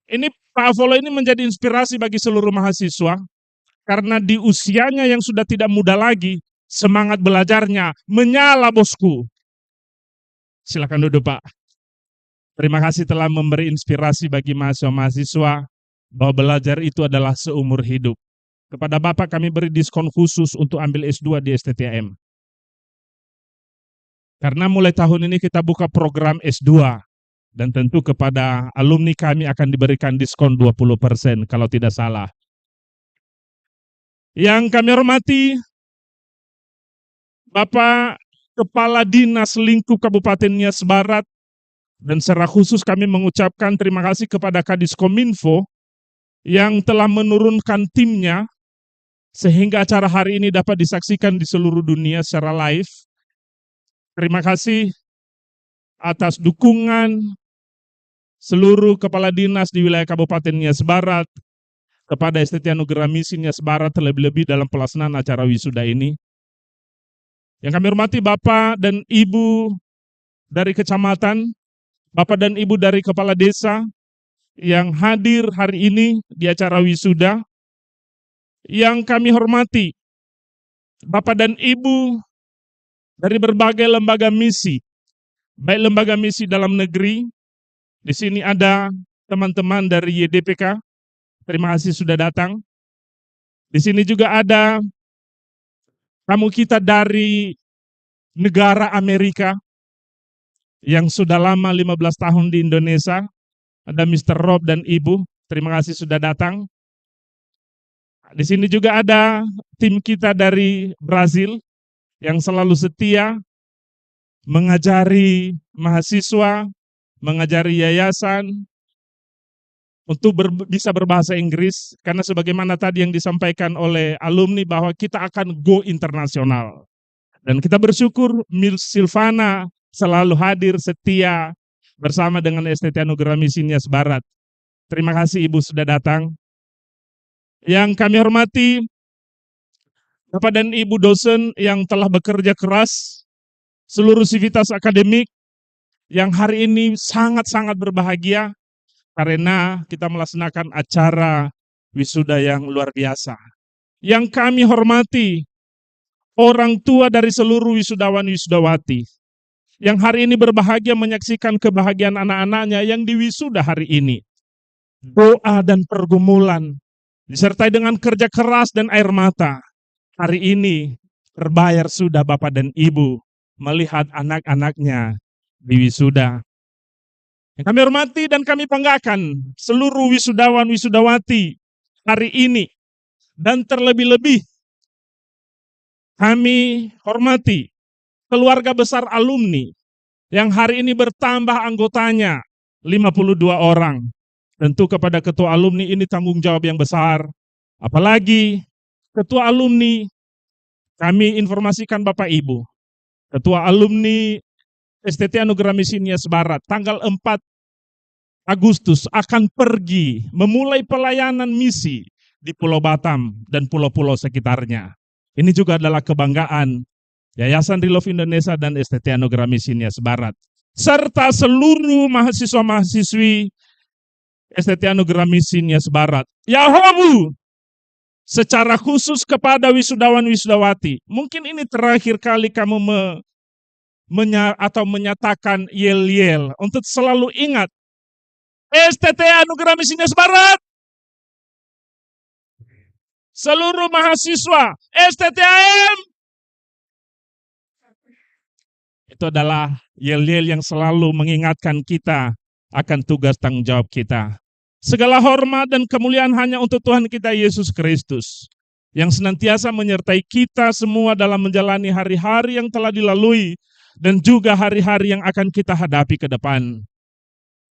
Ini Pak Avolo ini menjadi inspirasi bagi seluruh mahasiswa karena di usianya yang sudah tidak muda lagi, semangat belajarnya menyala, bosku. Silakan duduk, Pak. Terima kasih telah memberi inspirasi bagi mahasiswa-mahasiswa bahwa belajar itu adalah seumur hidup. Kepada Bapak kami beri diskon khusus untuk ambil S2 di STTM. Karena mulai tahun ini kita buka program S2 dan tentu kepada alumni kami akan diberikan diskon 20% kalau tidak salah. Yang kami hormati Bapak Kepala Dinas Lingkup Kabupaten Nias Barat, dan secara khusus kami mengucapkan terima kasih kepada Kadiskominfo yang telah menurunkan timnya sehingga acara hari ini dapat disaksikan di seluruh dunia secara live. Terima kasih atas dukungan seluruh kepala dinas di wilayah Kabupaten Nias Barat kepada STT Anugerah Misi Nias Barat, terlebih-lebih dalam pelaksanaan acara wisuda ini. Yang kami hormati Bapak dan Ibu dari kecamatan, Bapak dan Ibu dari kepala desa yang hadir hari ini di acara wisuda. Yang kami hormati Bapak dan Ibu dari berbagai lembaga misi, baik lembaga misi dalam negeri. Di sini ada teman-teman dari YDPK, terima kasih sudah datang. Di sini juga ada tamu kita dari negara Amerika yang sudah lama 15 tahun di Indonesia. Ada Mr. Rob dan Ibu, terima kasih sudah datang. Di sini juga ada tim kita dari Brazil yang selalu setia mengajari mahasiswa, mengajari yayasan untuk bisa berbahasa Inggris, karena sebagaimana tadi yang disampaikan oleh alumni bahwa kita akan go internasional. Dan kita bersyukur Mil Silvana selalu hadir setia bersama dengan STT Anugerah Misi Nias Barat. Terima kasih Ibu sudah datang. Yang kami hormati Bapak dan Ibu dosen yang telah bekerja keras, seluruh sivitas akademik yang hari ini sangat-sangat berbahagia karena kita melaksanakan acara wisuda yang luar biasa. Yang kami hormati orang tua dari seluruh wisudawan-wisudawati yang hari ini berbahagia menyaksikan kebahagiaan anak-anaknya yang diwisuda hari ini. Doa dan pergumulan disertai dengan kerja keras dan air mata, hari ini terbayar sudah Bapak dan Ibu melihat anak-anaknya di wisuda. Yang kami hormati dan kami banggakan seluruh wisudawan-wisudawati hari ini, dan terlebih-lebih kami hormati keluarga besar alumni yang hari ini bertambah anggotanya 52 orang. Tentu kepada ketua alumni ini tanggung jawab yang besar. Apalagi ketua alumni, kami informasikan Bapak Ibu, ketua alumni STT Anugerah Misi Nias Barat tanggal 4 Agustus akan pergi memulai pelayanan misi di Pulau Batam dan pulau-pulau sekitarnya. Ini juga adalah kebanggaan Yayasan Relove Indonesia dan STT Anugerah Misi Nias Barat, serta seluruh mahasiswa-mahasiswi STT Anugerah Misi Nias Barat. Yahobu, secara khusus kepada wisudawan-wisudawati, mungkin ini terakhir kali kamu menyatakan yel-yel untuk selalu ingat STT Anugerah Misi Nias Barat, seluruh mahasiswa STTAM. Itu adalah yel-yel yang selalu mengingatkan kita akan tugas tanggung jawab kita. Segala hormat dan kemuliaan hanya untuk Tuhan kita Yesus Kristus, yang senantiasa menyertai kita semua dalam menjalani hari-hari yang telah dilalui dan juga hari-hari yang akan kita hadapi ke depan.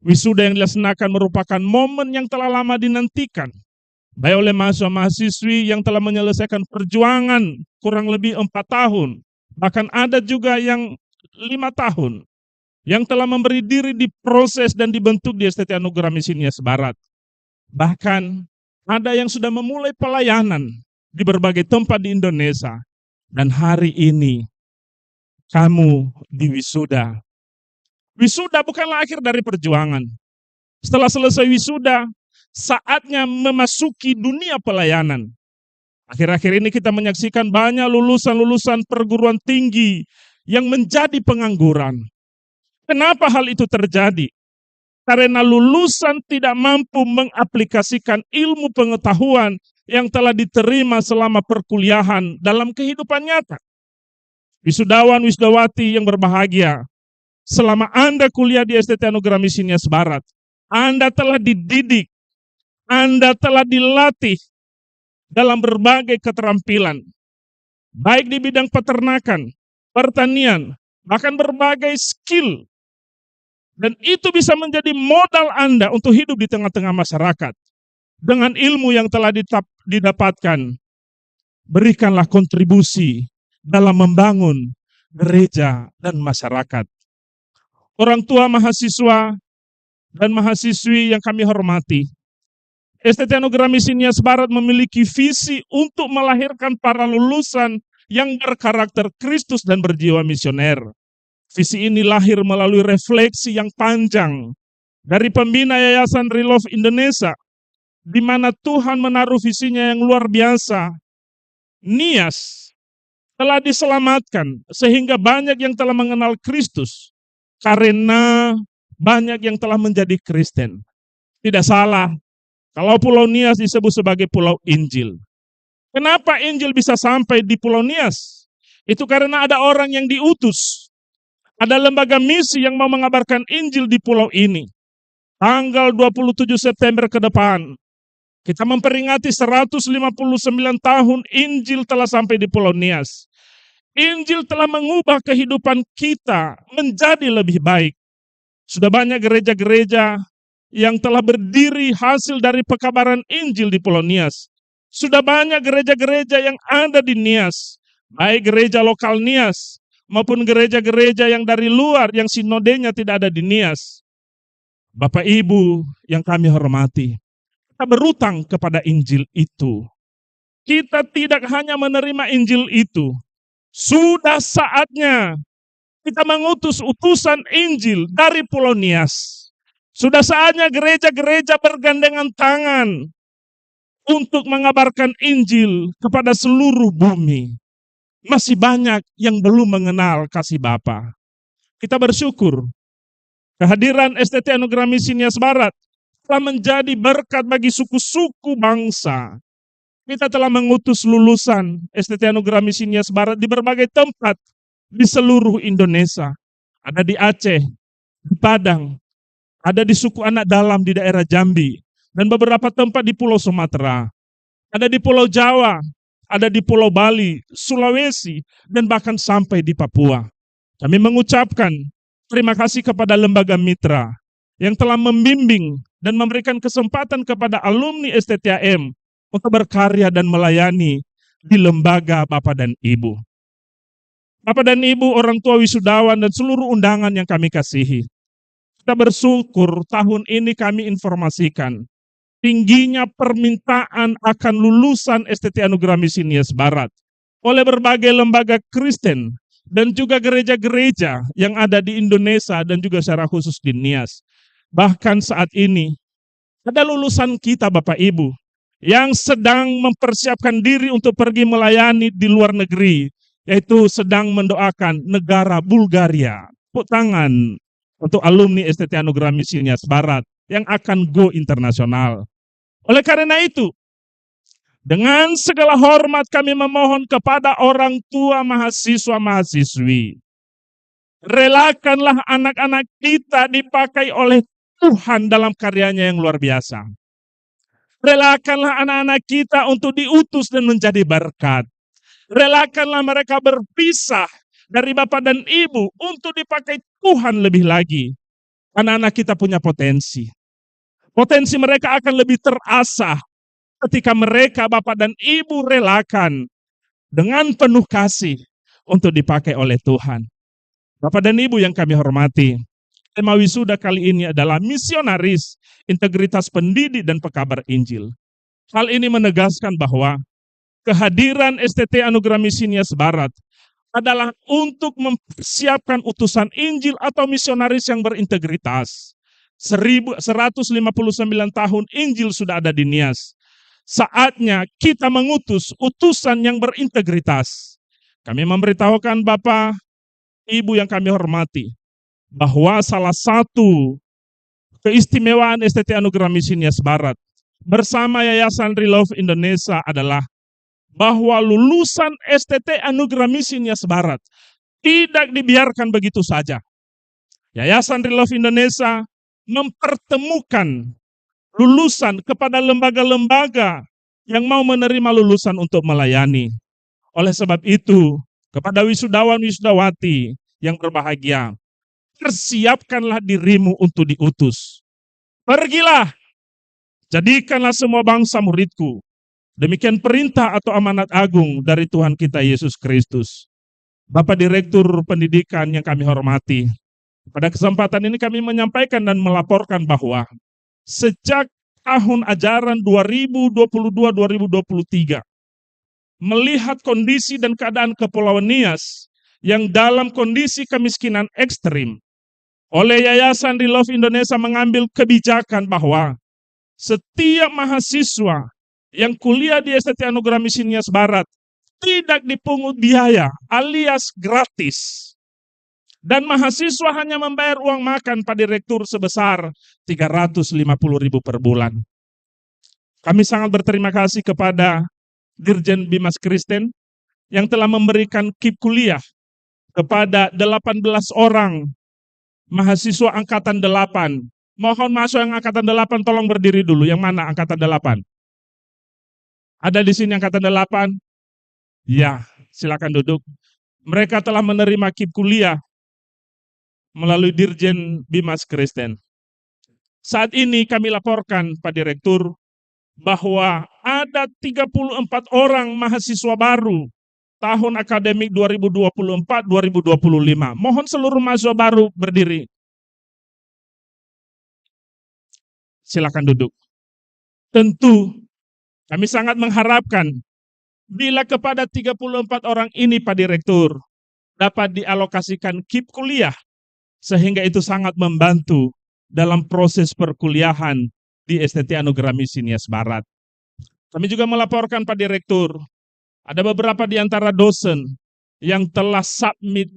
Wisuda yang dilaksanakan merupakan momen yang telah lama dinantikan, baik oleh mahasiswa-mahasiswi yang telah menyelesaikan perjuangan kurang lebih 4 tahun, bahkan ada juga yang 5 tahun, yang telah memberi diri diproses dan dibentuk di STT Anugerah Misi Nias Barat. Bahkan ada yang sudah memulai pelayanan di berbagai tempat di Indonesia, dan hari ini kamu di wisuda. Wisuda bukanlah akhir dari perjuangan. Setelah selesai wisuda, saatnya memasuki dunia pelayanan. Akhir-akhir ini kita menyaksikan banyak lulusan-lulusan perguruan tinggi yang menjadi pengangguran. Kenapa hal itu terjadi? Karena lulusan tidak mampu mengaplikasikan ilmu pengetahuan yang telah diterima selama perkuliahan dalam kehidupan nyata. Wisudawan, wisudawati yang berbahagia, selama Anda kuliah di STT Anugerah Misi Nias Barat, Anda telah dididik, Anda telah dilatih dalam berbagai keterampilan, baik di bidang peternakan, pertanian, bahkan berbagai skill. Dan itu bisa menjadi modal Anda untuk hidup di tengah-tengah masyarakat. Dengan ilmu yang telah didapatkan, berikanlah kontribusi dalam membangun gereja dan masyarakat. Orang tua mahasiswa dan mahasiswi yang kami hormati, STT Anugerah Misi Nias Barat memiliki visi untuk melahirkan para lulusan yang berkarakter Kristus dan berjiwa misioner. Visi ini lahir melalui refleksi yang panjang dari pembina Yayasan Relove Indonesia, di mana Tuhan menaruh visinya yang luar biasa. Nias telah diselamatkan sehingga banyak yang telah mengenal Kristus karena banyak yang telah menjadi Kristen. Tidak salah kalau Pulau Nias disebut sebagai Pulau Injil. Kenapa Injil bisa sampai di Pulau Nias? Itu karena ada orang yang diutus. Ada lembaga misi yang mau mengabarkan Injil di pulau ini. Tanggal 27 September ke depan, kita memperingati 159 tahun Injil telah sampai di Pulau Nias. Injil telah mengubah kehidupan kita menjadi lebih baik. Sudah banyak gereja-gereja yang telah berdiri hasil dari pekabaran Injil di Pulau Nias. Sudah banyak gereja-gereja yang ada di Nias, baik gereja lokal Nias maupun gereja-gereja yang dari luar yang sinodenya tidak ada di Nias. Bapak Ibu yang kami hormati, kita berutang kepada Injil itu. Kita tidak hanya menerima Injil itu, sudah saatnya kita mengutus utusan Injil dari Pulau Nias. Sudah saatnya gereja-gereja bergandengan tangan untuk mengabarkan Injil kepada seluruh bumi. Masih banyak yang belum mengenal kasih Bapa. Kita bersyukur kehadiran STT Anugerah Misi Nias Barat telah menjadi berkat bagi suku-suku bangsa. Kita telah mengutus lulusan STT Anugerah Misi Nias Barat di berbagai tempat di seluruh Indonesia. Ada di Aceh, di Padang, ada di suku anak dalam di daerah Jambi, dan beberapa tempat di Pulau Sumatera. Ada di Pulau Jawa, ada di Pulau Bali, Sulawesi, dan bahkan sampai di Papua. Kami mengucapkan terima kasih kepada lembaga mitra yang telah membimbing dan memberikan kesempatan kepada alumni STTAM untuk berkarya dan melayani di lembaga Bapak dan Ibu. Bapak dan Ibu, orang tua wisudawan dan seluruh undangan yang kami kasihi. Kita bersyukur tahun ini kami informasikan tingginya permintaan akan lulusan STT Anugerah Misi Nias Barat oleh berbagai lembaga Kristen dan juga gereja-gereja yang ada di Indonesia dan juga secara khusus di Nias. Bahkan saat ini ada lulusan kita Bapak Ibu yang sedang mempersiapkan diri untuk pergi melayani di luar negeri, yaitu sedang mendoakan negara Bulgaria. Tepuk tangan untuk alumni STT Anugerah Misi Nias Barat yang akan go internasional. Oleh karena itu, dengan segala hormat kami memohon kepada orang tua mahasiswa-mahasiswi, relakanlah anak-anak kita dipakai oleh Tuhan dalam karyanya yang luar biasa. Relakanlah anak-anak kita untuk diutus dan menjadi berkat. Relakanlah mereka berpisah dari Bapak dan Ibu untuk dipakai Tuhan lebih lagi. Anak-anak kita punya potensi. Potensi mereka akan lebih terasah ketika mereka Bapak dan Ibu relakan dengan penuh kasih untuk dipakai oleh Tuhan. Bapak dan Ibu yang kami hormati, tema wisuda kali ini adalah misionaris, integritas pendidik dan pekabar Injil. Hal ini menegaskan bahwa kehadiran STT Anugerah Misi Nias Barat adalah untuk mempersiapkan utusan Injil atau misionaris yang berintegritas. 159 tahun Injil sudah ada di Nias. Saatnya kita mengutus utusan yang berintegritas. Kami memberitahukan Bapak, Ibu yang kami hormati, bahwa salah satu keistimewaan STT Anugerah Misi Nias Barat bersama Yayasan Relove Indonesia adalah bahwa lulusan STT Anugerah Misi Nias Barat tidak dibiarkan begitu saja. Yayasan Relove Indonesia mempertemukan lulusan kepada lembaga-lembaga yang mau menerima lulusan untuk melayani. Oleh sebab itu, kepada wisudawan-wisudawati yang berbahagia, persiapkanlah dirimu untuk diutus. Pergilah, jadikanlah semua bangsa muridku. Demikian perintah atau amanat agung dari Tuhan kita Yesus Kristus. Bapak Direktur Pendidikan yang kami hormati, pada kesempatan ini kami menyampaikan dan melaporkan bahwa sejak tahun ajaran 2022-2023, melihat kondisi dan keadaan Kepulauan Nias yang dalam kondisi kemiskinan ekstrim, oleh Yayasan Relove Indonesia mengambil kebijakan bahwa setiap mahasiswa yang kuliah di STT Anugerah Misi Nias Barat tidak dipungut biaya alias gratis. Dan mahasiswa hanya membayar uang makan Pak Direktur sebesar 350.000 per bulan. Kami sangat berterima kasih kepada Dirjen Bimas Kristen yang telah memberikan KIP kuliah kepada 18 orang mahasiswa Angkatan 8. Mohon mahasiswa yang Angkatan 8 tolong berdiri dulu. Yang mana Angkatan 8? Ada di sini Angkatan 8? Ya, silakan duduk. Mereka telah menerima KIP kuliah melalui Dirjen Bimas Kristen. Saat ini kami laporkan Pak Direktur bahwa ada 34 orang mahasiswa baru tahun akademik 2024-2025. Mohon seluruh mahasiswa baru berdiri. Silakan duduk. Tentu kami sangat mengharapkan bila kepada 34 orang ini Pak Direktur dapat dialokasikan KIP kuliah, sehingga itu sangat membantu dalam proses perkuliahan di STT Anugerah Misi Nias Barat. Kami juga melaporkan Pak Direktur, ada beberapa di antara dosen yang telah submit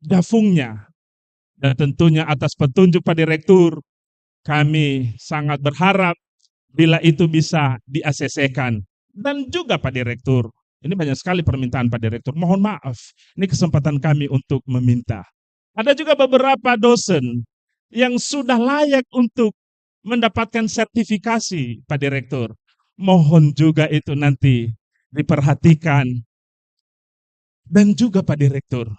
dafungnya. Dan tentunya atas petunjuk Pak Direktur, kami sangat berharap bila itu bisa di-ACC-kan. Dan juga Pak Direktur, ini banyak sekali permintaan Pak Direktur, mohon maaf, ini kesempatan kami untuk meminta. Ada juga beberapa dosen yang sudah layak untuk mendapatkan sertifikasi Pak Direktur. Mohon juga itu nanti diperhatikan. Dan juga Pak Direktur,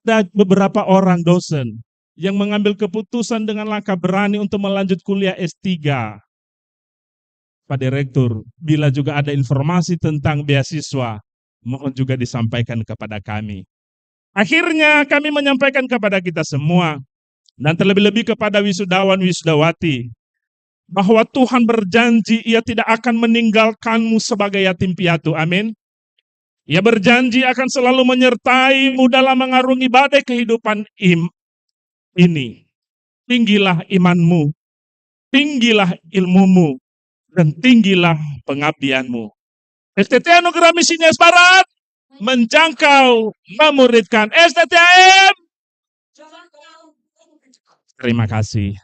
ada beberapa orang dosen yang mengambil keputusan dengan langkah berani untuk melanjut kuliah S3. Pak Direktur, bila juga ada informasi tentang beasiswa, mohon juga disampaikan kepada kami. Akhirnya kami menyampaikan kepada kita semua, dan terlebih-lebih kepada wisudawan-wisudawati, bahwa Tuhan berjanji Ia tidak akan meninggalkanmu sebagai yatim piatu. Amin. Ia berjanji akan selalu menyertaimu dalam mengarungi badai kehidupan ini. Tinggilah imanmu, tinggilah ilmumu, dan tinggilah pengabdianmu. STT Anugerah Misi Nias Barat menjangkau, memuridkan. STTM. Terima kasih.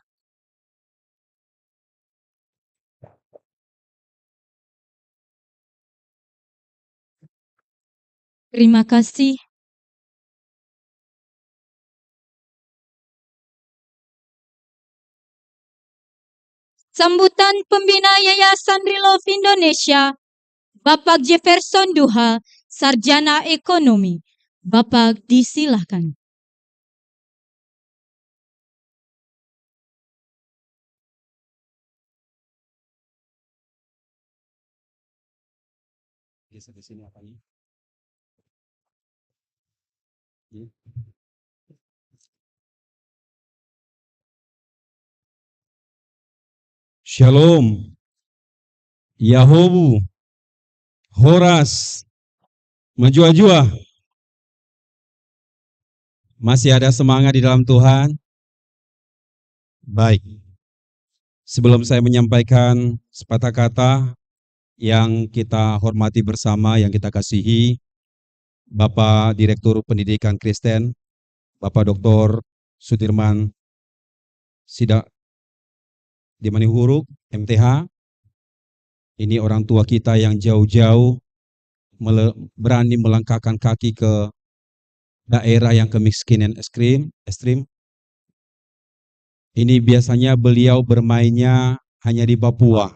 Terima kasih. Sambutan Pembina Yayasan Relove Indonesia, Bapak Jefferson Duha, Sarjana Ekonomi. Bapak disilahkan. Di sini apa ini? Shalom, Yahobu, Horas, Majua-jua. Masih ada semangat di dalam Tuhan? Baik. Sebelum saya menyampaikan sepatah kata yang kita hormati bersama, yang kita kasihi, Bapak Direktur Pendidikan Kristen, Bapak Dr. Sudirman Sidak Dimanihuruk, MTH. Ini orang tua kita yang jauh-jauh berani melangkahkan kaki ke daerah yang kemiskinan ekstrim. Ini biasanya beliau bermainnya hanya di Papua.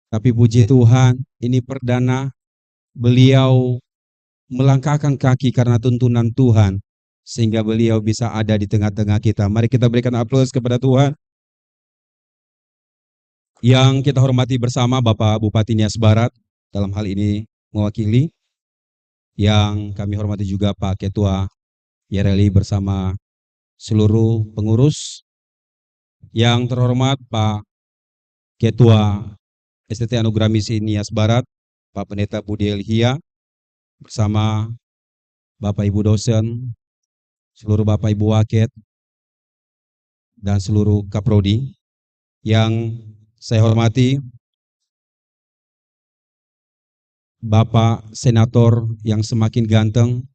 Tapi puji Tuhan, ini perdana beliau melangkahkan kaki karena tuntunan Tuhan, sehingga beliau bisa ada di tengah-tengah kita. Mari kita berikan aplaus kepada Tuhan. Yang kita hormati bersama Bapak Bupati Nias Barat, dalam hal ini mewakili. Yang kami hormati juga Pak Ketua YRLI bersama seluruh pengurus. Yang terhormat Pak Ketua STT Anugerah Misi Nias Barat, Pak Pendeta Budi Elhia, bersama Bapak Ibu dosen, seluruh Bapak Ibu Waket, dan seluruh Kaprodi. Yang saya hormati Bapak Senator yang semakin ganteng,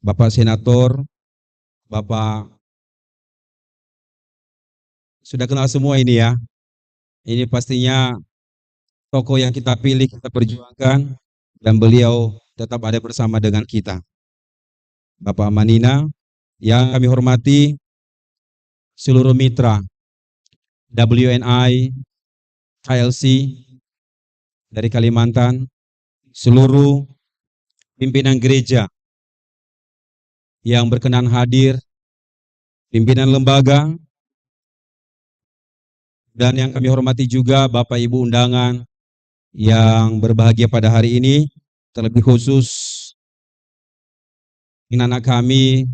Bapak Senator, Bapak sudah kenal semua ini ya. Ini pastinya tokoh yang kita pilih, kita perjuangkan, dan beliau tetap ada bersama dengan kita. Bapak Manina, yang kami hormati seluruh mitra WNI, KLC dari Kalimantan, seluruh pimpinan gereja yang berkenan hadir, pimpinan lembaga, dan yang kami hormati juga Bapak Ibu undangan yang berbahagia pada hari ini, terlebih khusus anak kami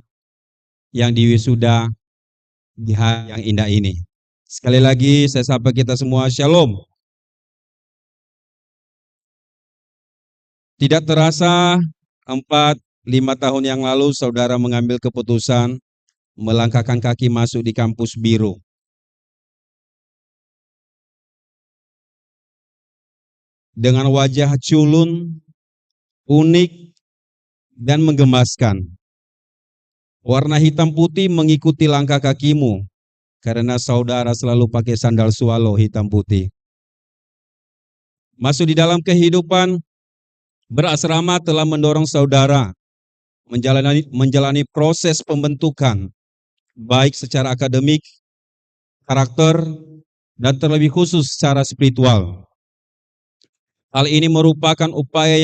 yang diwisuda di hari yang indah ini. Sekali lagi saya sapa kita semua, Shalom. Tidak terasa 4-5 tahun yang lalu saudara mengambil keputusan melangkahkan kaki masuk di kampus biru. Dengan wajah culun, unik, dan menggemaskan. Warna hitam putih mengikuti langkah kakimu, karena saudara selalu pakai sandal swallow hitam putih. Masuk di dalam kehidupan berasrama telah mendorong saudara menjalani proses pembentukan, baik secara akademik, karakter, dan terlebih khusus secara spiritual. Hal ini merupakan upaya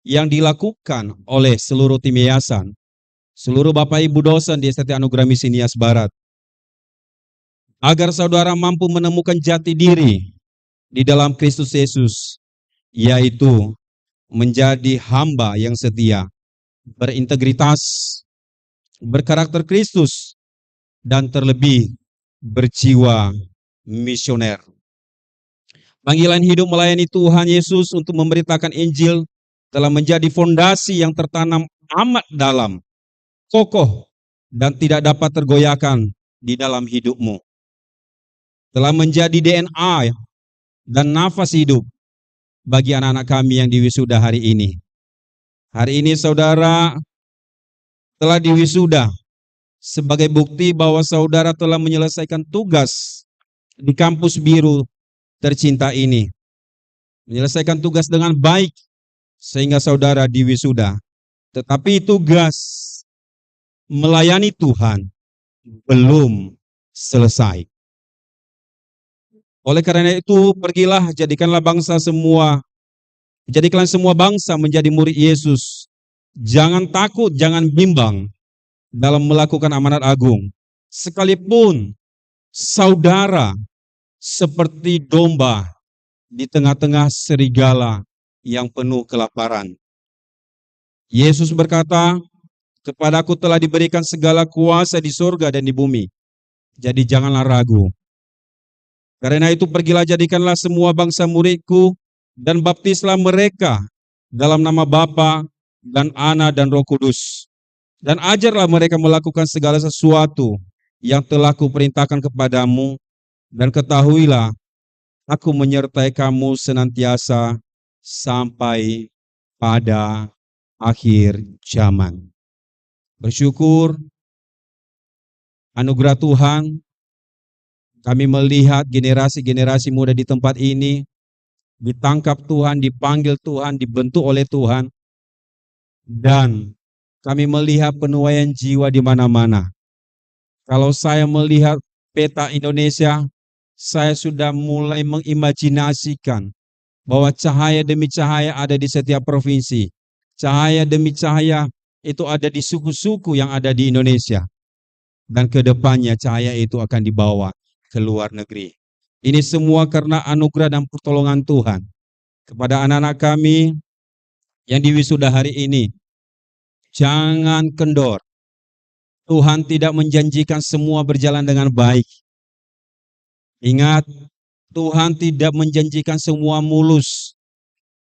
yang dilakukan oleh seluruh tim yayasan, seluruh Bapak Ibu dosen di STT Anugerah Misi Nias Barat, agar saudara mampu menemukan jati diri di dalam Kristus Yesus, yaitu menjadi hamba yang setia, berintegritas, berkarakter Kristus, dan terlebih berjiwa misioner. Panggilan hidup melayani Tuhan Yesus untuk memberitakan Injil telah menjadi fondasi yang tertanam amat dalam, kokoh, dan tidak dapat tergoyahkan di dalam hidupmu. Telah menjadi DNA dan nafas hidup bagi anak-anak kami yang diwisuda hari ini. Hari ini saudara telah diwisuda sebagai bukti bahwa saudara telah menyelesaikan tugas di kampus biru tercinta ini. Menyelesaikan tugas dengan baik sehingga saudara diwisuda. Tetapi tugas melayani Tuhan belum selesai. Oleh karena itu, pergilah, jadikanlah semua bangsa menjadi murid Yesus. Jangan takut, jangan bimbang dalam melakukan amanat agung. Sekalipun saudara seperti domba di tengah-tengah serigala yang penuh kelaparan. Yesus berkata, "Kepadaku telah diberikan segala kuasa di surga dan di bumi. Jadi janganlah ragu. Karena itu pergilah, jadikanlah semua bangsa muridku dan baptislah mereka dalam nama Bapa dan Anak dan Roh Kudus. Dan ajarlah mereka melakukan segala sesuatu yang telah kuperintahkan kepadamu. Dan ketahuilah, aku menyertai kamu senantiasa sampai pada akhir zaman." Bersyukur anugerah Tuhan, kami melihat generasi-generasi muda di tempat ini ditangkap Tuhan, dipanggil Tuhan, dibentuk oleh Tuhan, dan kami melihat penuaian jiwa di mana-mana. Kalau saya melihat peta Indonesia, saya sudah mulai mengimajinasikan bahwa cahaya demi cahaya ada di setiap provinsi. Cahaya demi cahaya itu ada di suku-suku yang ada di Indonesia. Dan ke depannya cahaya itu akan dibawa ke luar negeri. Ini semua karena anugerah dan pertolongan Tuhan. Kepada anak-anak kami yang diwisuda hari ini, jangan kendor. Tuhan tidak menjanjikan semua berjalan dengan baik. Ingat, Tuhan tidak menjanjikan semua mulus.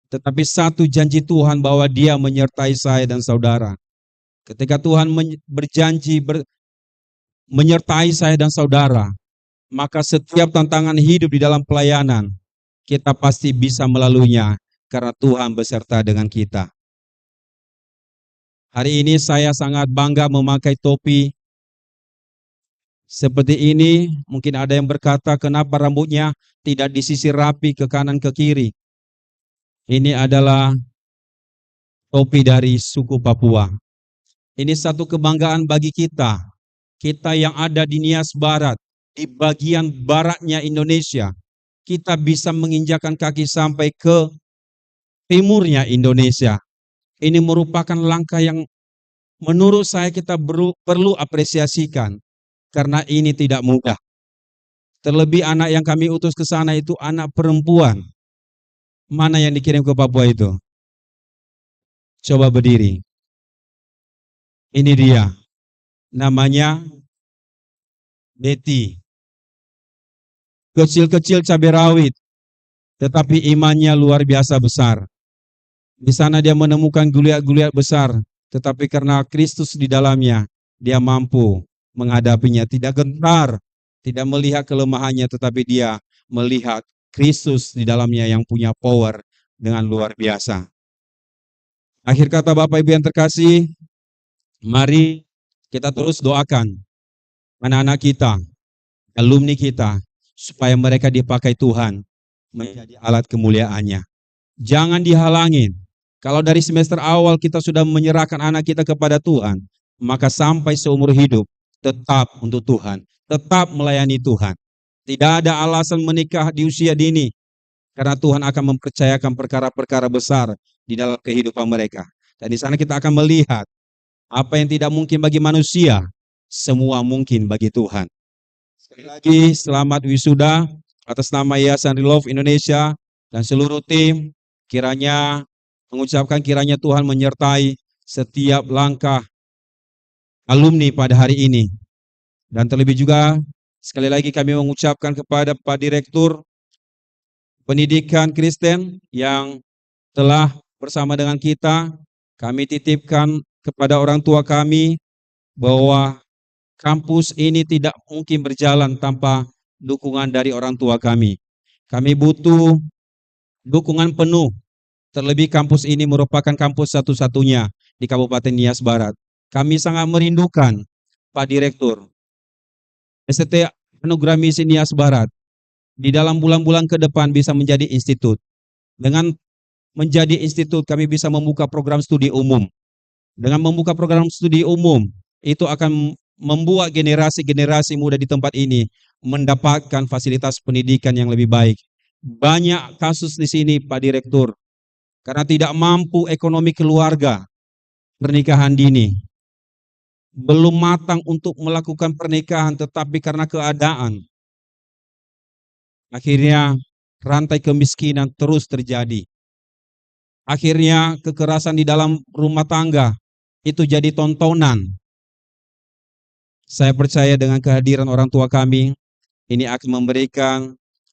Tetapi satu janji Tuhan bahwa Dia menyertai saya dan saudara. Ketika Tuhan berjanji menyertai saya dan saudara, maka setiap tantangan hidup di dalam pelayanan, kita pasti bisa melaluinya karena Tuhan beserta dengan kita. Hari ini saya sangat bangga memakai topi seperti ini. Mungkin ada yang berkata, kenapa rambutnya tidak disisir rapi ke kanan ke kiri? Ini adalah topi dari suku Papua. Ini satu kebanggaan bagi kita. Kita yang ada di Nias Barat, di bagian baratnya Indonesia. Kita bisa menginjakan kaki sampai ke timurnya Indonesia. Ini merupakan langkah yang menurut saya kita perlu apresiasikan. Karena ini tidak mudah. Terlebih anak yang kami utus ke sana itu anak perempuan. Mana yang dikirim ke Papua itu? Coba berdiri. Ini dia. Namanya Betty. Kecil-kecil cabai rawit. Tetapi imannya luar biasa besar. Di sana dia menemukan goliat-goliat besar. Tetapi karena Kristus di dalamnya, dia mampu menghadapinya, tidak gentar, tidak melihat kelemahannya, tetapi dia melihat Kristus di dalamnya yang punya power dengan luar biasa. Akhir kata Bapak Ibu yang terkasih, mari kita terus doakan anak-anak kita, alumni kita, supaya mereka dipakai Tuhan menjadi alat kemuliaannya. Jangan dihalangin. Kalau dari semester awal kita sudah menyerahkan anak kita kepada Tuhan, maka sampai seumur hidup tetap untuk Tuhan, tetap melayani Tuhan. Tidak ada alasan menikah di usia dini, karena Tuhan akan mempercayakan perkara-perkara besar di dalam kehidupan mereka. Dan di sana kita akan melihat apa yang tidak mungkin bagi manusia, semua mungkin bagi Tuhan. Sekali lagi, selamat wisuda atas nama Yayasan Relove Indonesia dan seluruh tim. Kiranya Tuhan menyertai setiap langkah alumni pada hari ini. Dan terlebih juga sekali lagi kami mengucapkan kepada Pak Direktur Pendidikan Kristen yang telah bersama dengan kita, kami titipkan kepada orang tua kami bahwa kampus ini tidak mungkin berjalan tanpa dukungan dari orang tua kami. Kami butuh dukungan penuh, terlebih kampus ini merupakan kampus satu-satunya di Kabupaten Nias Barat. Kami sangat merindukan Pak Direktur STT Anugerah Misi Nias Barat di dalam bulan-bulan ke depan bisa menjadi institut. Dengan menjadi institut kami bisa membuka program studi umum. Dengan membuka program studi umum, itu akan membuat generasi-generasi muda di tempat ini mendapatkan fasilitas pendidikan yang lebih baik. Banyak kasus di sini Pak Direktur, karena tidak mampu ekonomi keluarga, pernikahan dini. Belum matang untuk melakukan pernikahan, tetapi karena keadaan, akhirnya rantai kemiskinan terus terjadi. Akhirnya kekerasan di dalam rumah tangga itu jadi tontonan. Saya percaya dengan kehadiran orang tua kami, ini akan memberikan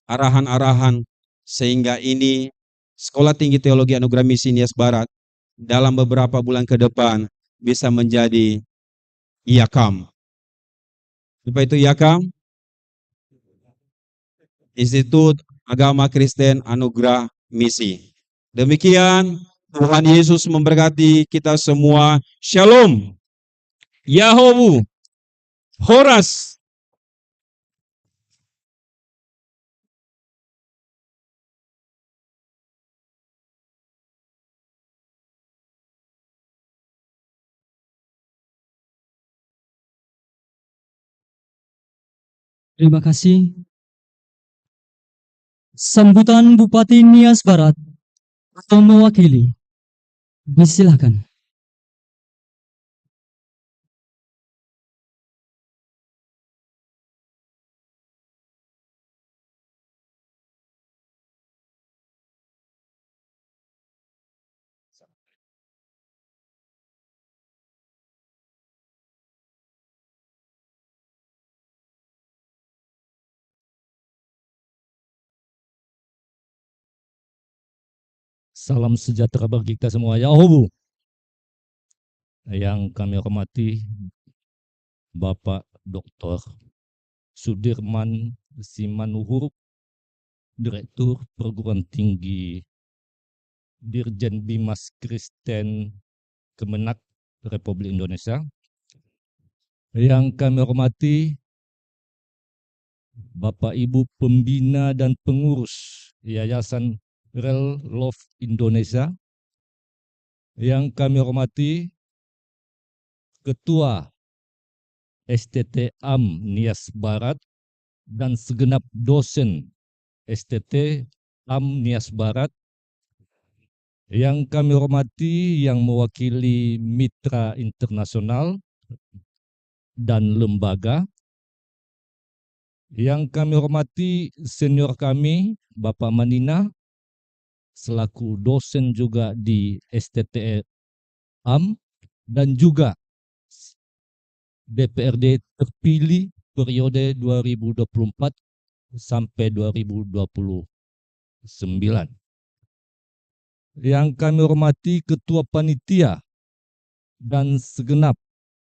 arahan-arahan sehingga ini Sekolah Tinggi Teologi Anugerah Misi Nias Barat dalam beberapa bulan ke depan bisa menjadi IAKAM. Apa itu IAKAM? Institut Agama Kristen Anugerah Misi. Demikian, Tuhan Yesus memberkati kita semua. Shalom. Yahowu. Horas. Terima kasih. Sambutan Bupati Nias Barat atau mewakili. Silakan. Salam sejahtera bagi kita semua. Yahowu. Yang kami hormati Bapak Dr. Sudirman Simanuhur, Direktur Perguruan Tinggi Dirjen Bimas Kristen Kemenak Republik Indonesia. Yang kami hormati Bapak Ibu Pembina dan Pengurus Yayasan Rel Love Indonesia. Yang kami hormati Ketua STT AM Nias Barat dan segenap dosen STT AM Nias Barat. Yang kami hormati yang mewakili mitra internasional dan lembaga. Yang kami hormati senior kami Bapak Manina selaku dosen juga di STT AM dan juga DPRD terpilih periode 2024 sampai 2029. Yang kami hormati Ketua Panitia dan segenap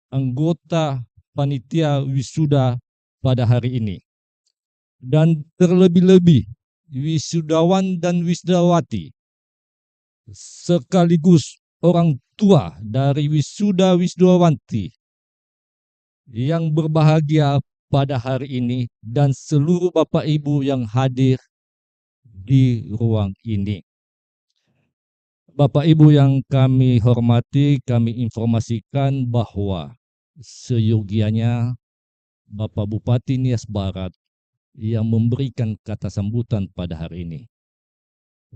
anggota Panitia Wisuda pada hari ini. Dan terlebih-lebih wisudawan dan wisudawati sekaligus orang tua dari wisuda-wisudawanti yang berbahagia pada hari ini dan seluruh Bapak Ibu yang hadir di ruang ini. Bapak Ibu yang kami hormati, kami informasikan bahwa seyogianya Bapak Bupati Nias Barat yang memberikan kata sambutan pada hari ini.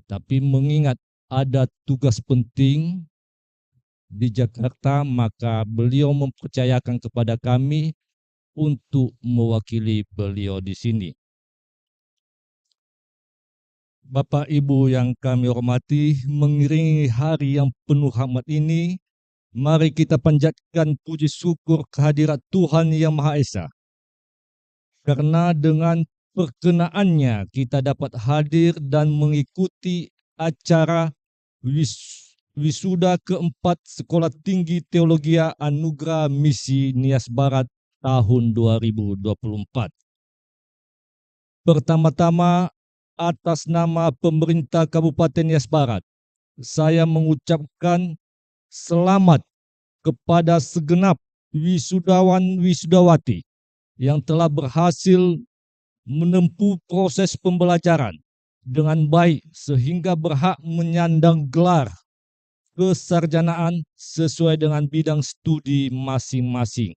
Tapi mengingat ada tugas penting di Jakarta, maka beliau mempercayakan kepada kami untuk mewakili beliau di sini. Bapak Ibu yang kami hormati, mengiringi hari yang penuh rahmat ini, Mari kita panjatkan puji syukur kehadirat Tuhan Yang Maha Esa. Karena dengan perkenaannya kita dapat hadir dan mengikuti acara wisuda keempat Sekolah Tinggi Teologi Anugerah Misi Nias Barat tahun 2024. Pertama-tama, atas nama pemerintah Kabupaten Nias Barat, saya mengucapkan selamat kepada segenap wisudawan-wisudawati yang telah berhasil menempuh proses pembelajaran dengan baik sehingga berhak menyandang gelar kesarjanaan sesuai dengan bidang studi masing-masing.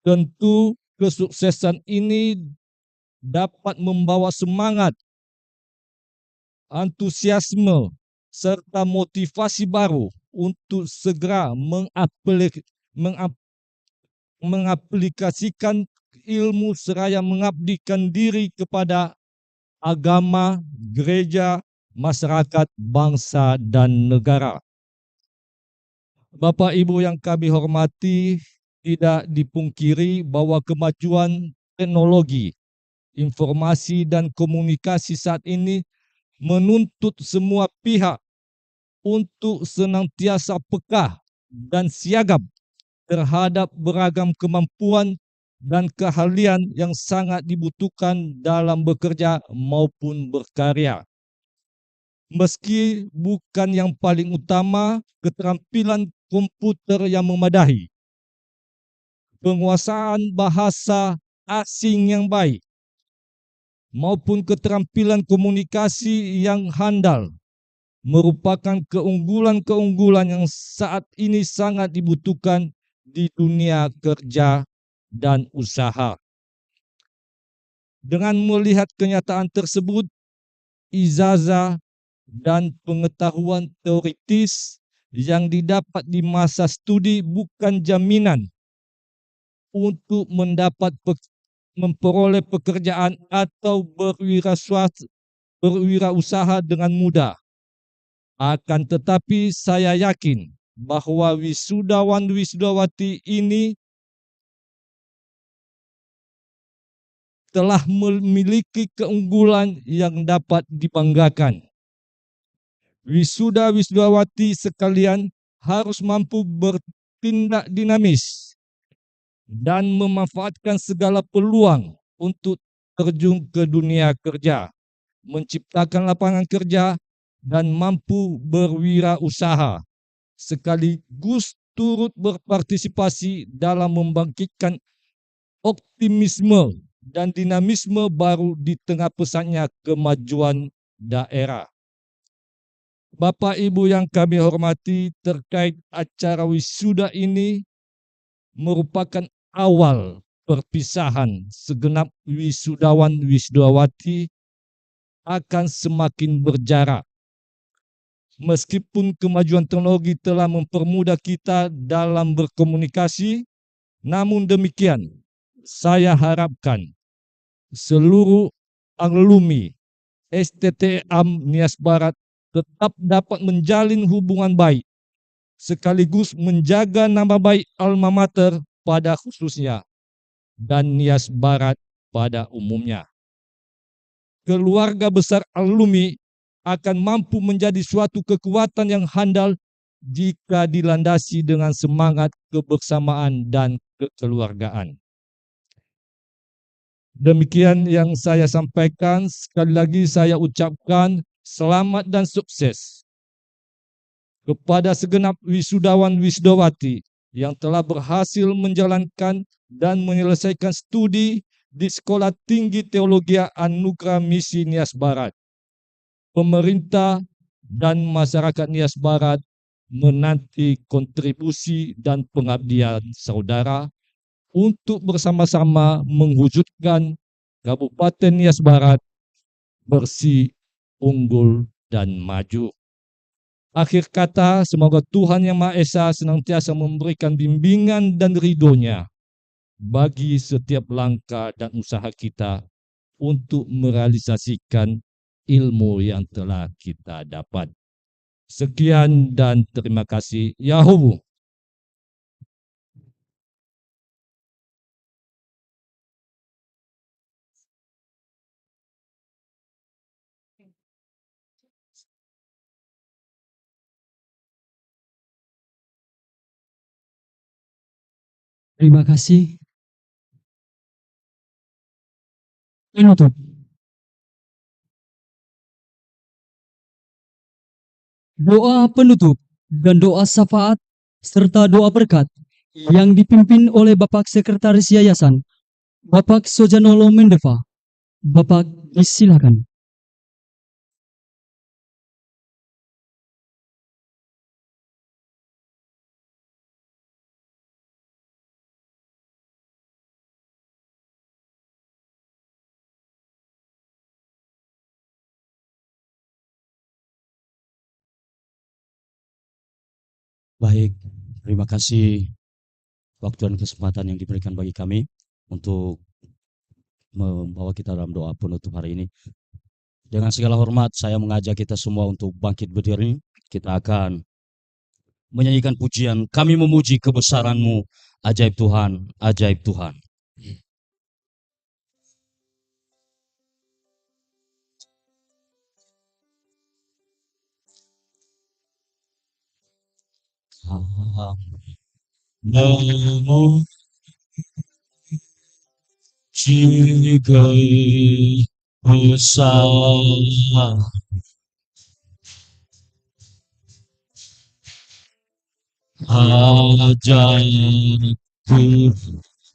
Tentu kesuksesan ini dapat membawa semangat, antusiasme, serta motivasi baru untuk segera mengaplikasikan ilmu seraya mengabdikan diri kepada agama, gereja, masyarakat, bangsa, dan negara. Bapak Ibu yang kami hormati, tidak dipungkiri bahwa kemajuan teknologi, informasi, dan komunikasi saat ini menuntut semua pihak untuk senantiasa peka dan siagap terhadap beragam kemampuan dan keahlian yang sangat dibutuhkan dalam bekerja maupun berkarya. Meski bukan yang paling utama, keterampilan komputer yang memadai, penguasaan bahasa asing yang baik, maupun keterampilan komunikasi yang handal merupakan keunggulan-keunggulan yang saat ini sangat dibutuhkan di dunia kerja dan usaha. Dengan melihat kenyataan tersebut, ijazah dan pengetahuan teoritis yang didapat di masa studi bukan jaminan untuk memperoleh pekerjaan atau berwirausaha dengan mudah. Akan tetapi saya yakin bahwa wisudawan-wisudawati ini telah memiliki keunggulan yang dapat dibanggakan. Wisuda-wisudawati sekalian harus mampu bertindak dinamis dan memanfaatkan segala peluang untuk terjun ke dunia kerja, menciptakan lapangan kerja, dan mampu berwirausaha, sekaligus turut berpartisipasi dalam membangkitkan optimisme dan dinamisme baru di tengah pesatnya kemajuan daerah. Bapak Ibu yang kami hormati, terkait acara wisuda ini merupakan awal perpisahan segenap wisudawan-wisudawati akan semakin berjarak. Meskipun kemajuan teknologi telah mempermudah kita dalam berkomunikasi, namun demikian, saya harapkan seluruh alumni STTAM Nias Barat tetap dapat menjalin hubungan baik, sekaligus menjaga nama baik alma mater pada khususnya, dan Nias Barat pada umumnya. Keluarga besar alumni akan mampu menjadi suatu kekuatan yang handal jika dilandasi dengan semangat kebersamaan dan kekeluargaan. Demikian yang saya sampaikan. Sekali lagi saya ucapkan selamat dan sukses kepada segenap wisudawan-wisudawati yang telah berhasil menjalankan dan menyelesaikan studi di Sekolah Tinggi Teologi Anugerah Misi Nias Barat. Pemerintah dan masyarakat Nias Barat menanti kontribusi dan pengabdian saudara untuk bersama-sama mewujudkan Kabupaten Nias Barat bersih, unggul, dan maju. Akhir kata, semoga Tuhan Yang Maha Esa senantiasa memberikan bimbingan dan ridho-Nya bagi setiap langkah dan usaha kita untuk merealisasikan ilmu yang telah kita dapat. Sekian dan terima kasih. Yahuwu. Terima kasih. Penutup. Doa penutup dan doa syafaat serta doa berkat yang dipimpin oleh Bapak Sekretaris Yayasan, Bapak Sojanolo Mendeva. Bapak disilakan. Baik, terima kasih waktu dan kesempatan yang diberikan bagi kami untuk membawa kita dalam doa penutup hari ini. Dengan segala hormat, saya mengajak kita semua untuk bangkit berdiri. Kita akan menyanyikan pujian, kami memuji kebesaran-Mu, ajaib Tuhan, ajaib Tuhan. Memuji kebesaran ajaib Tuhan.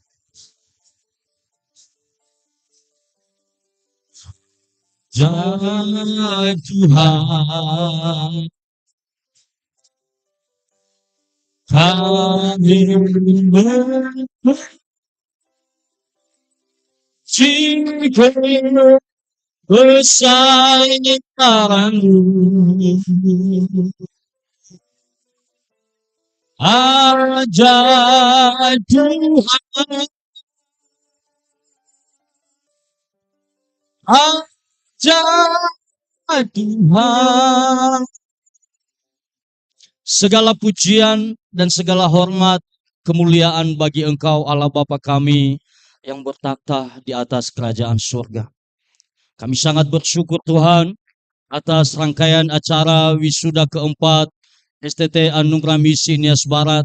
Ajaib Tuhan, kami memuji kebesaran-Mu, ajaib Tuhan, ajaib Tuhan. Segala pujian dan segala hormat, kemuliaan bagi Engkau Allah Bapa kami yang bertakhta di atas kerajaan surga. Kami sangat bersyukur Tuhan atas rangkaian acara wisuda keempat STT Anugerah Misi Nias Barat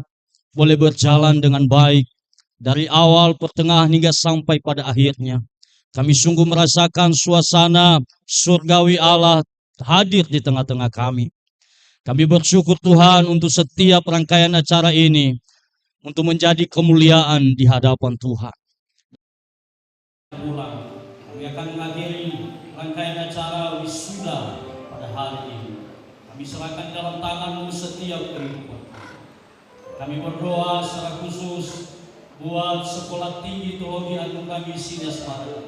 boleh berjalan dengan baik dari awal, pertengahan hingga sampai pada akhirnya. Kami sungguh merasakan suasana surgawi Allah hadir di tengah-tengah kami. Kami bersyukur Tuhan untuk setiap rangkaian acara ini untuk menjadi kemuliaan di hadapan Tuhan. Kami akan mengakhiri rangkaian acara wisuda pada hari ini. Kami serahkan dalam tangan-Mu setiap kehidupan. Kami berdoa secara khusus buat Sekolah Tinggi Teologi Anugerah Misi Nias Barat.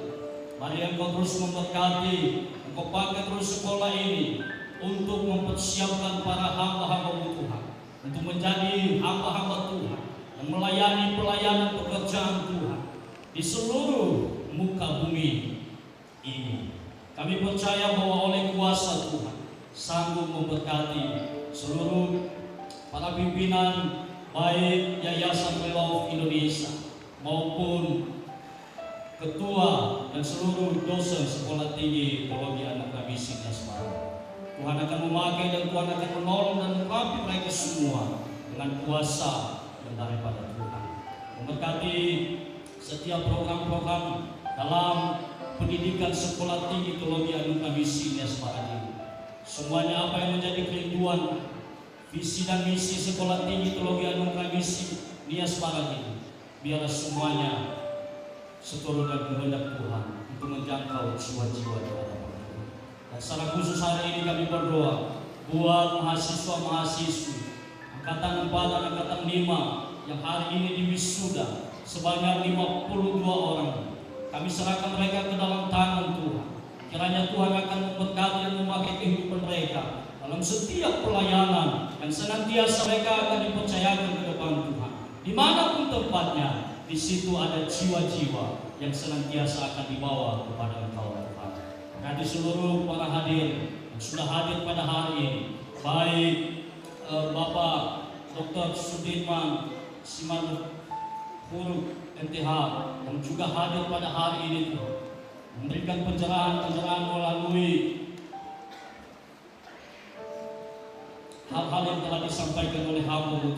Mari Engkau terus memberkati, Engkau pakai terus sekolah ini untuk mempersiapkan para hamba-hamba Tuhan, untuk menjadi hamba-hamba Tuhan yang melayani pelayanan pekerjaan Tuhan di seluruh muka bumi ini. Kami percaya bahwa oleh kuasa Tuhan sanggup memberkati seluruh para pimpinan baik Yayasan Relov Indonesia maupun ketua dan seluruh dosen Sekolah Tinggi Teologi Anugerah Misi Nias Barat. Tuhan akan memakai dan Tuhan akan menolong dan mengurapi mereka semua dengan kuasa yang daripada Tuhan. Memberkati setiap program-program dalam pendidikan Sekolah Tinggi Teologi Anugerah Misi Nias Barat ini. Semuanya apa yang menjadi kerinduan visi dan misi Sekolah Tinggi Teologi Anugerah Misi Nias Barat ini, biarlah semuanya seturut dan kehendak Tuhan untuk menjangkau jiwa-jiwa di hadapan Tuhan. Dan secara khusus hari ini kami berdoa buat mahasiswa-mahasiswi Angkatan 4 dan Angkatan 5 yang hari ini diwisuda sebanyak 52 orang. Kami serahkan mereka ke dalam tangan Tuhan. Kiranya Tuhan akan memberkati dan memakai kehidupan mereka dalam setiap pelayanan yang senantiasa mereka akan dipercayakan ke depan Tuhan. Dimanapun tempatnya, di situ ada jiwa-jiwa yang senantiasa akan dibawa kepada Engkau Tuhan. Dan di seluruh para hadir yang sudah hadir pada hari ini, baik Bapak Dr. Sudirman Simanuk Huruf MTH yang juga hadir pada hari ini Tuhan, memberikan pencerahan-pencerahan melalui hal-hal yang telah disampaikan oleh hamba.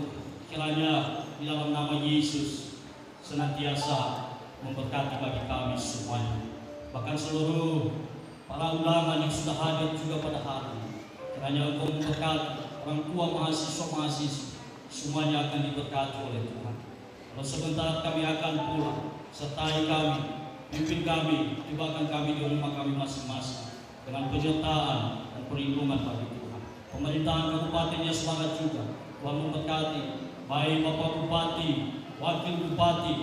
Kiranya di dalam nama Yesus senantiasa memberkati bagi kami semuanya, bahkan seluruh para undangan yang sudah hadir juga pada hari ini. Kiranya Engkau memberkati orang tua, mahasiswa-mahasiswa, semuanya akan diberkati oleh Tuhan. Kalau sebentar kami akan pulang, sertai kami, pimpin kami, tibakan kami di rumah kami masing-masing dengan penyertaan dan perlindungan bagi Tuhan. Pemerintahan Kabupaten Nias Barat juga Tuhan memberkati, baik Bapak Bupati, Wakil Bupati,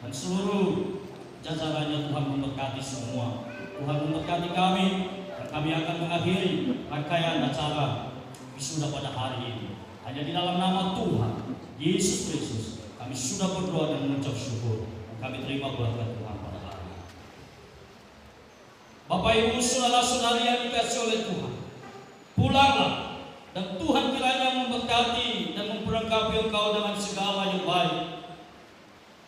dan seluruh jajarannya. Tuhan memberkati semua. Tuhan memberkati kami, dan kami akan mengakhiri rangkaian acara wisuda pada hari ini. Hanya di dalam nama Tuhan Yesus Kristus kami sudah berdoa dan mengucap syukur, dan kami terima berkat Tuhan pada hari ini. Bapak Ibu saudara-saudari yang dikasihi oleh Tuhan, pulanglah, dan Tuhan kiranya memberkati dan memperlengkapi engkau dengan segala yang baik,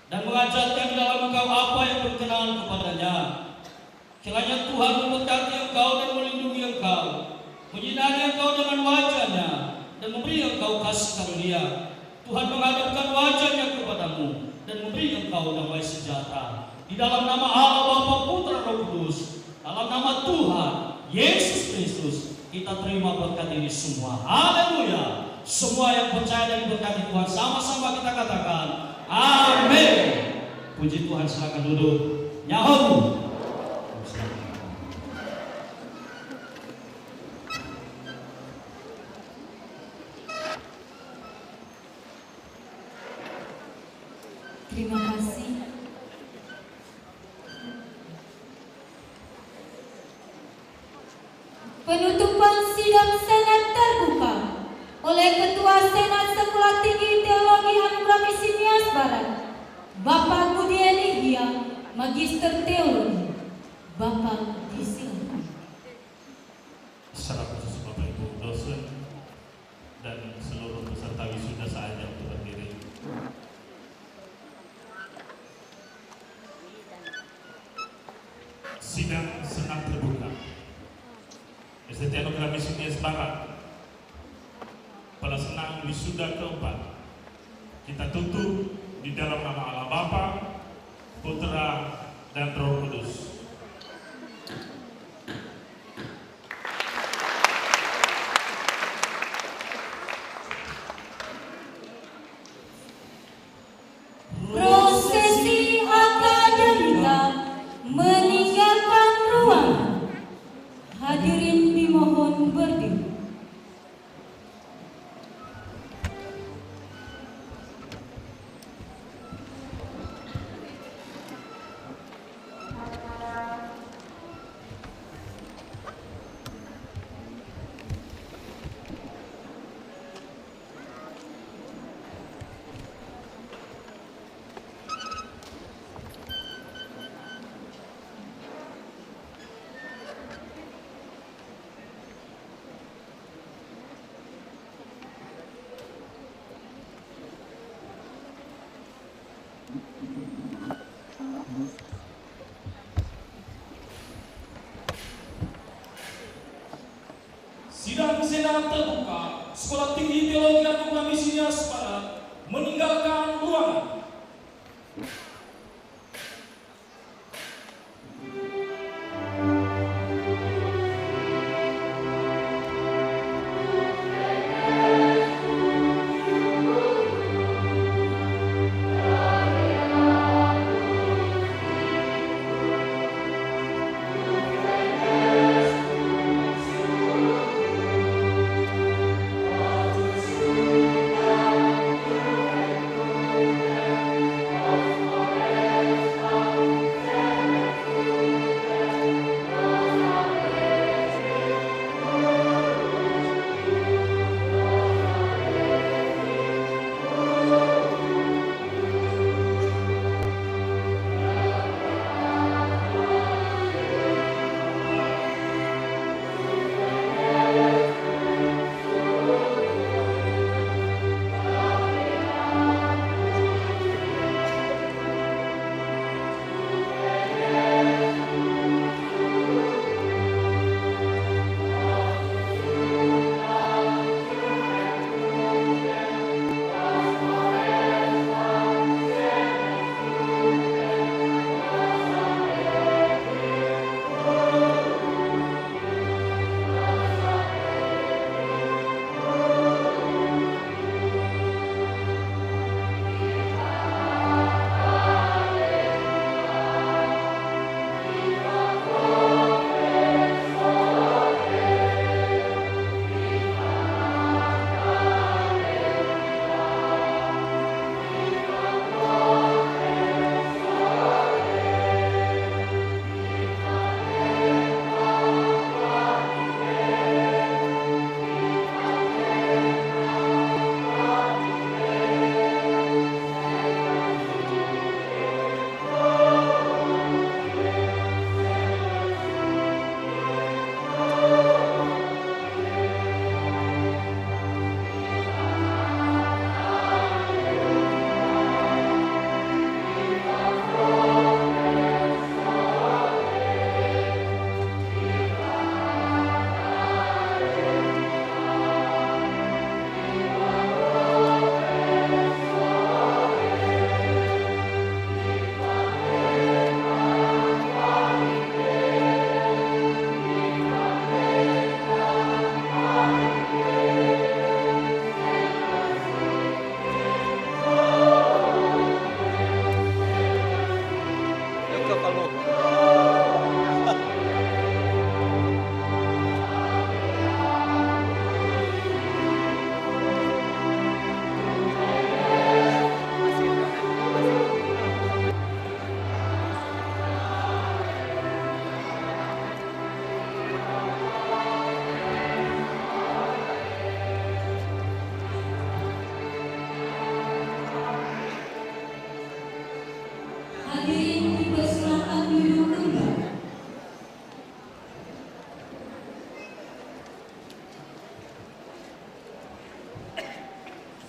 dan mengajarkan di dalam engkau apa yang berkenan kepadanya. Kiranya Tuhan memberkati engkau dan melindungi engkau, menyinari engkau dengan wajah-Nya, dan memberi engkau kasih karunia. Tuhan menghadapkan wajah-Nya kepadamu dan memberi engkau damai sejahtera. Di dalam nama Allah Bapa, Putra, Roh Kudus, dalam nama Tuhan Yesus Kristus, kita terima berkat ini semua. Haleluya. Semua yang percaya dan diberkati Tuhan, sama-sama kita katakan amin. Puji Tuhan, silakan duduk. Nyahu. Terima kasih. Penutupan sidang Senat terbuka oleh Ketua Senat Sekolah Tinggi Teologi Anugerah Misi Nias Barat, Bapak Budi Elihia, Magister Teologi. Bapak disilakan. Secara khusus Bapak Ibu dosen dan seluruh peserta wisuda saja untuk berdiri. Sidang Senat terbuka STT Anugerah Misi Nias Barat pelaksanaan wisuda keempat kita tutup di dalam nama Allah Bapa, Putra, dan Roh Kudus. Prosesi akademika meninggalkan ruangan. Hadirin dimohon berdiri. Sidang Senat terbuka Sekolah Tinggi Teologi Anugerah Misi Nias Barat meninggalkan ruangan.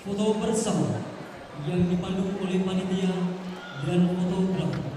foto bersama yang dipandu oleh panitia dan fotografer.